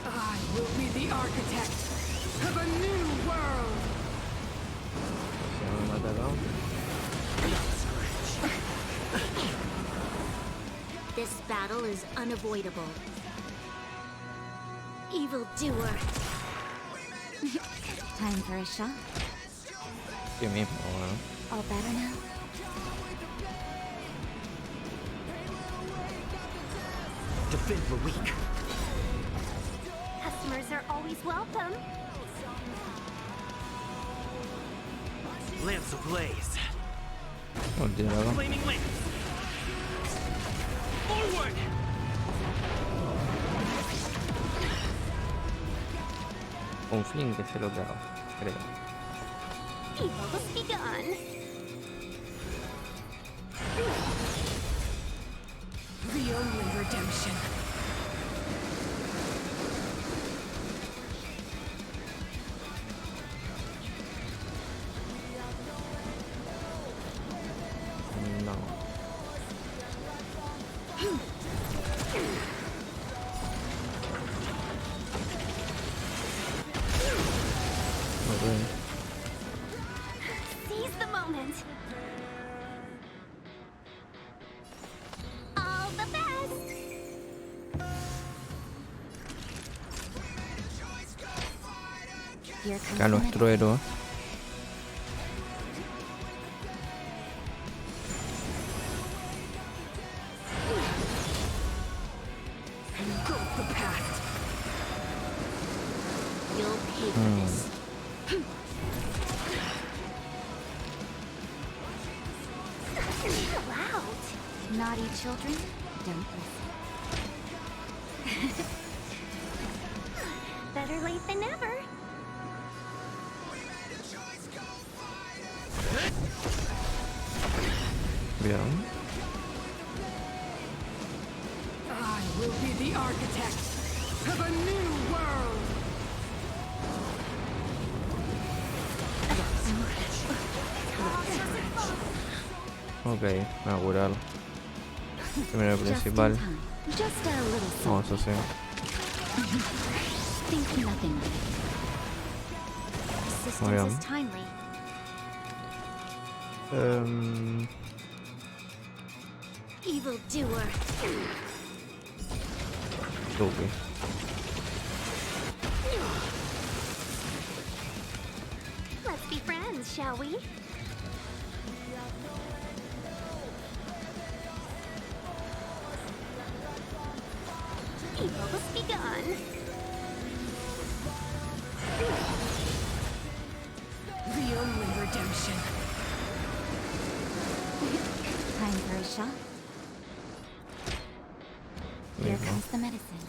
I will be the architect of a new world! This battle is unavoidable. Evildoer. Time for a shot. Sí mismo, bueno. All better now? Defend the weak. Customers are always welcome. Lance ablaze. Continuamos. Flaming lance. Forward. Confío en que se lo cago, creo. Evil has begun. The only redemption. No. Okay. Seize the moment. All the best. Here comes Acá nuestro héroe. Engulf the past. You'll pay for this. Chill out. Naughty children, don't listen. Better late than never. Bien. I will be the architect of a new world. Ok, a curar. Primero el principal. Just a little Oh, eso sí. Think nothing of it. Muy Assistance bien. is timely. Evildoer. Tuki. Let's be friends, shall we? Evil must be gone. The only redemption. Time for a shot. Here comes the medicine.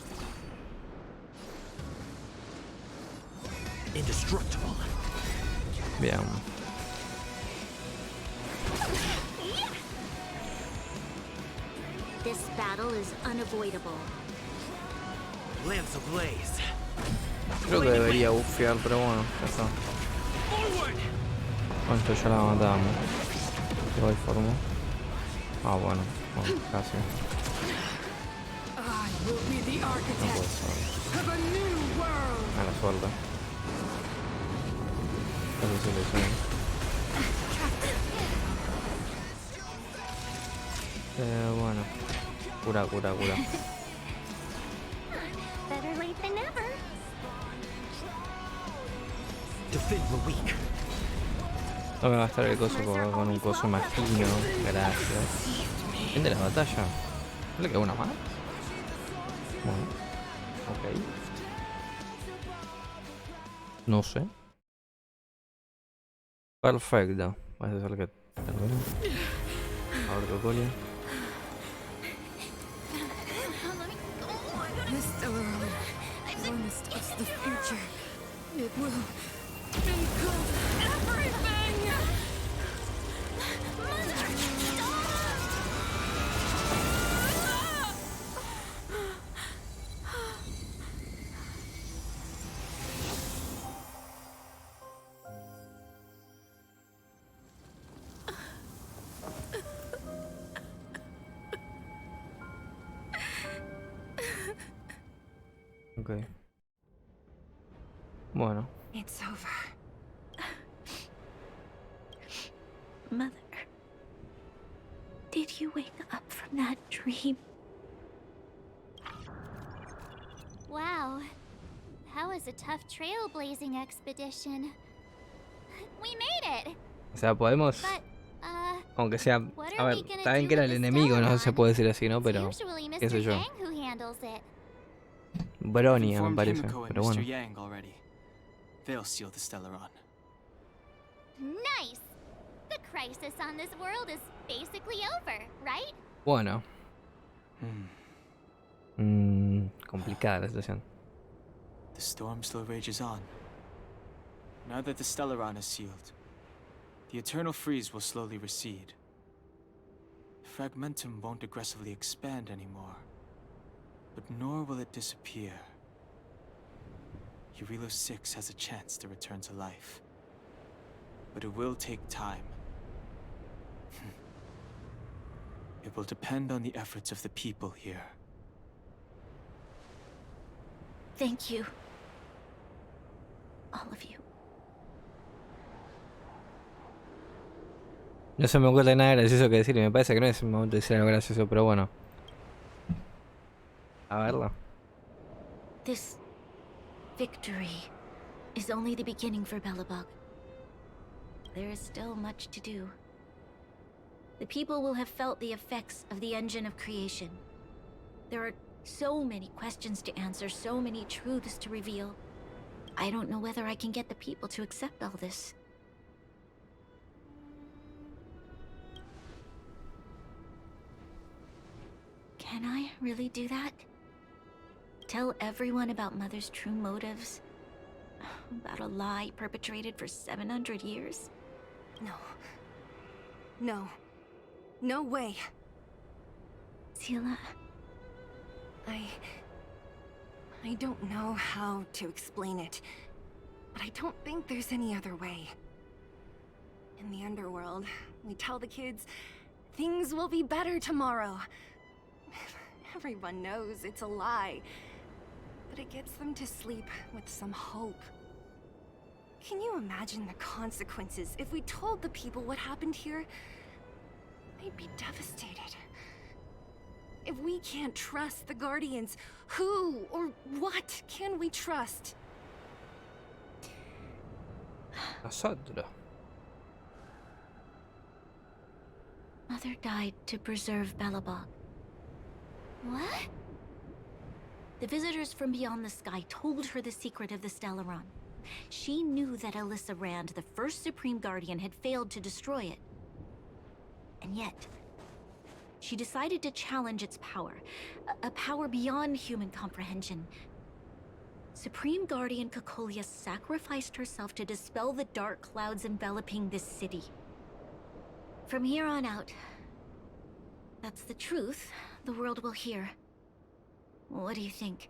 Indestructible. Bien. This battle is unavoidable. Lance ablaze. Creo que debería bufear, pero bueno, ya está. Bueno, esto ya la matamos. ¿Qué voy formo? Ah, bueno, casi. No puede ser. Mala suerte. Eso sí lo sé. Bueno. Cura. Better late than never. Defend the weak. No me va a gastar el coso con un coso magino. Gracias. Fin de la batalla. ¿No le queda una más? Bueno. Ok. No sé. Perfecto. Vas a hacer que termine. A ver qué colia. The Stellaron promised us the future. It will include everything! Ok. Bueno. It's over. Mother, did you wake up from that dream? Wow. That was a tough trailblazing expedition. We made it! O sea, podemos... But, Aunque sea... A ver, está bien que era el enemigo, no se puede decir así, ¿no? Pero... qué sé yo. Bronia me parece, pero bueno. Yang already. They'll seal the Stellaron. Nice! The crisis on this world is basically over, right? Bueno. Complicada la situación. The storm still rages on. Now that the Stellaron is sealed, the eternal freeze will slowly recede. Fragmentum won't aggressively expand anymore, but nor will it disappear. Eurilo 6 has a chance to return to life, but it will take time. It will depend on the efforts of the people here. Thank you. All of you. No se me ocurre nada gracioso que decir y me parece que no es el momento de decir algo gracioso, pero bueno. A verlo. This victory is only the beginning for Belobog. There is still much to do. The people will have felt the effects of the engine of creation. There are so many questions to answer, so many truths to reveal. I don't know whether I can get the people to accept all this. Can I really do that? Tell everyone about Mother's true motives? About a lie perpetrated for 700 years? No. No. No way. Sila... I don't know how to explain it, but I don't think there's any other way. In the underworld, we tell the kids, things will be better tomorrow. Everyone knows it's a lie. But it gets them to sleep with some hope. Can you imagine the consequences if we told the people what happened here? They'd be devastated. If we can't trust the Guardians, who or what can we trust? ABRASADOR. Mother died to preserve Belobog. What? The visitors from beyond the sky told her the secret of the Stellaron. She knew that Alyssa Rand, the first Supreme Guardian, had failed to destroy it. And yet, she decided to challenge its power. A power beyond human comprehension. Supreme Guardian Cocolia sacrificed herself to dispel the dark clouds enveloping this city. From here on out, that's the truth the world will hear. What do you think?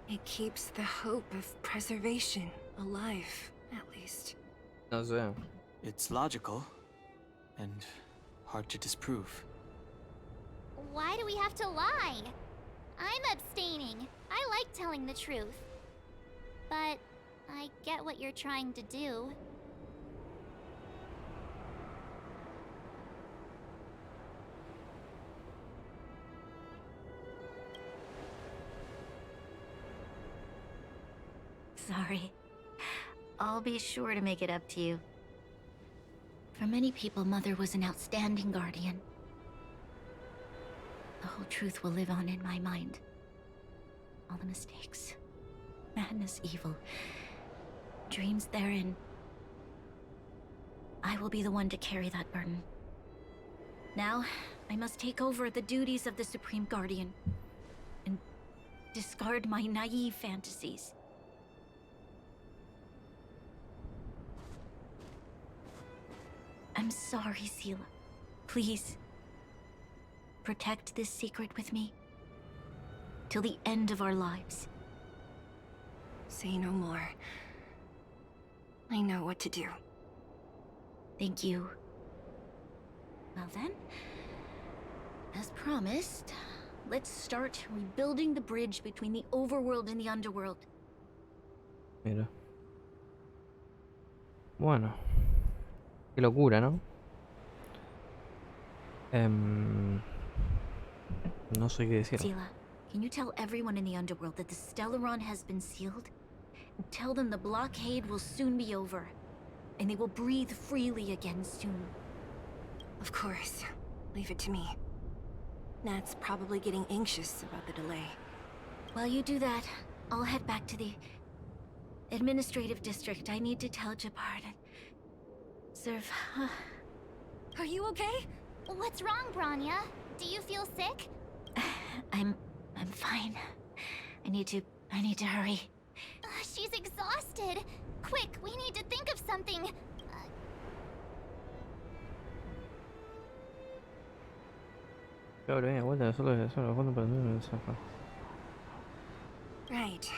It keeps the hope of preservation alive, at least. No sé. It's logical and hard to disprove. Why do we have to lie? I'm abstaining. I like telling the truth. But I get what you're trying to do. Sorry. I'll be sure to make it up to you. For many people, Mother was an outstanding guardian. The whole truth will live on in my mind. All the mistakes, madness, evil, dreams therein. I will be the one to carry that burden. Now, I must take over the duties of the Supreme Guardian and discard my naive fantasies. I'm sorry, Seela. Please, protect this secret with me till the end of our lives. Say no more. I know what to do. Thank you. Well then, as promised, let's start rebuilding the bridge between the overworld and the underworld. Mira. Bueno. Qué locura, ¿no? No sé qué decir. Seela, can you tell everyone in the underworld that the Stellaron has been sealed? Tell them the blockade will soon be over, and they will breathe freely again soon. Of course. Leave it to me. Nat's probably getting anxious about the delay. While you do that, I'll head back to the administrative district. I need to tell Jabard and Serve. Are you okay? What's wrong, Branya? Do you feel sick? I'm fine. I need to hurry. She's exhausted. Quick, we need to think of something. Right.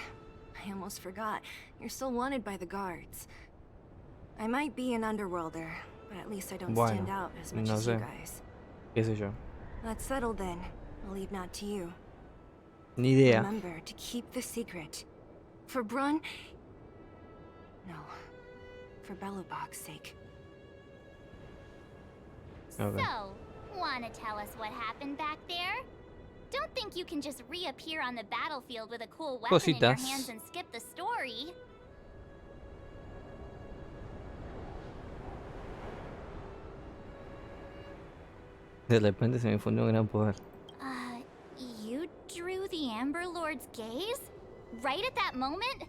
I almost forgot. You're still wanted by the guards. I might be an underworlder, but at least I don't stand out as much as you guys. ¿Qué sé yo? That's settled then. I'll leave Nat to you. Ni idea. Remember to keep the secret. For Brun... No. For Belobog's sake. Okay. So, wanna tell us what happened back there? Don't think you can just reappear on the battlefield with a cool weapon in your hands and skip the story. De repente se me fundió un gran poder. You drew the Amber Lord's gaze? Right at that moment?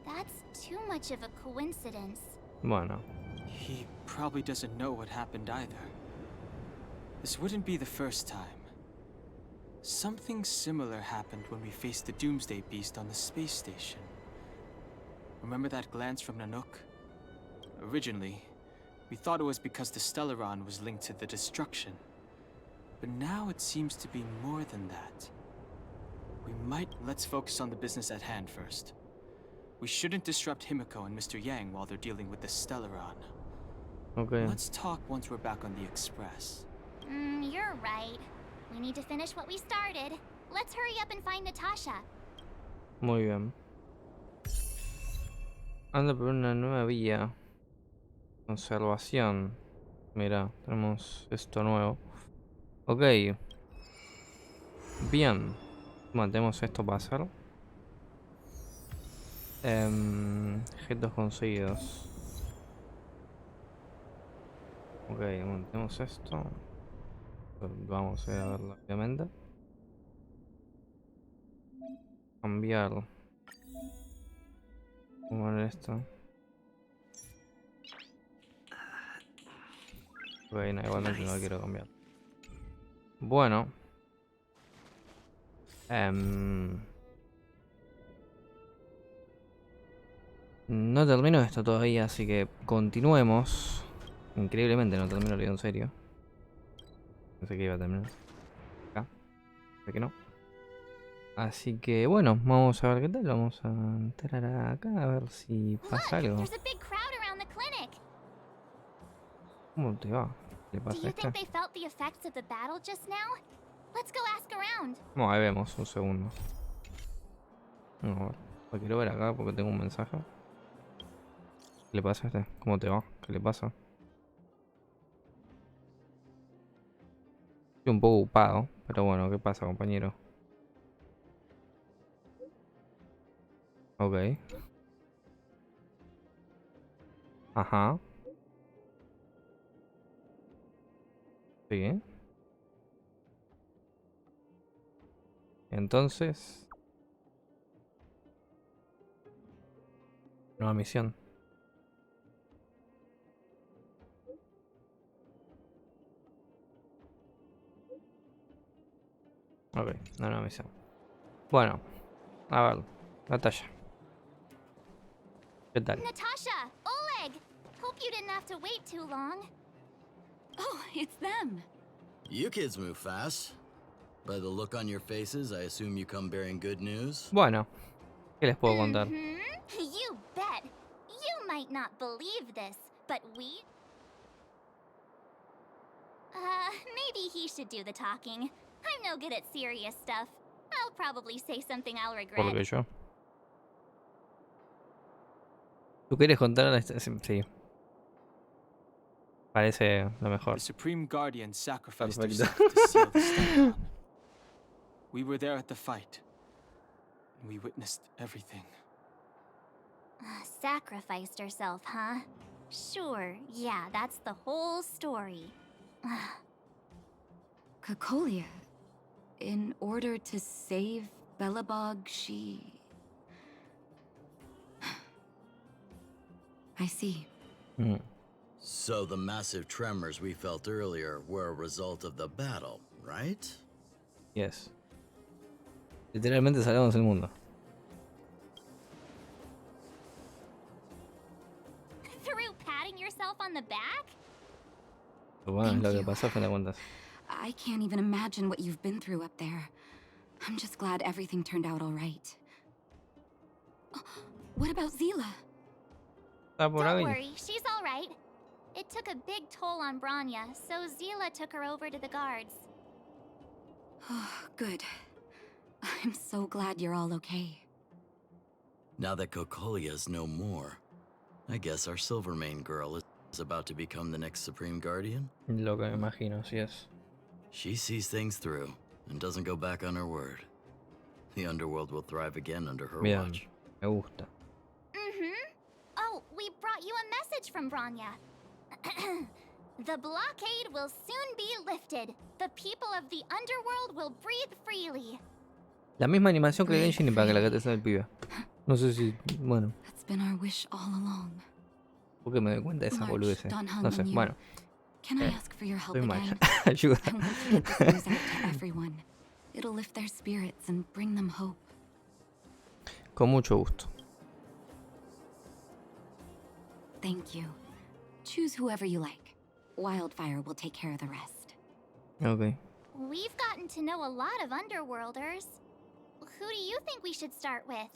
That's too much of a coincidence. Bueno. He probably doesn't know what happened either. This wouldn't be the first time. Something similar happened when we faced the Doomsday Beast on the space station. Remember that glance from Nanook? Originally, we thought it was because the Stellaron was linked to the destruction. But now it seems to be more than that. Let's focus on the business at hand first. We shouldn't disrupt Himiko and Mr. Yang while they're dealing with the Stellaron. Okay. Let's talk once we're back on the Express. You're right. We need to finish what we started. Let's hurry up and find Natasha. Muy bien. Anda por una nueva vía. Conservación. Mira, tenemos esto nuevo. Ok. Bien. Mantemos esto para hacer. Objetos conseguidos. Ok, mantemos esto. Vamos a ir a verlo rápidamente. Cambiar. Vamos a ver esto. Ok, no, igualmente no lo quiero cambiar. Bueno. No termino esto todavía, así que continuemos. Increíblemente no termino el video en serio. Pensé que iba a terminar acá. Sé que no. Así que bueno, vamos a ver qué tal. Vamos a entrar acá a ver si pasa algo. There's a big crowd around the clinic. ¿Cómo te va? ¿Qué le Do pasa a you esta? think they felt the effects of the battle just now? Let's go ask around. Bueno, ahí vemos, un segundo. No, a ver. Lo quiero ver acá porque tengo un mensaje. ¿Qué le pasa a este? ¿Cómo te va? ¿Qué le pasa? Estoy un poco ocupado, pero bueno, ¿qué pasa, compañero? Ok. Ajá. Sí. Entonces... nueva misión. Ok, no, nueva misión. Bueno, a ver, Natasha. ¿Qué tal? Natasha! Oleg! Hope you didn't have to wait too long. Oh, it's them. You kids move fast. By the look on your faces, I assume you come bearing good news. Bueno, ¿qué les puedo contar? You bet. You might not believe this, but we... maybe he should do the talking. I'm no good at serious stuff. I'll probably say something I'll regret. ¿Por qué yo? ¿Tú quieres contar? Sí. Parece lo mejor. The Supreme Guardian sacrificed herself to seal the Stellar. We were there at the fight. We witnessed everything. Sacrificed herself, huh? Sure, yeah, that's the whole story. Cocolia, in order to save Belobog, she... I see. So the massive tremors we felt earlier were a result of the battle, right? Yes. Literalmente salvamos el mundo. Through patting yourself on the back? Bueno, es lo que pasó, fin de cuentas. I can't even imagine what you've been through up there. I'm just glad everything turned out all right. What about Zila? Don't worry, she's all right. It took a big toll on Branya, so Zila took her over to the guards. Oh, good. I'm so glad you're all okay. Now that Cocolia's no more, I guess our Silvermane girl is about to become the next Supreme Guardian? Lo que me imagino, sí es. She sees things through and doesn't go back on her word. The underworld will thrive again under her watch. Me gusta. Oh, we brought you a message from Branya. The blockade will soon be lifted. The people of the underworld will breathe freely. La misma animación que el Genshin para que la gata sea el pibe. No sé si, bueno. That's been our wish all along. ¿Por qué me doy cuenta de esa boludez? No sé, bueno. Can I ask for your help Estoy mal. again? Ayuda. I want to get this news out to everyone. It'll lift their spirits and bring them hope. Con mucho gusto. Thank you. Choose whoever you like. Wildfire will take care of the rest. Okay. We've gotten to know a lot of underworlders. Who do you think we should start with?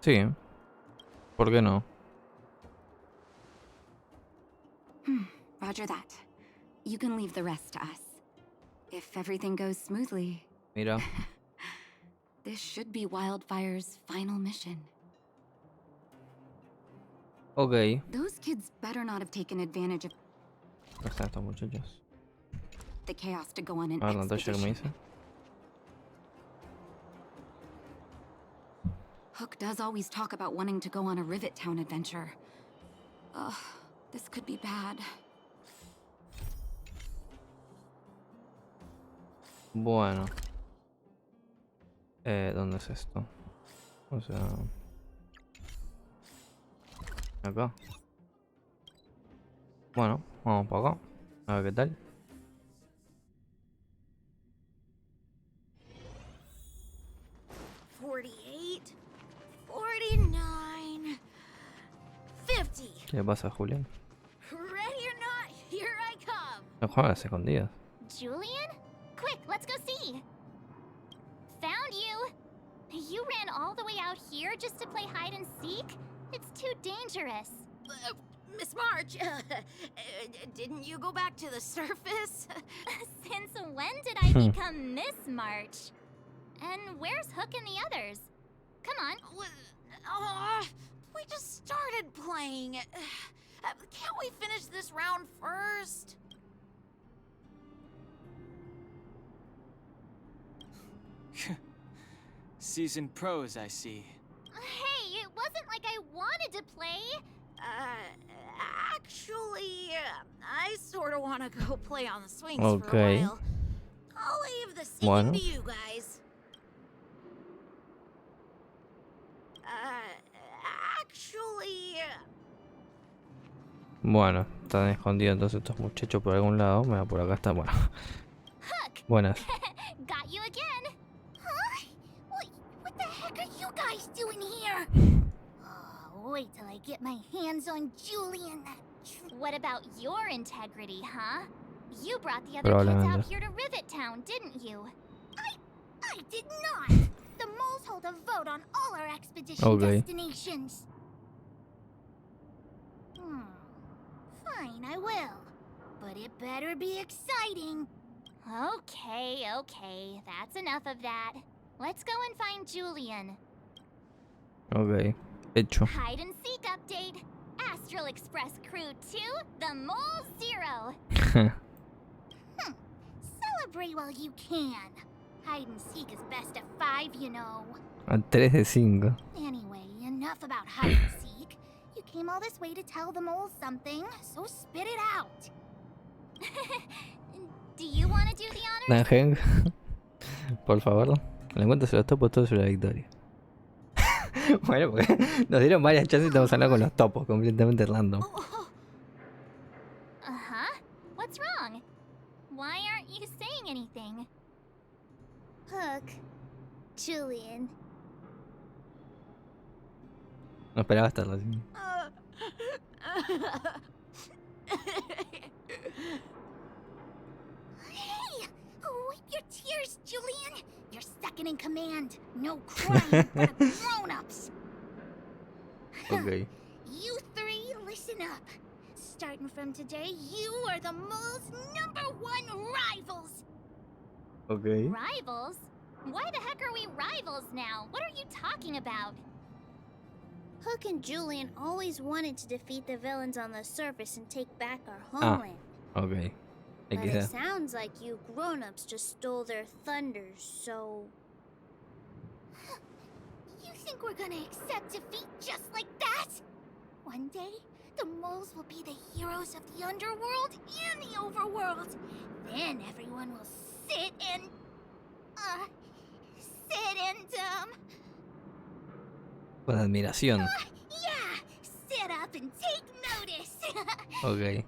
Sí. ¿Por qué no? Roger that. You can leave the rest to us. If everything goes smoothly. Mira. This should be Wildfire's final mission. Ok. Those kids better not have taken advantage of ¿Dónde están estos muchachos? the chaos to go on an A ver, Natalia, ¿qué me expedition. dice? Hook does always talk about wanting to go on a Rivet Town adventure. Ugh, this could be bad. Bueno. ¿Dónde es esto? O sea... Acá. Bueno, vamos para acá. A ver qué tal. ¿Qué le pasa a Julián? Ready or not, here I come. No juega a las escondidas. Julian? Quick, let's go see. Found you. You ran all the way out here just to play hide and seek? It's too dangerous. Miss March, didn't you go back to the surface? Since when did I become Miss March? And where's Hook and the others? Come on. We just started playing. Can't we finish this round first? Seasoned pros, I see. Hey, it wasn't like I wanted to play. Actually, I sort of want to go play on the swings for Okay. a while. I'll leave the scene Bueno. to you guys. Actually... Bueno, están escondidos entonces estos muchachos por algún lado. Mira, por acá está. Bueno. Buenas. Got you again. Huh? What the heck are you guys doing here? Oh, wait till I get my hands on Julian. What about your integrity, huh? You brought the other kids out Probablemente. here to Rivet Town, didn't you? I did not. The moles hold a vote on all our expedition Okay. destinations. Fine, I will. But it better be exciting. Okay, that's enough of that. Let's go and find Julian. Ok. Hecho. Hide and seek update. Astral Express Crew 2, the Mole 0. Celebrate while you can. Hide and seek is best of 5, you know. A 3 de 5. Anyway, enough about hide and seek. You came all this way to tell the moles something, so spit it out. Do you want to do the honors? Nangen. Por favor. Le cuento se los topos todos sobre la victoria. Bueno, porque nos dieron varias chances y estamos hablando con los topos, completamente random. Uh-huh. What's wrong? Why aren't you saying anything? Hook. Julian. No esperaba estarlo así. Hey! Wipe your tears, Julian! You're second in command. No crying for the grown-ups. Ok. You three, listen up. Starting from today, you are the mole's #1 rivals. Ok. Rivals? Why the heck are we rivals now? What are you talking about? Hook and Julian always wanted to defeat the villains on the surface and take back our homeland. Ok. But XD. it sounds like you grown-ups just stole their thunder, so... You think we're gonna accept defeat just like that? One day, the moles will be the heroes of the underworld and the overworld. Then everyone will sit and... Con admiración. Yeah! Sit up and take notice! Ok.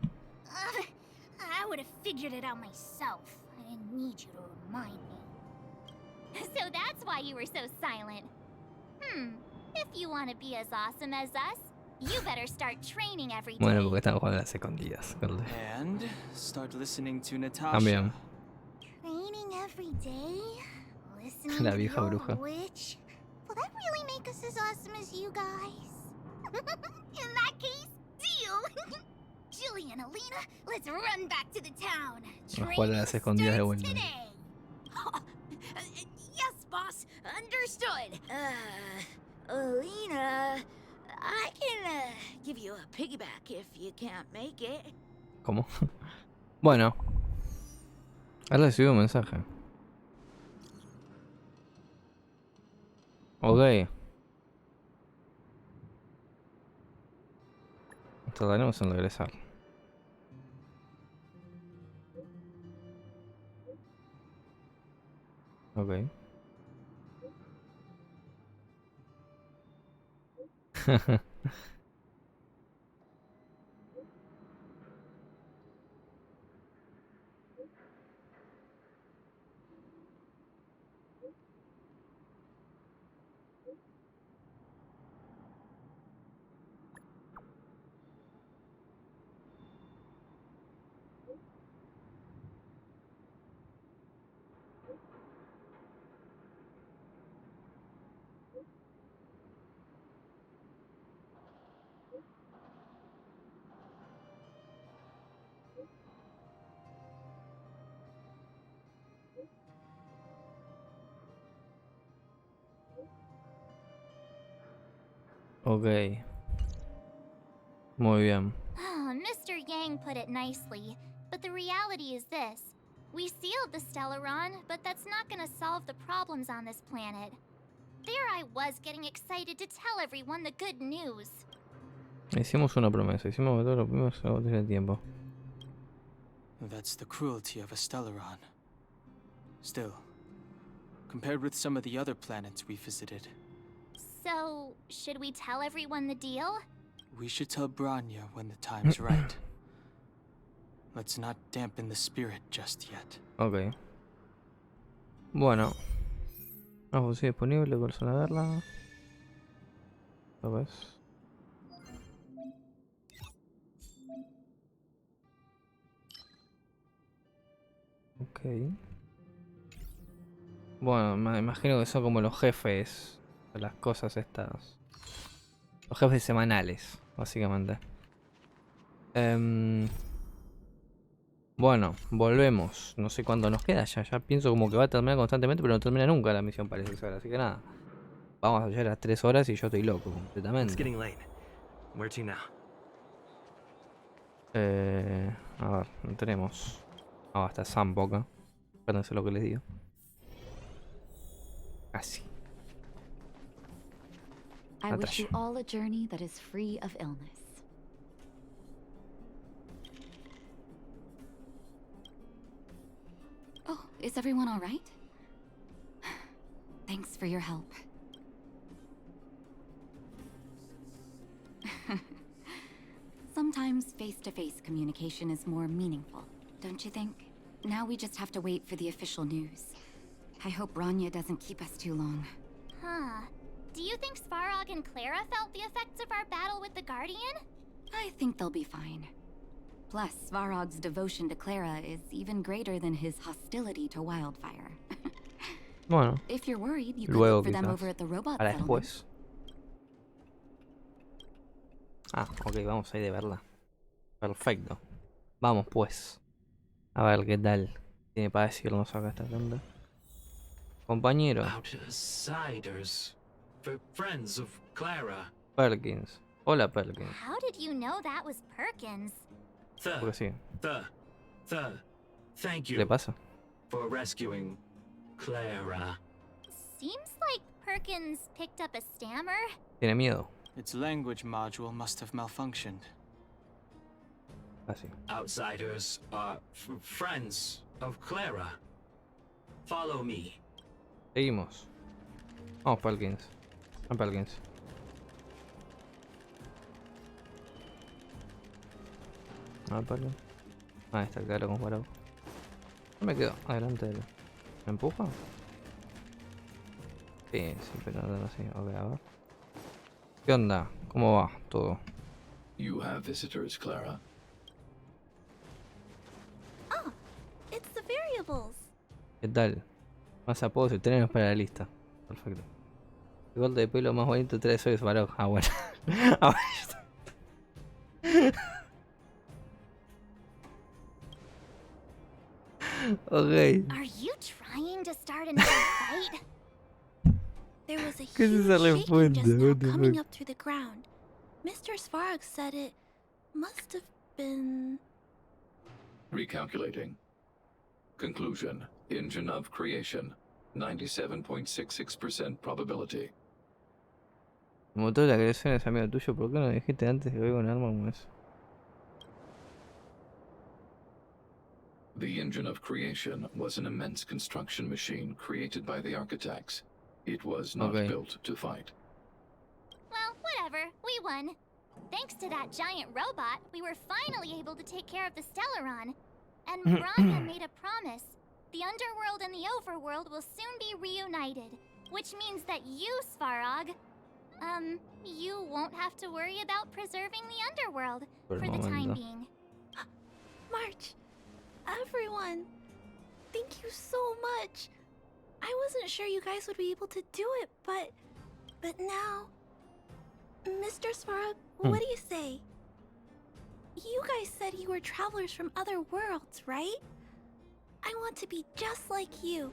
I would have figured it out myself. I didn't need you to remind me. So that's why you were so silent. If you want to be as awesome as us, you better start training every day. Bueno, porque estamos jugando a las escondidas. And start listening to Natasha. También. Training every day? Listening La to vieja the old bruja. witch? Will that really make us as awesome as you guys? In that case, deal! Julian, Alina, let's run back to the town. Vamos a jugar a las escondidas de vuelta. Yes, boss. Understood. Alina, I can give you a piggyback if you can't make it. ¿Cómo? Bueno. Ahora recibido un mensaje. Ok. Tardaremos en regresar. Ok. Ok. Muy bien. Mr. Yang put it nicely, but the reality is this. We sealed the Stellaron, but that's not gonna solve the problems on this planet. There I was getting excited to tell everyone the good news. Hicimos una promesa. Hicimos que todos los primeros se tiene tiempo. That's the cruelty of a Stellaron. Still, compared with some of the other planets we visited, So, should we tell everyone the deal? we should tell Branya when the time's right. Let's not dampen the spirit just yet. Ok. Bueno. No, sí, disponible, persona a verla. ¿Lo ves? Ok. Bueno, me imagino que son como los jefes de las cosas estas. Los jefes semanales, básicamente. Bueno, volvemos. No sé cuándo nos queda ya. Ya pienso como que va a terminar constantemente, pero no termina nunca la misión, parece ser. Así que nada. Vamos a llegar a las 3 horas y yo estoy loco completamente. A ver, no tenemos. Ah, hasta Sambo acá. Espérense lo que les digo. Casi. I wish you all a journey that is free of illness. Oh, is everyone all right? Thanks for your help. Sometimes face-to-face communication is more meaningful, don't you think? Now we just have to wait for the official news. I hope Branya doesn't keep us too long. Huh. Do you think Svarog and Clara felt the effects of our battle with the Guardian? I think they'll be fine. Plus, Svarog's devotion to Clara is even greater than his hostility to Wildfire. Bueno, if you're worried, you could luego look for them quizás. over at the robot Para settlement. después. Ah, ok, vamos a ir de verla. Perfecto. Vamos pues. A ver qué tal tiene para decirnos acá esta gente. Compañero. Outsiders. For friends of Clara. Perkins. Hola, Perkins. How did you know that was Perkins? Porque sí. Thank ¿Qué you le pasa? for rescuing Clara. Seems like Perkins picked up a stammer. Tiene miedo. Its language module must have malfunctioned. Así. Outsiders are friends of Clara. Follow me. Seguimos. Vamos, Perkins. Vamos, Perkins. A ver, Perkins. Ah, está claro como parado. No me quedo adelante de él. ¿Me empuja? Sí, pero no sé. Ok, a ver. ¿Qué onda? ¿Cómo va todo? You have visitors, Clara. Oh, it's the variables. ¿Qué tal? Más apodos y trenes para la lista. Perfecto. El corte de pelo más bonito 3 hoy es Bajo. Ah, bueno. Ah, bueno. Ok. Are you trying to start another fight? There was a ¿Qué es esa huge shaking respuesta? just now What the coming fuck? up through the ground. Mr. Svarog said it must have been... Recalculating. Conclusion. Engine of creation. 97.66% probability. El motor de la creación es amigo tuyo. ¿Por qué no dijiste antes que veo un arma como eso? The engine of creation was an immense construction machine created by the architects. It was not built to fight. Well, whatever. We won. Thanks to that giant robot, we were finally able to take care of the Stellaron. And Branya made a promise. The underworld and the overworld will soon be reunited. Which means that you, Svarog, you won't have to worry about preserving the underworld for the time being. March, everyone, thank you so much. I wasn't sure you guys would be able to do it, but now... Mr. Svarog, what do you say? You guys said you were travelers from other worlds, right? I want to be just like you.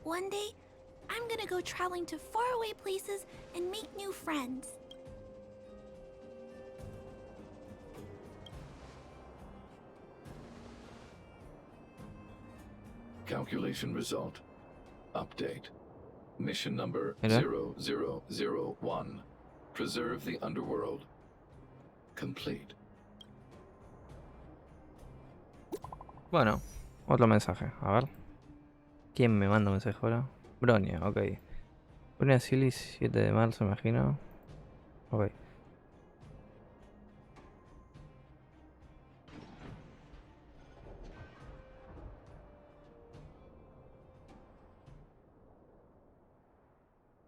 One day, I'm gonna go traveling to faraway places and make new friends. Calculation result. Update. Mission number Mira. 0001. Preserve the underworld. Complete. Bueno, otro mensaje. A ver. ¿Quién me manda un mensaje ahora? Bronia, ok. Bronia Silly, 7 de marzo, imagino. Ok.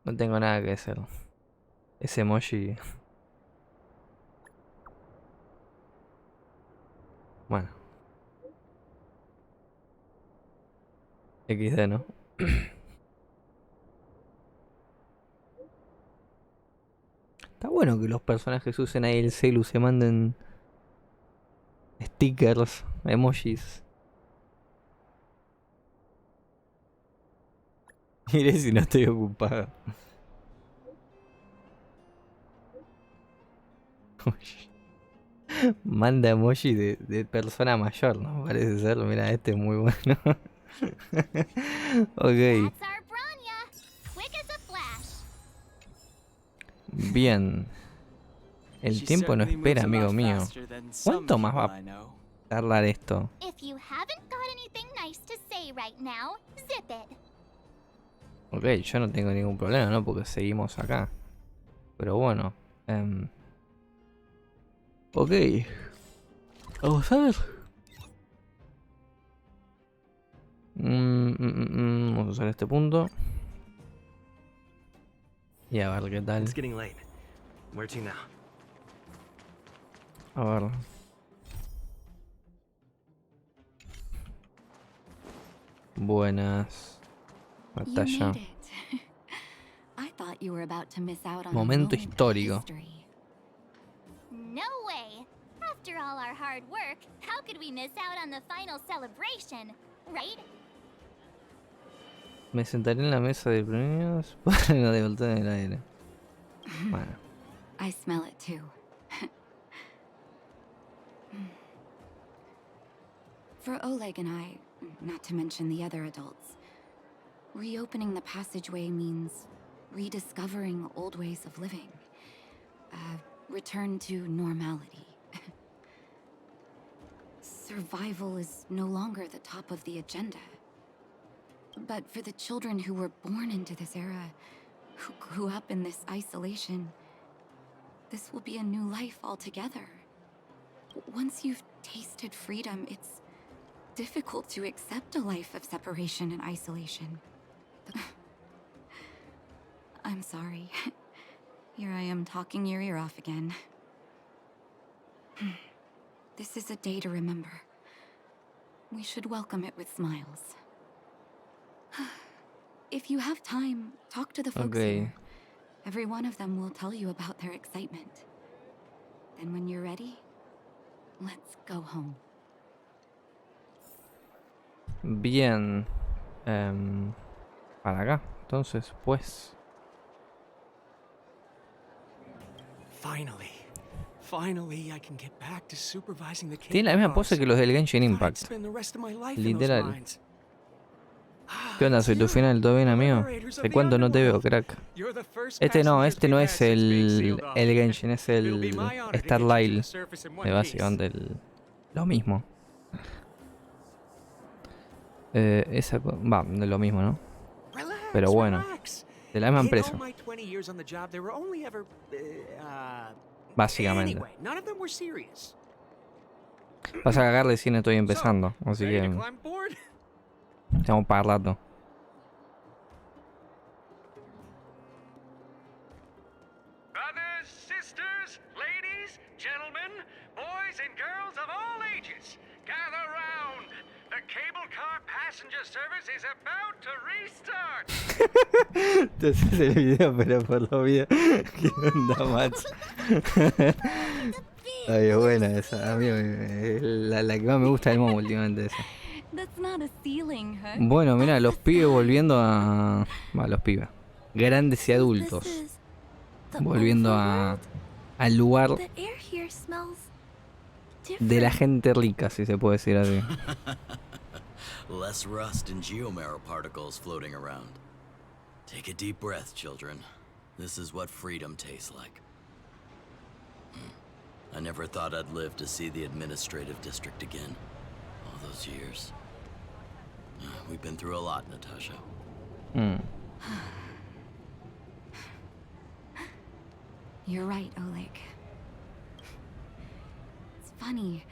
No tengo nada que hacer. Ese emoji. Bueno. XD, ¿no? Está bueno que los personajes usen ahí el celu, se manden stickers, emojis. Miré si no estoy ocupado. Manda emoji de persona mayor, ¿no? Parece ser. Mira, este es muy bueno. Ok. Bien. El tiempo no espera, amigo mío. ¿Cuánto más va a tardar esto? If you haven't got anything nice to say right now, zip it. Ok, yo no tengo ningún problema, ¿no? Porque seguimos acá. Pero bueno. Ok. Vamos a ver. Vamos a usar este punto. Y a ver qué tal. It's getting late. Where to now? A ver. Buenas. Batalla. I thought you were about to miss out on Momento histórico. No way. After all our hard work, how could we miss out on the final celebration, right? Me sentaré en la mesa de premios para no devolver en el aire. Bueno. I smell it too. For Oleg and I, not to mention the other adults, reopening the passageway means rediscovering old ways of living. Return to normality. Survival is no longer the top of the agenda. But for the children who were born into this era, who grew up in this isolation, this will be a new life altogether. Once you've tasted freedom, it's difficult to accept a life of separation and isolation. I'm sorry. Here I am talking your ear off again. This is a day to remember. We should welcome it with smiles. If you have time, talk to the folks here. Every one of them will tell you about their excitement. Then when you're ready, let's go home. Bien. Para acá. Entonces, pues. Tiene la misma pose que los del Genshin Impact. Literal. ¿Qué onda? ¿Soy tu final? ¿Todo bien, amigo? ¿De cuánto no te veo, crack? Este no es el Genshin, es el Star Rail. Es básicamente lo mismo. Va, de lo mismo, ¿no? Pero bueno, de la misma empresa. Básicamente. Vas a cagar de cine, estoy empezando. Así que estamos para rato. Brothers, sisters, ladies, gentlemen, boys and girls of all ages, gather round. The cable car passenger service is about to restart. Entonces el video, pero por lo video. ¿Qué onda, macho? Ay, es buena esa. A mí la que más me gusta del MOM últimamente esa. Bueno, mira, los pibes volviendo a... los pibes. Grandes y adultos. Volviendo al lugar de la gente rica, si se puede decir así. Less rust and geomarrow particles floating around. Take a deep breath, children. This is what freedom tastes like. I never thought I'd live to see the administrative district again. All those years. We've been through a lot, Natasha. You're right, Oleg. It's funny.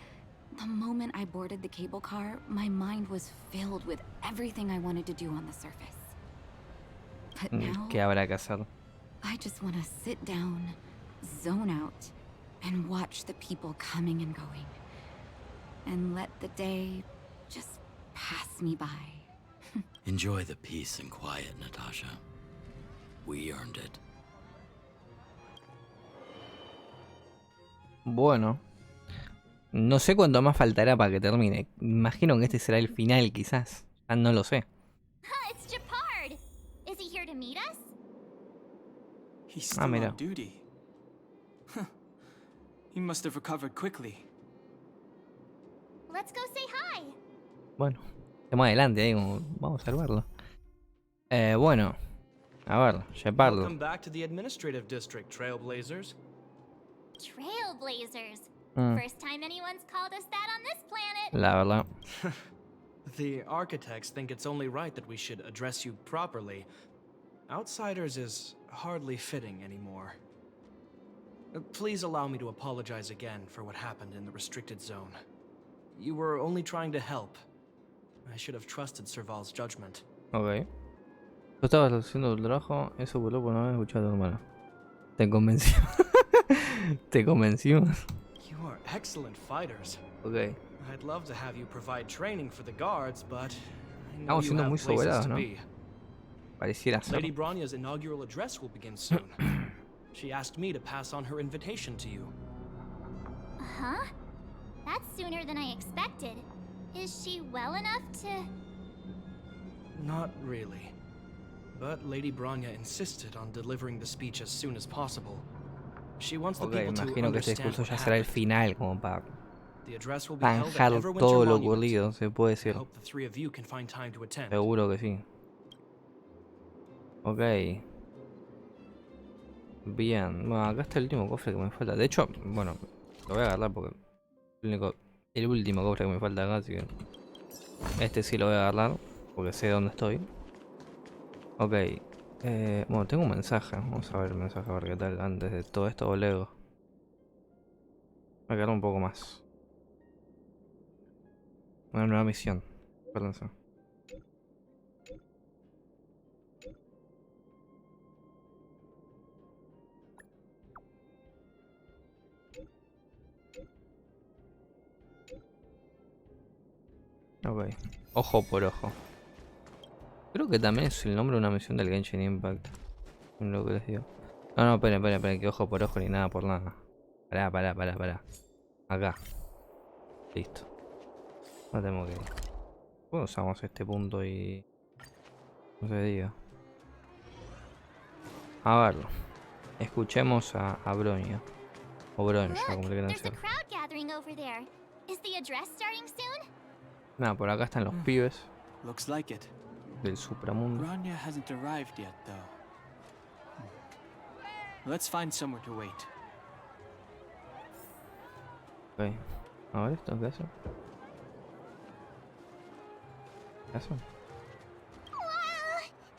The moment I boarded the cable car, my mind was filled with everything I wanted to do on the surface. But now, ¿Qué habrá que hacer? I just want to sit down, zone out, and watch the people coming and going. And let the day just pass me by. Enjoy the peace and quiet, Natasha. We earned it. Bueno. No sé cuánto más faltará para que termine. Imagino que este será el final, quizás. Ah, no lo sé. It's Japard. Is he here to meet us? He's still mira. on duty. He must have recovered quickly. Let's go say hi. Bueno, estamos adelante ahí, como vamos a salvarlo. Bueno, a ver, Shepard. Welcome back to the administrative district, Trailblazers. Trailblazers. First time anyone's called us that on this planet. La verdad. The architects think it's only right that we should address you properly. Outsiders is hardly fitting anymore. Please allow me to apologize again for what happened in the restricted zone. You were only trying to help. I should have trusted Serval's judgment. Ok. Tú estabas haciendo tu trabajo, eso voló por no haber escuchado a tu hermana. Te convencimos. Te convencimos. You are excellent fighters. Ok. I'd love to have you provide training for the guards, but I know Estamos you siendo have muy places soberados, to ¿no? be. Pareciera ser. Lady Bronya's inaugural address will begin soon. She asked me to pass on her invitation to you. Huh? That's sooner than I expected. Is she well enough to... Not really. But Lady Bronya insisted on delivering the speech as soon as possible. She wants the Ok, people to imagino que este understand discurso what ya será el happened. final, como para The address will be held at zanjar Everwinter todo lo Monument. ocurrido, se puede I decir. hope the three of you can find time to attend. Seguro que sí. Ok. Bien. Bueno, acá está el último cofre que me falta. De hecho, bueno, lo voy a agarrar porque el último cofre que me falta acá, así que este sí lo voy a agarrar porque sé dónde estoy. Ok. Bueno, tengo un mensaje. Vamos a ver el mensaje, a ver qué tal antes de todo esto, bolego. Voy a agarrar un poco más. Una nueva misión. Perdón. Ok, ojo por ojo. Creo que también es el nombre de una misión del Genshin Impact. Es lo que les digo. No, esperen, que ojo por ojo ni nada por nada. Pará. Acá. Listo. No tengo que ir. ¿Cómo usamos este punto y no se diga? A ver, escuchemos a Bronya. O Bronya, como le quieran decir. Nada, por acá están los pibes. Looks like it. Del supramundo. Bronya hasn't arrived yet, though. Let's find somewhere to wait. Ok. A ver esto, ¿qué hace? ¿Qué hace? Wow!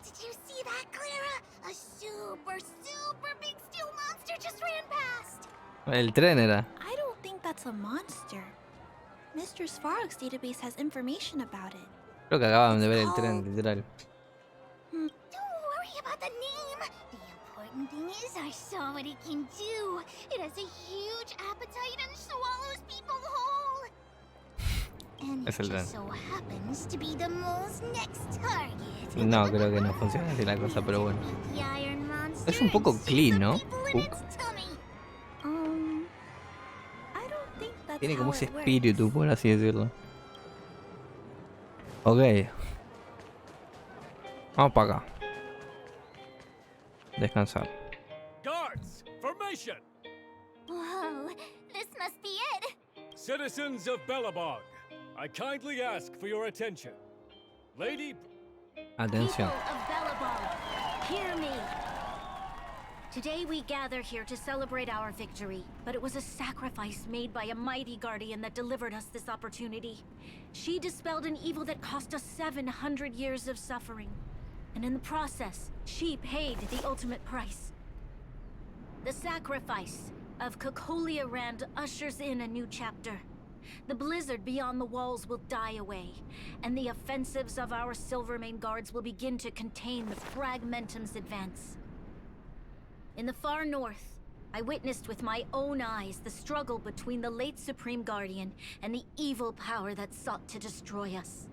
Did you see that, Clara? A super big steel monster just ran past. El tren era. I don't think that's a monster. Mr. Svarog's database has information about it. Creo que acaban de ver el tren, literal. Don't worry about the name. The important thing is I saw what it can do. It has a huge appetite and swallows people whole. And it just so happens to be the mole's next target. No, creo que no funciona así la cosa, pero bueno. Es un poco clean, ¿no? Tiene como ese espíritu, por así decirlo. Ok. Vamos para acá. Descansar. Guards, formation! Whoa, this must be it. Citizens of Belobog, I kindly ask for your attention. Lady... Atención. People of Belobog, hear me. Today we gather here to celebrate our victory, but it was a sacrifice made by a mighty guardian that delivered us this opportunity. She dispelled an evil that cost us 700 years of suffering. And in the process, she paid the ultimate price. The sacrifice of Cocolia Rand ushers in a new chapter. The blizzard beyond the walls will die away, and the offensives of our Silvermane guards will begin to contain the Fragmentum's advance. In the far north, I witnessed with my own eyes the struggle between the late Supreme Guardian and the evil power that sought to destroy us.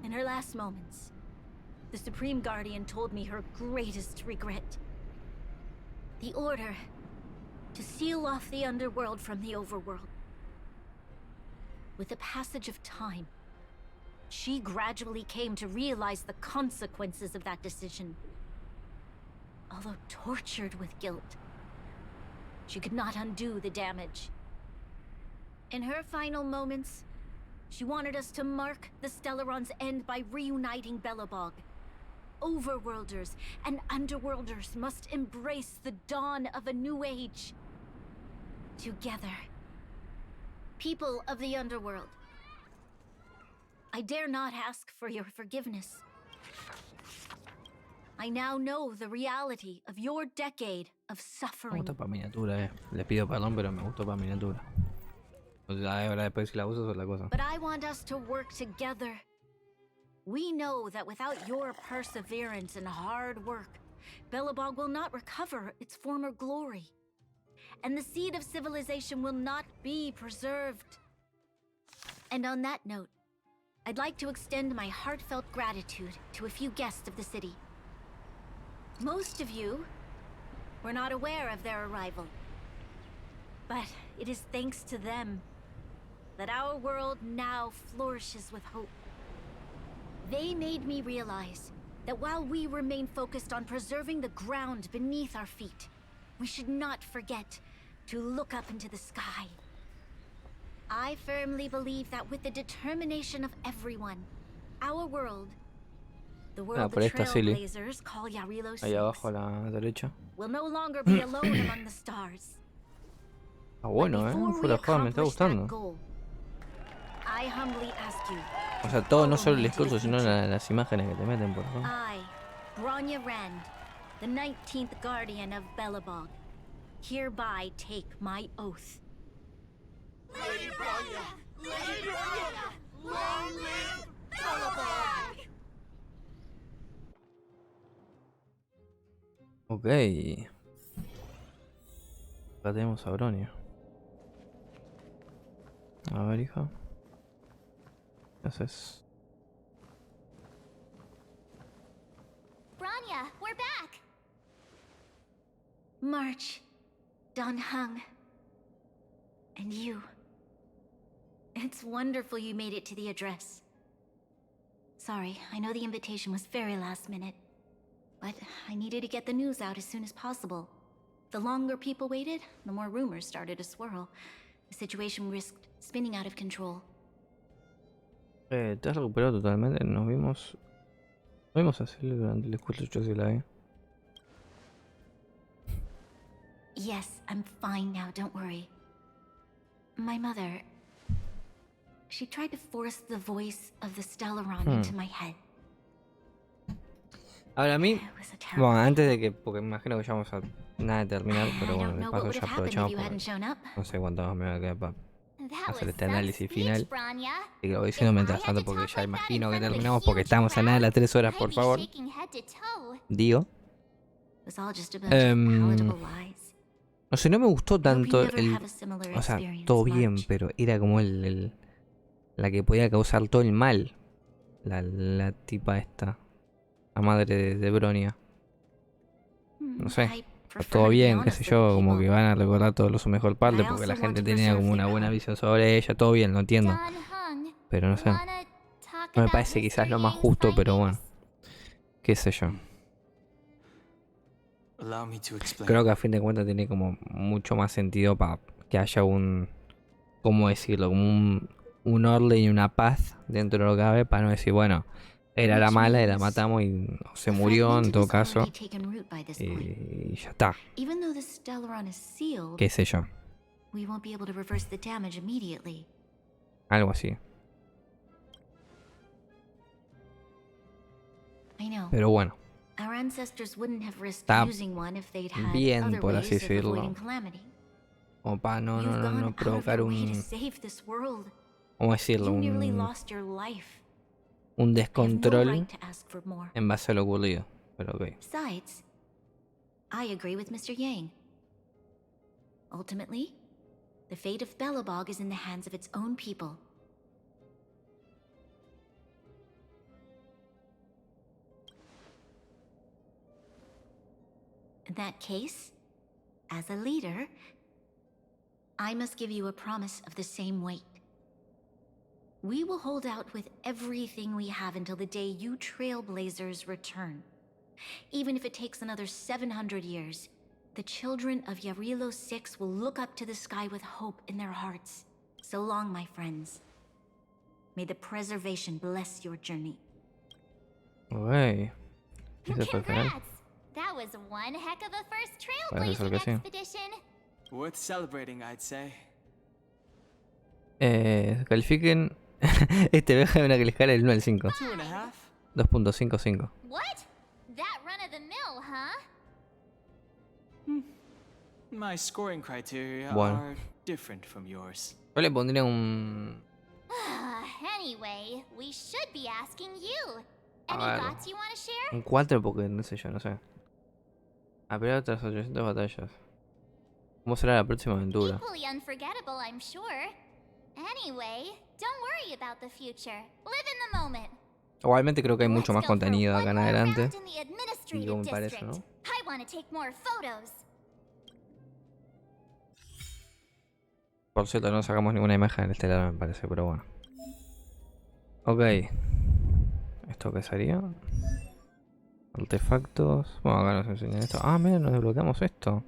In her last moments, the Supreme Guardian told me her greatest regret. The order to seal off the underworld from the overworld. With the passage of time, she gradually came to realize the consequences of that decision. Although tortured with guilt, she could not undo the damage. In her final moments, she wanted us to mark the Stellaron's end by reuniting Belobog. Overworlders and Underworlders must embrace the dawn of a new age. Together. People of the Underworld, I dare not ask for your forgiveness. I now know the reality of your decade of Me suffering. gusta para miniatura, Le pido perdón, pero me gustó para miniatura. O sea, ahora después si la uso es otra cosa. But I want us to work together. We know that without your perseverance and hard work, Belobog will not recover its former glory. And the seed of civilization will not be preserved. And on that note, I'd like to extend my heartfelt gratitude to a few guests of the city. Most of you were not aware of their arrival. But it is thanks to them that our world now flourishes with hope. They made me realize that while we remain focused on preserving the ground beneath our feet, we should not forget to look up into the sky. I firmly believe that with the determination of everyone, our world, the world the Trailblazers call Yarilo 6, ahí abajo a la derecha. will no longer be alone among the stars. Ah, bueno, fuera de juego, me está gustando. Goal, I humbly ask you, O sea, todo, no solo el discurso, sino las imágenes que te meten por acá. I, Bronya Rand, the 19th Guardian of Belobog, hereby take my oath. Lady Bronya! Lady Bronya! Long live Belobog! Ok. Acá tenemos a Bronya. A ver, hija. ¿Qué haces? Bronya, we're back! March, Dan Heng, and you. It's wonderful you made it to the address. Sorry, I know the invitation was very last minute. But I needed to get the news out as soon as possible. The longer people waited, the more rumors started to swirl. The situation risked spinning out of control. Te has recuperado totalmente. Nos vimos así durante el escucho de la Yes, I'm fine now, don't worry. My mother... She tried to force the voice of the Stellaron into my head. Ahora a mí, bueno, antes de que, porque me imagino que ya vamos a nada de terminar, pero bueno, de paso ya aprovechamos porque no sé cuánto más me va a quedar para hacer este análisis final. Y lo voy diciendo mientras tanto porque ya imagino que terminamos porque estamos a nada de las 3 horas, por favor. Digo. No sé, no me gustó tanto el... O sea, todo bien, pero era como la que podía causar todo el mal. La tipa esta. La madre de Bronia. No sé. Todo bien, qué sé yo, como que van a recordar todo su mejor parte porque la gente tenía como una buena visión sobre ella. Todo bien, lo entiendo. Pero no sé. No me parece quizás lo más justo, pero bueno. Qué sé yo. Creo que a fin de cuentas tiene como mucho más sentido para que haya un... ¿Cómo decirlo? Como un orden y una paz dentro de lo que cabe, para no decir, bueno... Era la mala y la matamos y se murió en todo caso. Y ya está. Qué sé yo. Algo así. Pero bueno. Está bien, por así decirlo. Como para no provocar un... ¿Cómo decirlo? Un descontrol en base a lo ocurrido, pero ok. Besides, I agree with Mr. Yang. Ultimately, the fate of Belobog is in the hands of its own people. In that case, as a leader, I must give you a promise of the same weight. We will hold out with everything we have until the day you Trailblazers return. Even if it takes another 700 years, the children of Yarilo 6 will look up to the sky with hope in their hearts. So long, my friends. May the preservation bless your journey. Uy. ¿Ese fue el final? That was one heck of a first trailblazing expedition. Worth celebrating, I'd say. Califiquen este viaje de una escala del 1 al 5. 2.55. What? That run of the mill, huh? My scoring criteria are different from yours. Yo le pondría un... Anyway, we should be asking you. Any thoughts you want to share? Un 4 porque no sé yo, no sé. A pelear otras 800 batallas. ¿Cómo será la próxima aventura? Equally unforgettable, I'm sure. Anyway, don't worry about the future. Live in the moment. Igualmente creo que hay mucho más contenido acá en adelante. Y como me parece, ¿no? I want to take more photos. Por cierto, no sacamos ninguna imagen en este lado, me parece, pero bueno. Ok. ¿Esto qué sería? Artefactos. Bueno, acá nos enseñan esto. Ah, mira, nos desbloqueamos esto.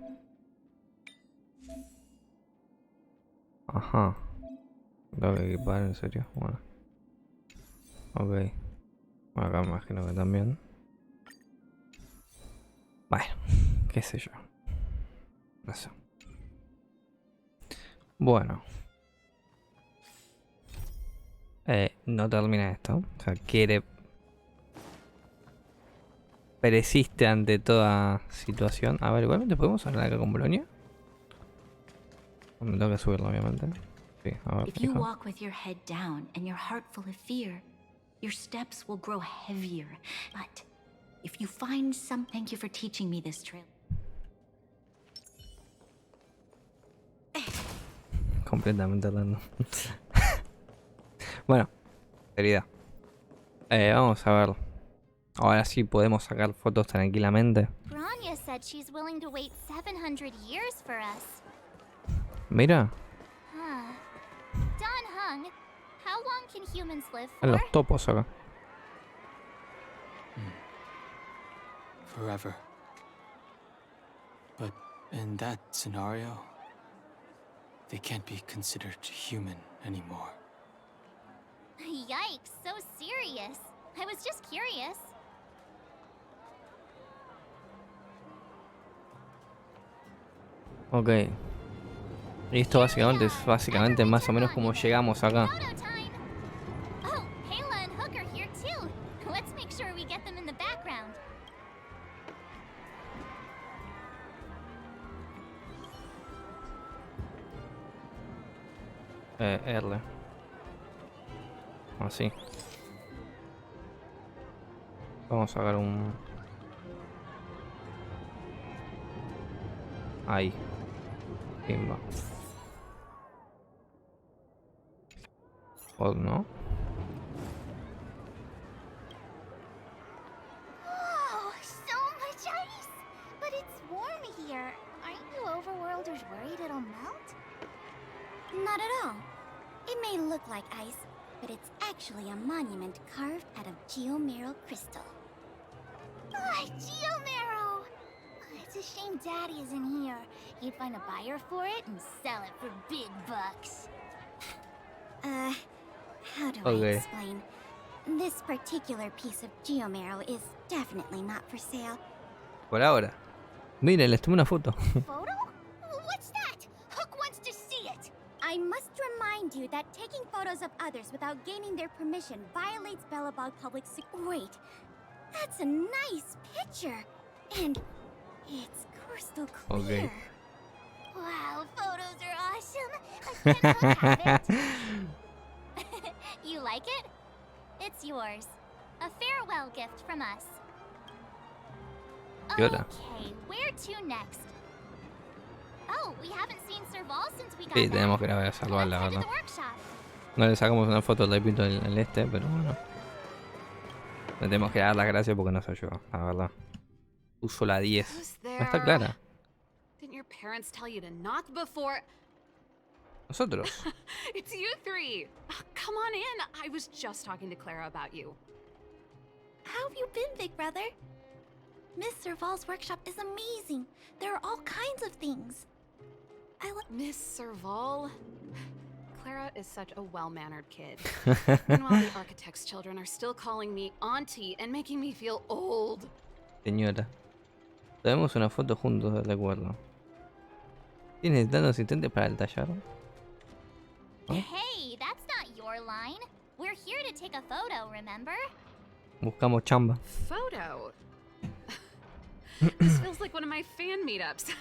Ajá. Tengo que equipar, en serio. Bueno. Ok. Bueno, acá me imagino que también. Bueno, qué sé yo. No sé. Bueno. No termina esto. O sea, quiere... Persiste ante toda situación. A ver, igualmente podemos hablar acá con Bronia. Me tengo que subirlo, obviamente. Sí, a ver. If you walk with your head down and your heart full of fear, your steps will grow heavier. But if you find some... Thank you for teaching me this trail. Completamente random. Bueno, querida. Vamos a ver. Ahora sí podemos sacar fotos tranquilamente. Bronya said she's willing to wait 700 years for us. Mira. Don Hung, how long can humans live Los for? topos acá. forever. But in that scenario, they can't be considered human anymore. Yikes, so serious. I was just curious. Ok. Y esto básicamente es más o menos como llegamos acá. Oh, Kayla and Hook are here too. Let's make sure we get them in the background. R. Así. Vamos a sacar un... Ahí. Pimba. ¿O no? Oh, so much ice! But it's warm here. Aren't you overworlders worried it'll melt? Not at all. It may look like ice, but it's actually a monument carved out of geomeral crystal. Ah, Geomarrow! It's a shame Daddy isn't here. He'd find a buyer for it and sell it for big bucks. How do I explain? This particular piece of geomarrow is definitely not for sale. Por ahora. Miren, les tomé una foto. Photo? What's that? Hook wants to see it. I must remind you that taking photos of others without gaining their permission violates Belobog public Wait, that's a nice picture. And it's crystal clear. Okay. Wow, photos are awesome. I can't have it. You like it? It's yours. A farewell gift from us. Yoda. Okay, where to next? Oh, we haven't seen Serval since we got Sí, back. tenemos que ir a salvar, la Let's head to verdad. the workshop. No le sacamos una foto del pito el este, pero bueno. Le tenemos que dar las gracias porque nos ayudó, la verdad. Uso la 10. No está clara. Didn't your parents tell you to knock before? Nosotros. It's you three. Come on in. I was just talking to Clara about you. How have you been, big brother? Miss Serval's workshop is amazing. There are all kinds of things. Miss Serval? Clara is such a well-mannered kid. Meanwhile, the architect's children are still calling me auntie and making me feel old. Señora. Tenemos una foto juntos de recuerdo. ¿Tienes necesitando asistente para el taller? ¿Oh? Hey, that's not your line. We're here to take a photo, remember? Buscamos chamba. Photo? This feels like one of my fan meetups.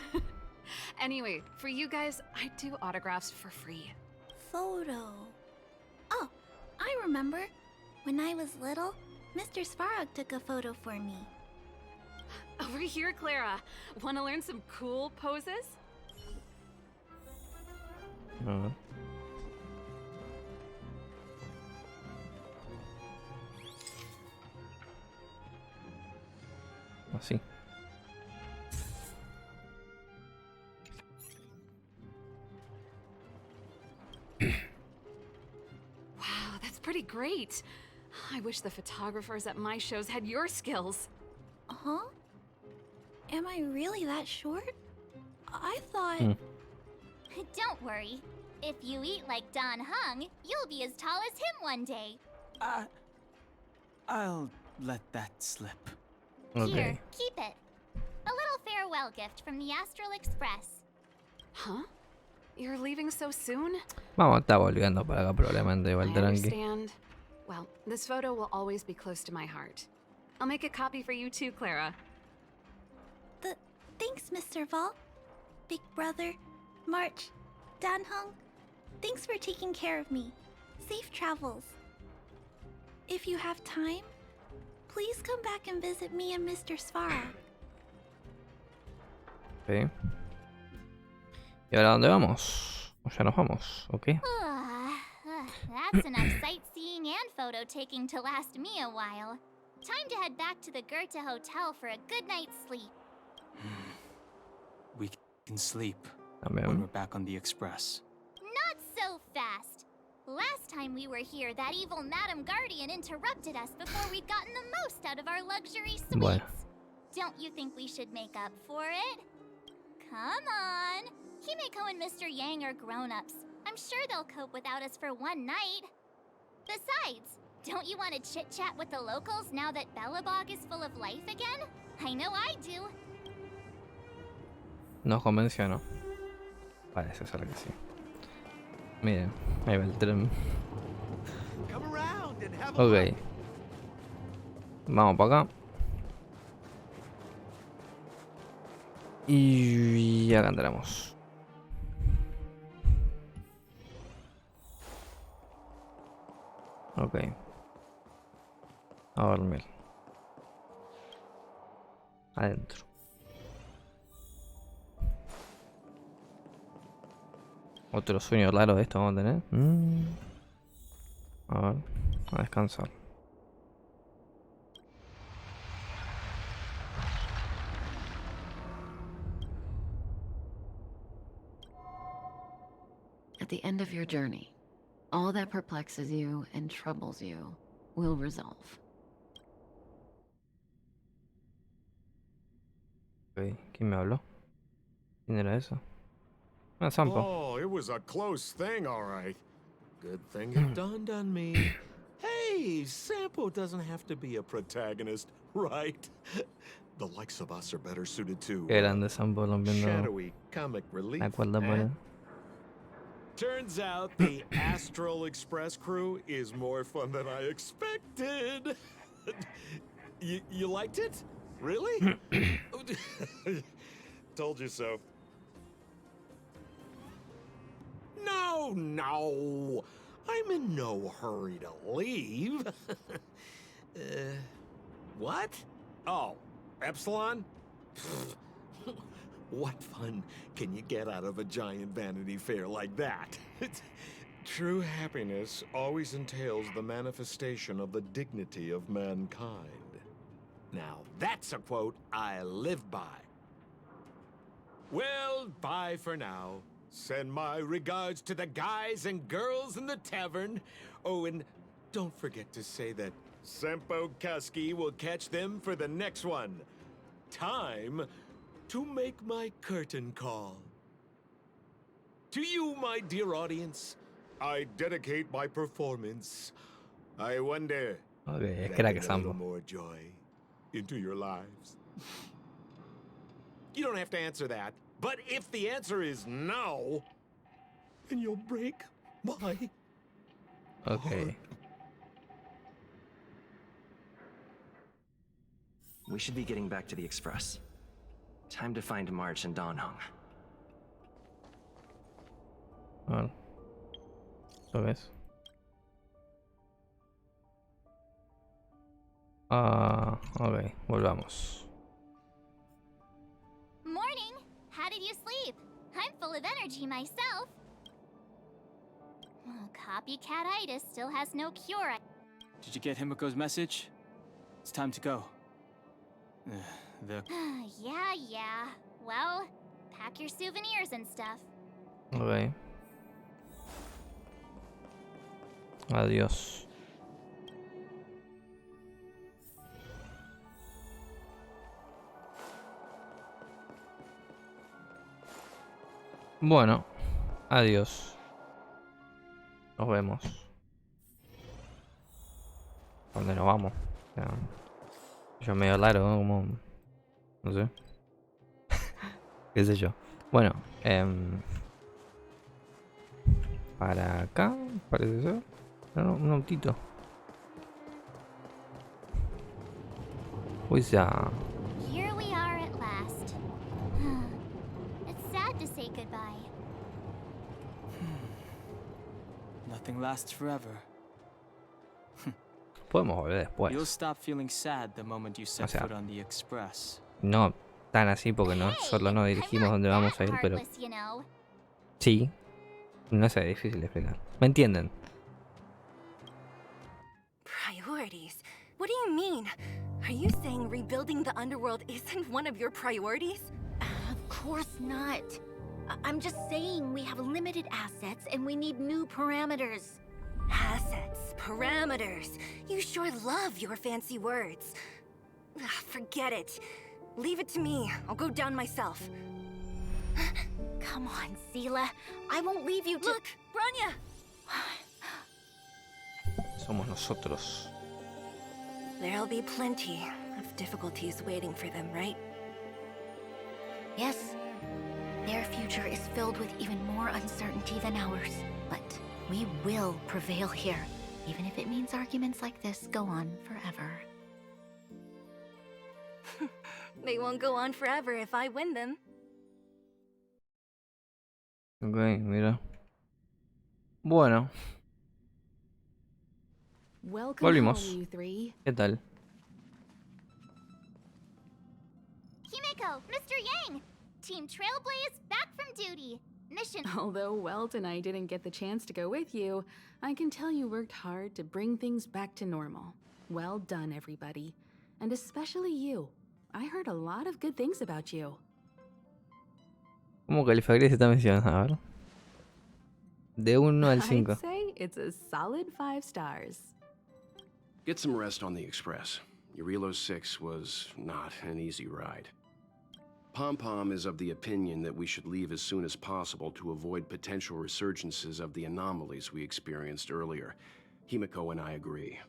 Anyway, for you guys, I do autographs for free. Photo. Oh, I remember. When I was little, Mr. Svarog took a photo for me. Over here, Clara. Want to learn some cool poses? Así. Wow, that's pretty great. I wish the photographers at my shows had your skills. Huh? Am I really that short? I thought... Don't worry. If you eat like Don Hung, you'll be as tall as him one day. I'll let that slip. Here, keep it. A little farewell gift from the Astral Express. Huh? You're leaving so soon? Vamos, está volviendo para acá probablemente igual I tranqui. understand. Well, this photo will always be close to my heart. I'll make a copy for you too, Clara. Thanks, Mr. Val. Big brother, March, Dan Hung. Thanks for taking care of me. Safe travels. If you have time, please come back and visit me and Mr. Svarog. Ok. ¿Y ahora dónde vamos? ¿O ya nos vamos? Ok. That's enough sightseeing and photo taking to last me a while. Time to head back to the Goethe Hotel for a good night's sleep. We can sleep También. when we're back on the express. Not so fast. Last time we were here, that evil Madam Guardian interrupted us before we'd gotten the most out of our luxury suites. Bueno. Don't you think we should make up for it? Come on. Himeko and Mr. Yang are grown-ups. I'm sure they'll cope without us for one night. Besides, don't you want to chit-chat with the locals now that Belobog is full of life again? I know I do. Nos convenció, ¿no? Parece ser que sí. Miren, ahí va el tren. Ok. Vamos para acá. Y acá entramos. Ok. A dormir. Adentro. Otro sueño raro de esto vamos a tener. A ver. A descansar. At the end of your journey, all that perplexes you and troubles you will resolve. Ok, ¿quién me habló? ¿Quién era eso? Ah, Sampo. Oh, it was a close thing, all right. Good thing it dawned on me. Hey, Sampo doesn't have to be a protagonist, right? The likes of us are better suited to Qué grande Sampo rompiendo shadowy comic relief. la cuerda por ahí. Turns out the Astral Express crew is more fun than I expected. You liked it? Really? Told you so. No. I'm in no hurry to leave. What? Oh, Epsilon? What fun can you get out of a giant Vanity Fair like that? True happiness always entails the manifestation of the dignity of mankind. Now, that's a quote I live by. Well, bye for now. Send my regards to the guys and girls in the tavern. Oh, and don't forget to say that Sempo Kuski will catch them for the next one. Time to make my curtain call. To you, my dear audience, I dedicate my performance. I wonder Ok, es if crack a little Sampo. more joy into your lives. You don't have to answer that, but if the answer is no, then you'll break my Ok. We should be getting back to the express. Time to find March and Donhung. A ver. ¿Lo ves? Ah, ok, volvamos. Morning! How did you sleep? I'm full of energy myself. Oh, copycatitis still has no cure. Did you get Himiko's message? It's time to go. Yeah. Well, pack your souvenirs and stuff. Ok. Adiós. Bueno, adiós. Nos vemos. ¿Dónde nos vamos? O sea, yo medio largo, ¿no? Como... No sé. ¿Qué sé yo? Bueno, para acá, parece ser. No, un autito. Uy, ya. Here we are at last. It's sad to say goodbye. Nothing lasts forever. Podemos volver después. You'll stop feeling sad the moment you set O sea, foot on the express. No tan así porque no solo nos dirigimos donde vamos a ir, pero Heartless, you know. sí. No sé, es difícil de explicar. ¿Me entienden? Priorities? What do you mean? Are you saying rebuilding the underworld isn't one of your priorities? Of course not. I'm just saying we have limited assets and we need new parameters. Assets, parameters. You sure love your fancy words. Forget it. Leave it to me. I'll go down myself. Come on, Seela. I won't leave you to... Look, Bronya! Somos nosotros. There'll be plenty of difficulties waiting for them, right? Yes. Their future is filled with even more uncertainty than ours. But we will prevail here, even if it means arguments like this go on forever. They won't go on forever if I win them. Ok, mira. Bueno. Volvimos. ¿Qué tal? Himeko, Mr. Yang! Team Trailblaze back from duty. Mission. Although Welt and I didn't get the chance to go with you, I can tell you worked hard to bring things back to normal. Well done, everybody. And especially you. I heard a lot of good things about you. ¿Cómo calificarías esta misión? A ver. De 1 al 5. I'd say it's a solid 5 stars. Get some rest on the Express. Eurilo 6 was not an easy ride. Pom-Pom is of the opinion that we should leave as soon as possible to avoid potential resurgences of the anomalies we experienced earlier. Himeko and I agree.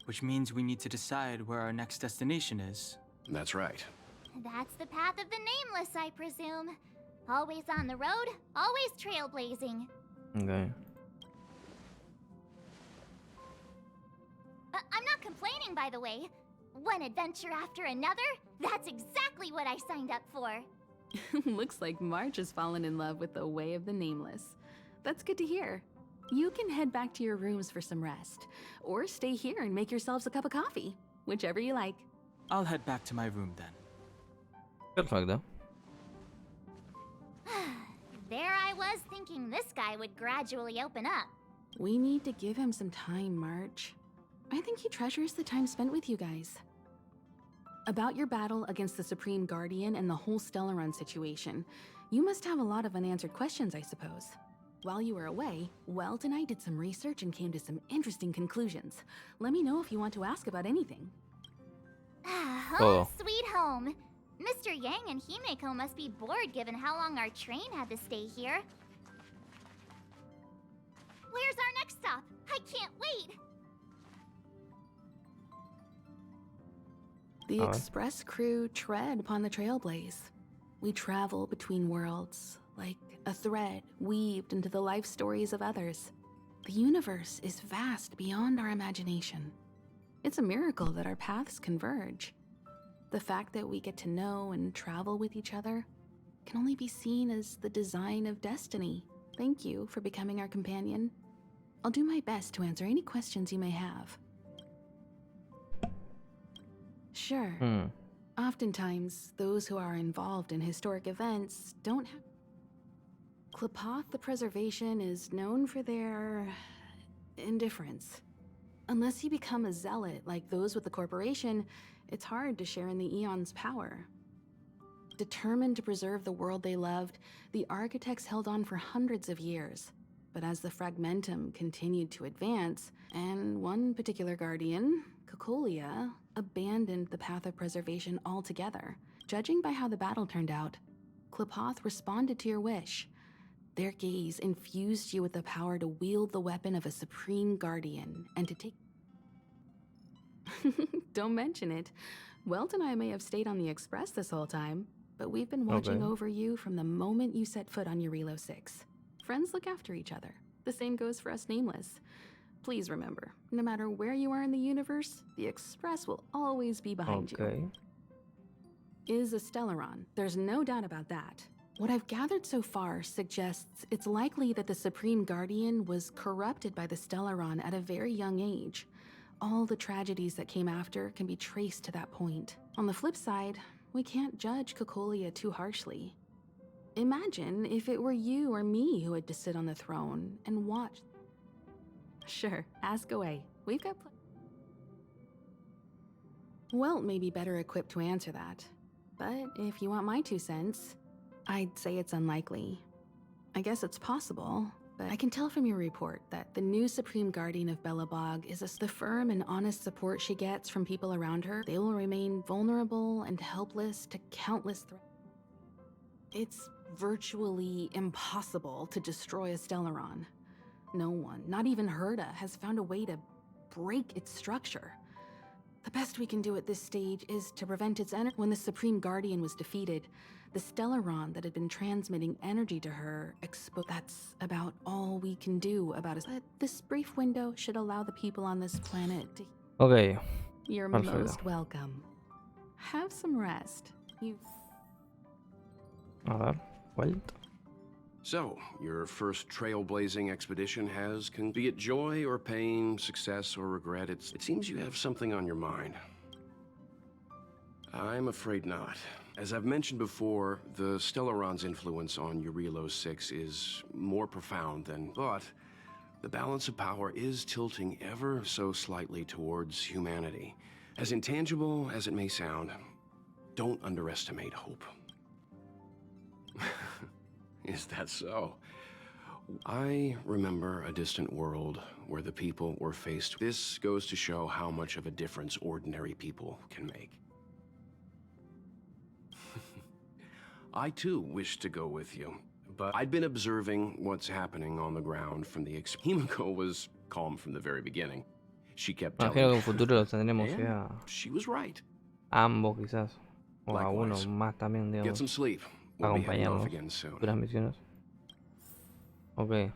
Which means we need to decide where our next destination is. That's right. That's the path of the Nameless, I presume. Always on the road, always trailblazing. Okay. I'm not complaining, by the way. One adventure after another, that's exactly what I signed up for. Looks like March has fallen in love with the way of the Nameless. That's good to hear. You can head back to your rooms for some rest, or stay here and make yourselves a cup of coffee, whichever you like. I'll head back to my room then. Perfecto. There I was thinking this guy would gradually open up. We need to give him some time, March. I think he treasures the time spent with you guys. About your battle against the Supreme Guardian and the whole Stellaron situation, you must have a lot of unanswered questions, I suppose. While you were away, Welt and I did some research and came to some interesting conclusions. Let me know if you want to ask about anything. Home sweet home. Mr. Yang and Himeko must be bored given how long our train had to stay here. Where's our next stop? I can't wait! The Express crew tread upon the Trailblaze. We travel between worlds, like a thread weaved into the life stories of others. The universe is vast beyond our imagination. It's a miracle that our paths converge. The fact that we get to know and travel with each other can only be seen as the design of destiny. Thank you for becoming our companion. I'll do my best to answer any questions you may have. Sure. Oftentimes, those who are involved in historic events don't have... Klapoth the Preservation is known for their... indifference. Unless you become a zealot like those with the corporation, it's hard to share in the Aeon's power. Determined to preserve the world they loved, the architects held on for hundreds of years. But as the Fragmentum continued to advance, and one particular guardian, Cocolia, abandoned the path of preservation altogether. Judging by how the battle turned out, Klapoth responded to your wish. Their gaze infused you with the power to wield the weapon of a supreme guardian and to take... Don't mention it. Welt and I may have stayed on the Express this whole time, but we've been watching over you from the moment you set foot on Eurilo 6. Friends look after each other. The same goes for us Nameless. Please remember, no matter where you are in the universe, the Express will always be behind you. Is a Stellaron. There's no doubt about that. What I've gathered so far suggests it's likely that the Supreme Guardian was corrupted by the Stellaron at a very young age. All the tragedies that came after can be traced to that point. On the flip side, we can't judge Cocolia too harshly. Imagine if it were you or me who had to sit on the throne and watch. Sure, ask away. We've got Welt may be better equipped to answer that. But if you want my 2 cents, I'd say it's unlikely. I guess it's possible, But I can tell from your report that the new Supreme Guardian of Belobog is the firm and honest support she gets from people around her. They will remain vulnerable and helpless to countless threats. It's virtually impossible to destroy a Stellaron. No one, not even Herda, has found a way to break its structure. The best we can do at this stage is to prevent its energy. When the Supreme Guardian was defeated, the Stellaron that had been transmitting energy to her exposed. That's about all we can do about it. But this brief window should allow the people on this planet to... Ok. You're Perfecto. most welcome. Have some rest. You've... A ver, vuelta. So, your first trailblazing expedition has, can be it joy or pain, success or regret, it seems you have something on your mind. I'm afraid not. As I've mentioned before, the Stellaron's influence on Eurilo 6 is more profound than thought. The balance of power is tilting ever so slightly towards humanity. As intangible as it may sound, don't underestimate hope. Is that so? I remember a distant world where the people were faced. This goes to show how much of a difference ordinary people can make. I too wish to go with you, but I'd been observing what's happening on the ground from the Himiko was calm from the very beginning. She kept telling Imagino que en futuro los tendremos que a she was right. ambos quizás. O a uno Likewise. más también, Get digamos. some sleep. We'll be heading off Acompañarnos again soon. futuras misiones. Ok.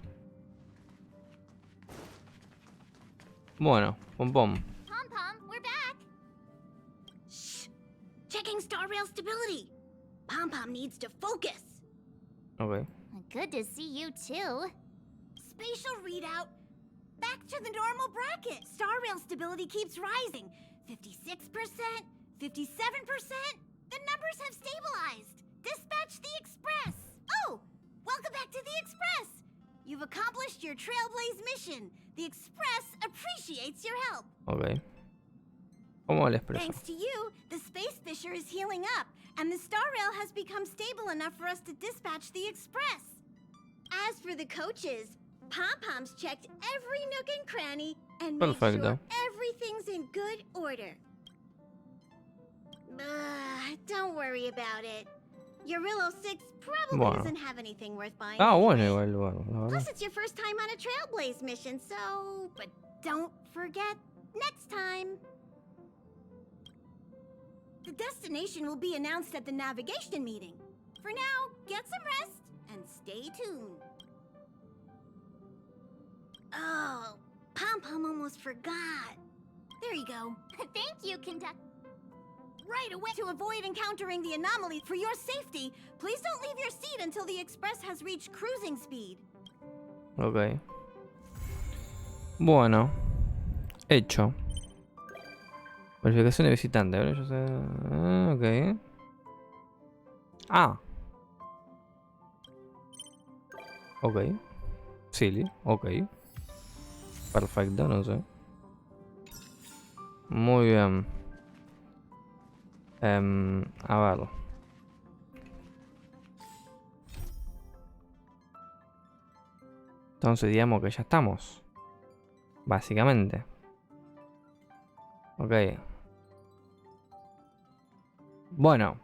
Bueno, pom pom. Pom-Pom, we're back. Shh! Checking Star Rail stability. Pom-Pom needs to focus. Ok. Good to see you too. Spatial readout. Back to the normal bracket. Star Rail stability keeps rising. 56%, 57%. The numbers have stabilized. Dispatch the Express. Oh, welcome back to the Express. You've accomplished your Trailblaze mission. The Express appreciates your help. Ok. ¿Cómo le expreso? Thanks to you, the Space Fisher is healing up, and the Star Rail has become stable enough for us to dispatch the Express. As for the coaches, Pom-Pom's checked every nook and cranny and made sure everything's in good order. Don't worry about it. Eurilo 6 probably doesn't have anything worth buying. Bueno, igual, bueno, la verdad. Plus, it's your first time on a Trailblaze mission, so... But don't forget, next time. The destination will be announced at the navigation meeting. For now, get some rest and stay tuned. Oh, Pom-Pom almost forgot. There you go. Thank you, Conductor. Right away. To avoid encountering the anomaly, for your safety, please don't leave your seat until the Express has reached cruising speed. Ok. Bueno. Hecho. Purificación de visitante. Ahora yo sé. Ok. Ah. Ok. Silly. Ok. Perfecto, no sé. Muy bien. A ver. Entonces digamos que ya estamos. Básicamente. Ok. Bueno.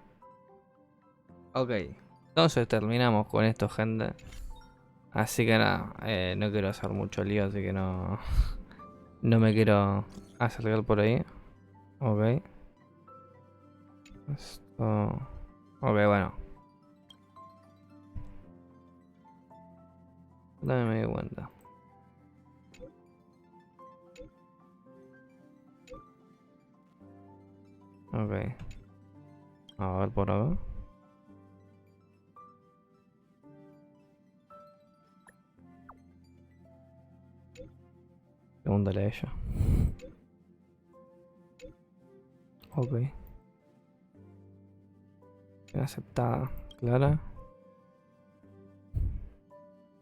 Ok. Entonces terminamos con esto, gente. Así que nada. No quiero hacer mucho lío, así que no... No me quiero acercar por ahí. Ok. Esto... Ok, bueno. Dame me di cuenta. Ok. A ver por acá. Pregúntale a ella. Ok. Aceptada. Clara.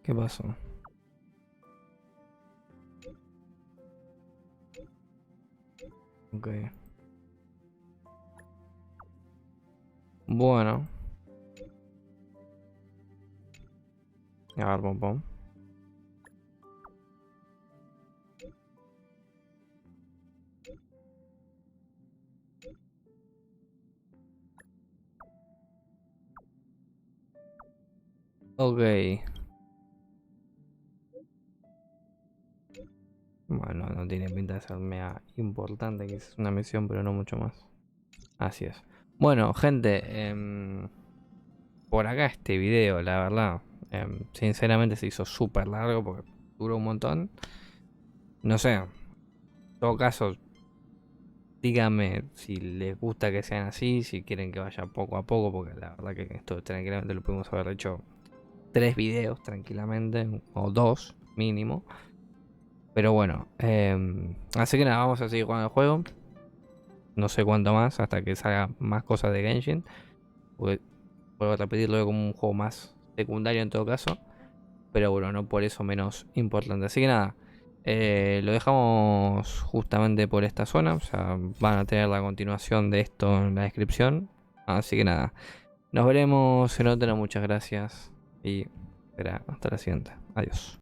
¿Qué pasó? Ok. Bueno. A ver, pom pom. Ok. Bueno, no tiene pinta de ser mega importante, que es una misión, pero no mucho más. Así es. Bueno, gente, por acá este video, la verdad, sinceramente se hizo súper largo porque duró un montón. No sé, en todo caso, díganme si les gusta que sean así, si quieren que vaya poco a poco, porque la verdad que esto tranquilamente lo pudimos haber hecho 3 videos tranquilamente, o 2 mínimo. Pero bueno, así que nada, vamos a seguir jugando el juego. No sé cuánto más, hasta que salga más cosas de Genshin. Porque vuelvo a repetirlo como un juego más secundario en todo caso. Pero bueno, no por eso menos importante. Así que nada, lo dejamos justamente por esta zona. O sea, van a tener la continuación de esto en la descripción. Así que nada, nos veremos en otra. Muchas gracias y será hasta la siguiente. Adiós.